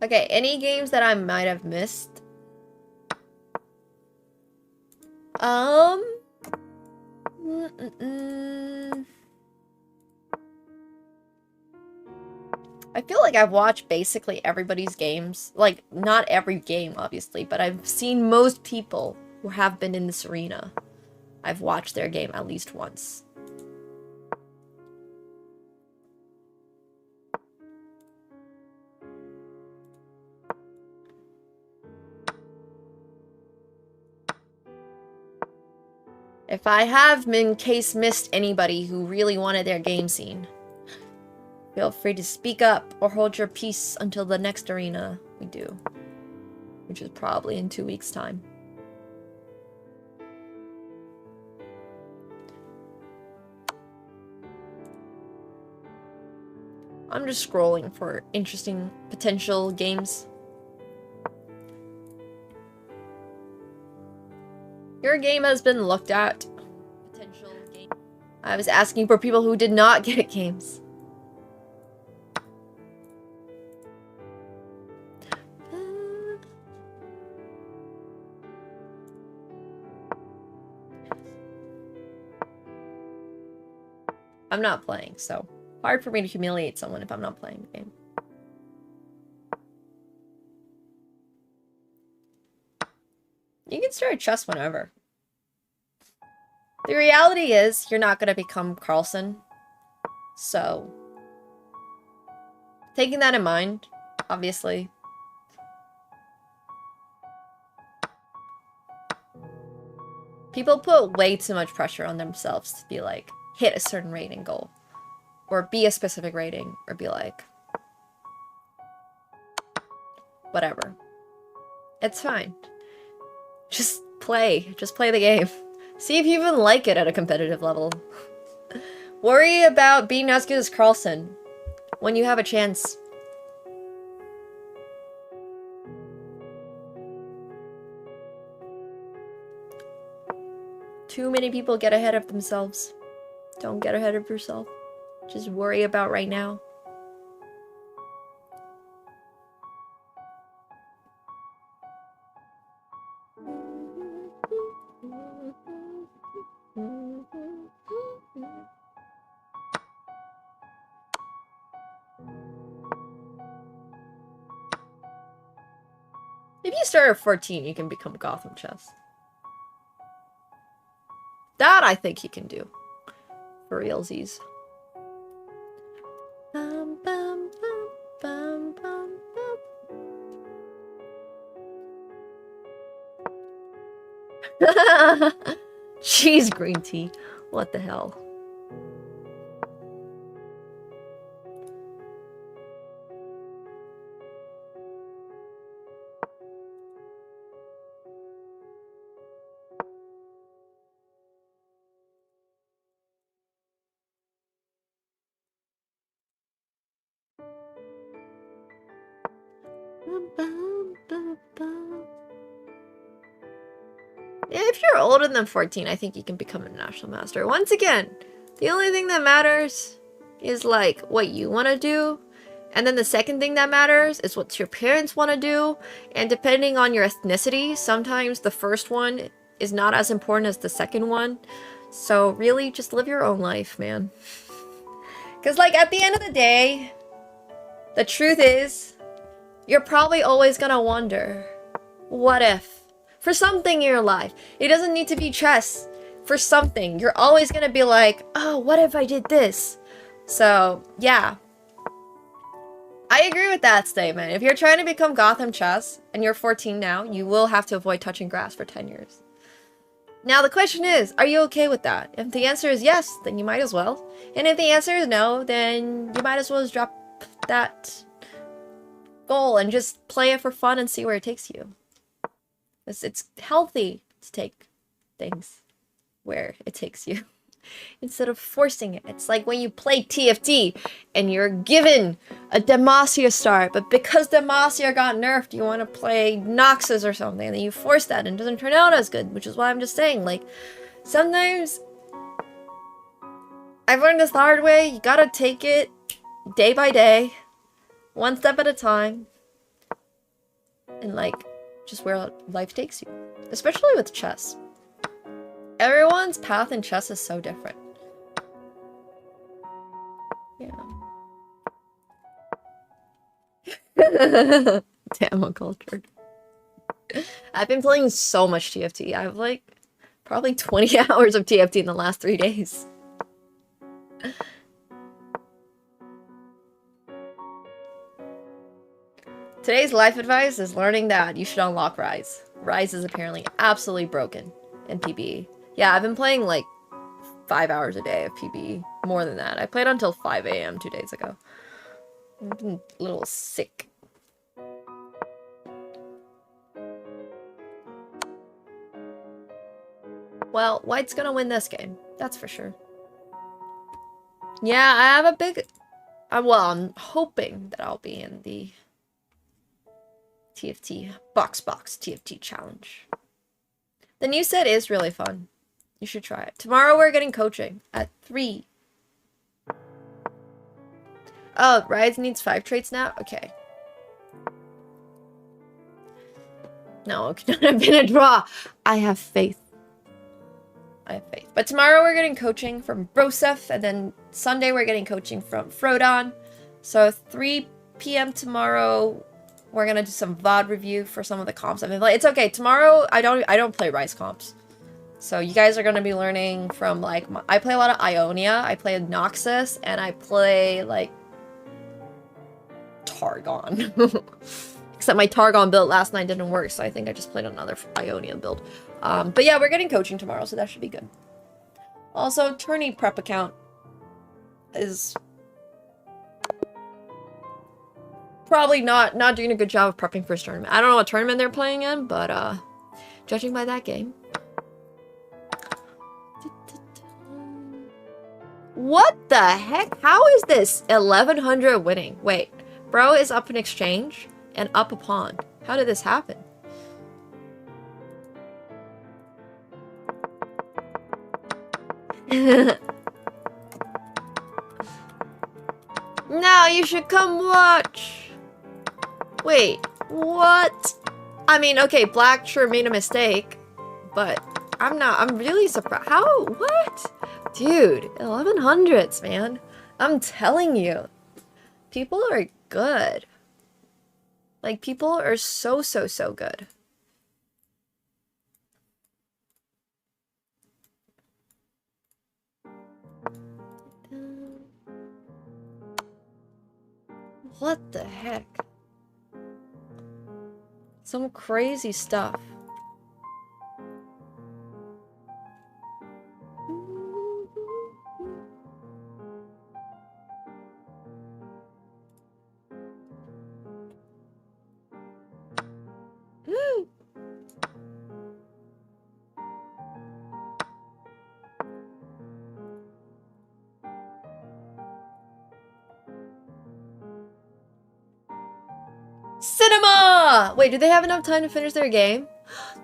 Okay, any games that I might have missed? I feel like I've watched basically everybody's games. Like, not every game, obviously, but I've seen most people who have been in this arena. I've watched their game at least once. If I have, in case, missed anybody who really wanted their game seen, feel free to speak up or hold your peace until the next arena we do, which is probably in 2 weeks' time. I'm just scrolling for interesting potential games. Your game has been looked at. Potential game. I was asking for people who did not get games. I'm not playing, so hard for me to humiliate someone if I'm not playing the game. You can start chess whenever. The reality is, you're not going to become Carlson. So, taking that in mind, obviously. People put way too much pressure on themselves to be like, hit a certain rating goal. Or be a specific rating. Or be like, whatever. It's fine. Just play. Just play the game. See if you even like it at a competitive level. Worry about being as good as Carlson when you have a chance. Too many people get ahead of themselves. Don't get ahead of yourself. Just worry about right now. If you start at 14, you can become Gotham Chess. That I think he can do. For realsies. Bum, bum, bum, bum, bum. Jeez, green tea. What the hell? Yeah, if you're older than 14, I think you can become a national master. Once again, the only thing that matters is like what you want to do. And then the second thing that matters is what your parents want to do. And depending on your ethnicity, sometimes the first one is not as important as the second one. So really, just live your own life, man. Because like at the end of the day, the truth is, you're probably always gonna wonder, what if? For something in your life. It doesn't need to be chess. For something. You're always gonna be like, oh, what if I did this? So, yeah. I agree with that statement. If you're trying to become Gotham Chess, and you're 14 now, you will have to avoid touching grass for 10 years. Now, the question is, are you okay with that? If the answer is yes, then you might as well. And if the answer is no, then you might as well just drop that goal and just play it for fun and see where it takes you. It's healthy to take things where it takes you instead of forcing it. It's like when you play TFT and you're given a Demacia start, but because Demacia got nerfed, you want to play Noxus or something, and then you force that and it doesn't turn out as good, which is why I'm just saying, like, sometimes I've learned this the hard way. You gotta take it day by day, one step at a time. and like just where life takes you, especially with chess. Everyone's path in chess is so different. Yeah. Damn, uncultured. I've been playing so much TFT. I have like probably 20 hours of TFT in the last 3 days. Today's life advice is learning that you should unlock Rise. Rise is apparently absolutely broken in PBE. Yeah, I've been playing like 5 hours a day of PBE. More than that. I played until 5 a.m. 2 days ago. I've been a little sick. Well, White's gonna win this game. That's for sure. Yeah, I have a big... well, I'm hoping that I'll be in the TFT box TFT challenge. The new set is really fun. You should try it. Tomorrow we're getting coaching at 3. Oh, Rise needs 5 traits now? Okay. No, it could not have been a draw. I have faith. I have faith. But tomorrow we're getting coaching from Broseph, and then Sunday we're getting coaching from Frodon. So 3 p.m. tomorrow, we're gonna do some VOD review for some of the comps I've been playing. It's okay. Tomorrow I don't play Rise comps. So you guys are gonna be learning from like I play a lot of Ionia, I play Noxus, and I play like Targon. Except my Targon build last night didn't work, so I think I just played another Ionia build. But yeah, we're getting coaching tomorrow, so that should be good. Also, tourney prep account is probably not doing a good job of prepping for his tournament. I don't know what tournament they're playing in, but judging by that game. What the heck? How is this 1100 winning? Wait, bro is up in exchange and up a pawn. How did this happen? Now you should come watch. Wait, what? I mean, okay, Black sure made a mistake, but I'm really surprised. How? What? Dude, 1100s, man. I'm telling you. People are good. Like, people are so good. What the heck? Some crazy stuff. Cinema! Wait, do they have enough time to finish their game?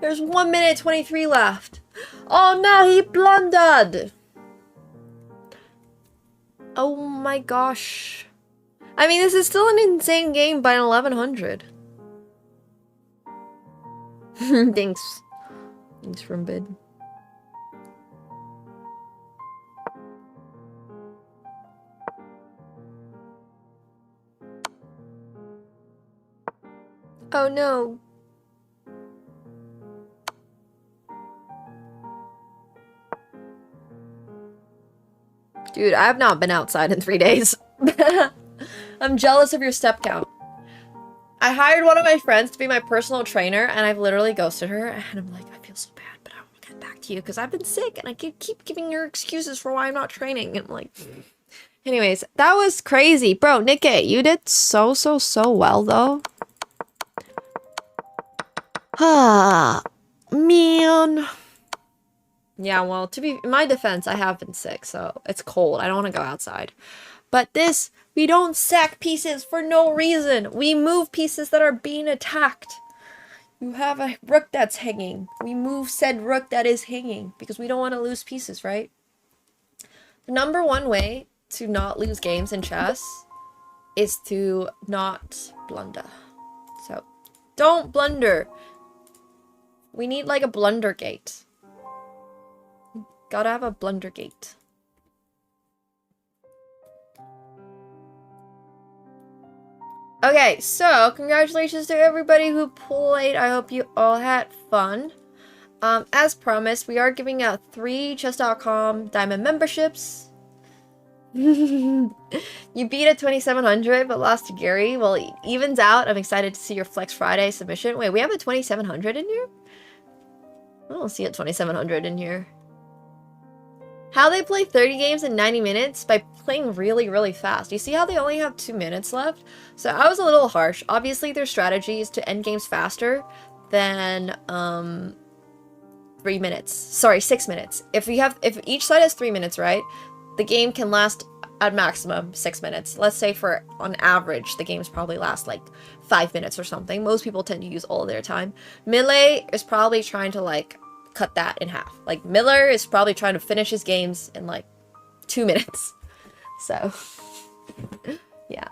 There's 1 minute 23 left. Oh no, he blundered! Oh my gosh. I mean, this is still an insane game by 1100. Thanks. Thanks from bid. Oh no. Dude, I have not been outside in 3 days. I'm jealous of your step count. I hired one of my friends to be my personal trainer, and I've literally ghosted her, and I'm like, I feel so bad, but I want to get back to you, because I've been sick, and I keep giving her excuses for why I'm not training, and I'm like... Anyways, that was crazy. Bro, Nikkei, you did so well, though. Ah, man. Yeah, well, to be in my defense, I have been sick, so it's cold. I don't want to go outside. But this, we don't sack pieces for no reason. We move pieces that are being attacked. You have a rook that's hanging. We move said rook that is hanging because we don't want to lose pieces, right? The number one way to not lose games in chess is to not blunder. So, Don't blunder. We need like a blunder gate. Gotta have a blunder gate. Okay, so congratulations to everybody who played. I hope you all had fun. As promised, we are giving out 3 chess.com diamond memberships. You beat at 2700 but lost to Gary. Well, it evens out. I'm excited to see your Flex Friday submission. Wait, we have a 2700 in here? I don't see a 2700 in here. How they play 30 games in 90 minutes? By playing really, really fast. You see how they only have 2 minutes left? So I was a little harsh. Obviously, their strategy is to end games faster than 3 minutes. Sorry, 6 minutes. If each side has 3 minutes, right? The game can last at maximum 6 minutes. Let's say for on average, the games probably last like 5 minutes or something. Most people tend to use all of their time. Melee is probably trying to like cut that in half. Like Miller is probably trying to finish his games in like 2 minutes. So yeah.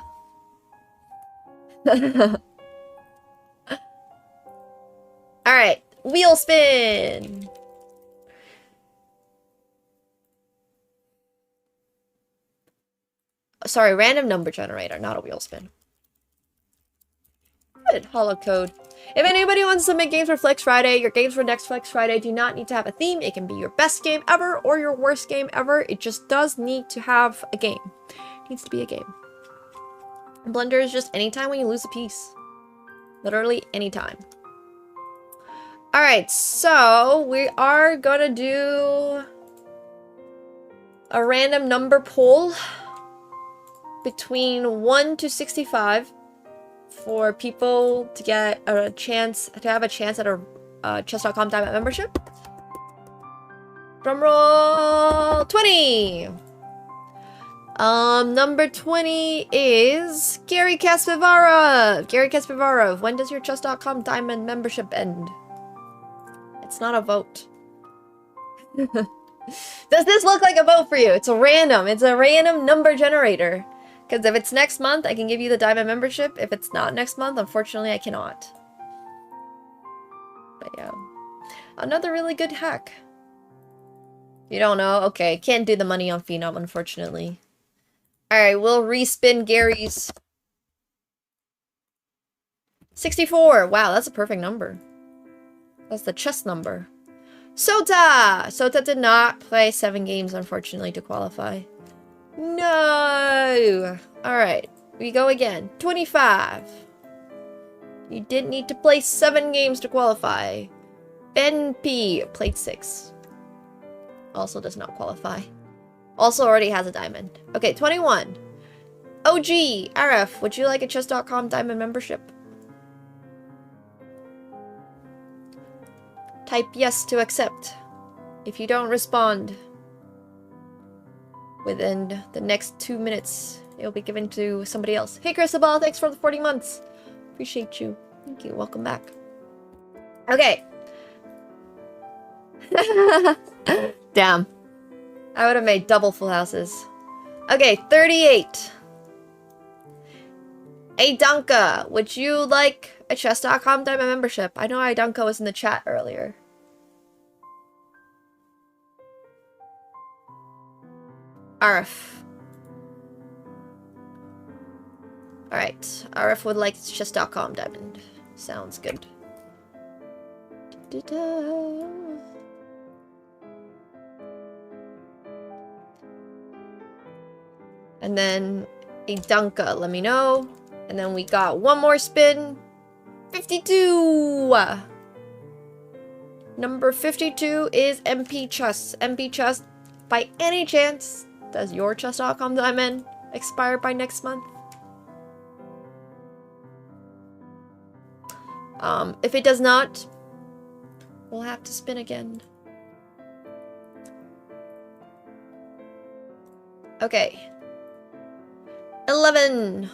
Alright, wheel spin! Sorry, random number generator, not a wheel spin. Good, hollow code. If anybody wants to submit games for Flex Friday, your games for next Flex Friday do not need to have a theme. It can be your best game ever or your worst game ever. It just does need to have a game. It needs to be a game. Blunder is just anytime when you lose a piece. Literally anytime. Alright, so we are gonna do a random number poll between 1 to 65 for people to get a chance, to have a chance at a chess.com diamond membership. Drumroll 20! Number 20 is Gary Kaspivarov. Gary Kaspivarov, when does your chess.com diamond membership end? It's not a vote. Does this look like a vote for you? It's a random number generator. Because if it's next month, I can give you the diamond membership. If it's not next month, unfortunately, I cannot. But yeah. Another really good hack. You don't know? Okay, can't do the money on Phenom, unfortunately. Alright, we'll respin Gary's. 64! Wow, that's a perfect number. That's the chess number. Sota! Sota did not play 7 games, unfortunately, to qualify. No! Alright, we go again. 25. You didn't need to play 7 games to qualify. Ben P played 6. Also does not qualify. Also already has a diamond. Okay, 21. OG, RF, would you like a chess.com diamond membership? Type yes to accept. If you don't respond within the next 2 minutes, it'll be given to somebody else. Hey Cristobal, thanks for the 40 months. Appreciate you. Thank you. Welcome back. Okay. Damn. I would have made double full houses. Okay, 38. Adanka, would you like a chess.com diamond membership? I know Adanka was in the chat earlier. Arif. Alright, Arif would like chess.com diamond. Sounds good. Da-da-da. And then Adanka, let me know. And then we got one more spin. 52! Number 52 is MP Chess. MP Chess, by any chance, does your chess.com diamond expire by next month? If it does not, we'll have to spin again. Okay. 11.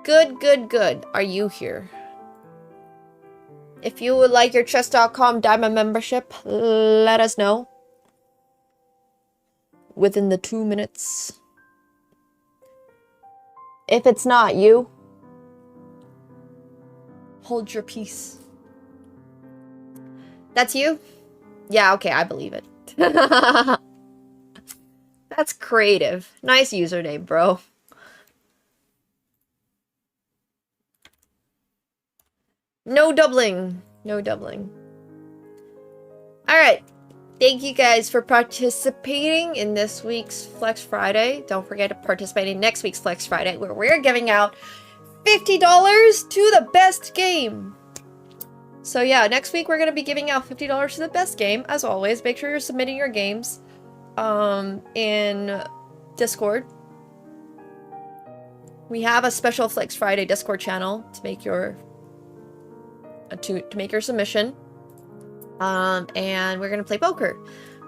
Good, good, good. Are you here? If you would like your chess.com diamond membership, let us know. Within the 2 minutes. If it's not you, Hold your peace. That's you? Yeah, okay, I believe it. That's creative. Nice username, bro. No doubling. No doubling. Alright. Thank you guys for participating in this week's Flex Friday. Don't forget to participate in next week's Flex Friday, where we're giving out $50 to the best game. So yeah, next week we're going to be giving out $50 to the best game. As always, make sure you're submitting your games in Discord. We have a special Flex Friday Discord channel to make your submission. And we're gonna play poker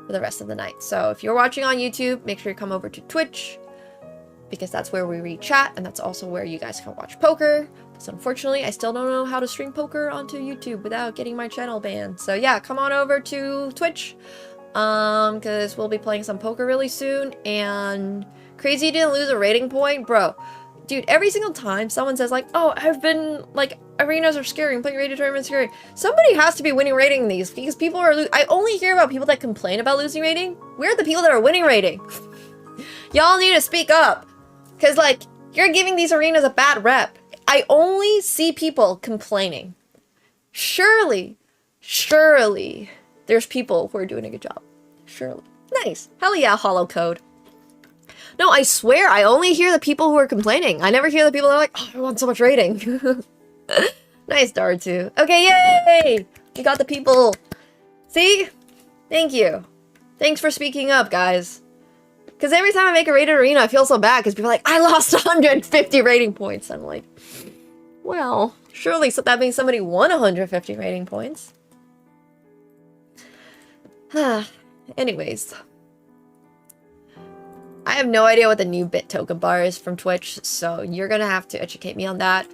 for the rest of the night. So if you're watching on YouTube, make sure you come over to Twitch, because that's where we read chat, and that's also where you guys can watch poker. Because unfortunately, I still don't know how to stream poker onto YouTube without getting my channel banned. So yeah, come on over to Twitch, because we'll be playing some poker really soon. And Crazy didn't lose a rating point, bro. Dude, every single time someone says like, oh, I've been, like, arenas are scary and playing rated tournaments scary, somebody has to be winning rating these, because people are I only hear about people that complain about losing rating. We're the people that are winning rating. Y'all need to speak up, because, like, you're giving these arenas a bad rep. I only see people complaining. Surely, there's people who are doing a good job. Surely. Nice. Hell yeah, hollow code. No, I swear, I only hear the people who are complaining. I never hear the people that are like, oh, I want so much rating. Nice, Daru. Okay, yay! We got the people. See? Thank you. Thanks for speaking up, guys. Because every time I make a rated arena, I feel so bad, because people are like, I lost 150 rating points. I'm like, well, surely so that means somebody won 150 rating points. Anyways. I have no idea what the new bit token bar is from Twitch, so you're gonna have to educate me on that.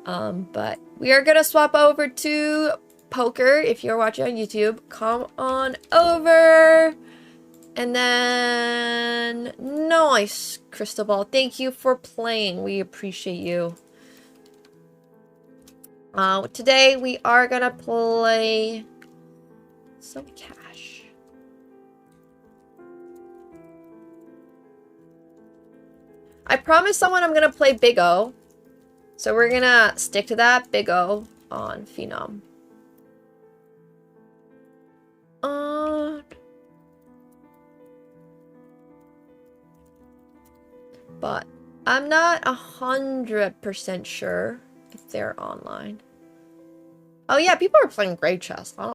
But we are gonna swap over to poker. If you're watching on YouTube, come on over. And then, nice, Cristobal. Thank you for playing. We appreciate you. Today we are gonna play some cash. I promised someone I'm gonna play Big O, so we're gonna stick to that. Big O on Phenom. But I'm not 100% sure if they're online. Oh yeah, people are playing Great Chess.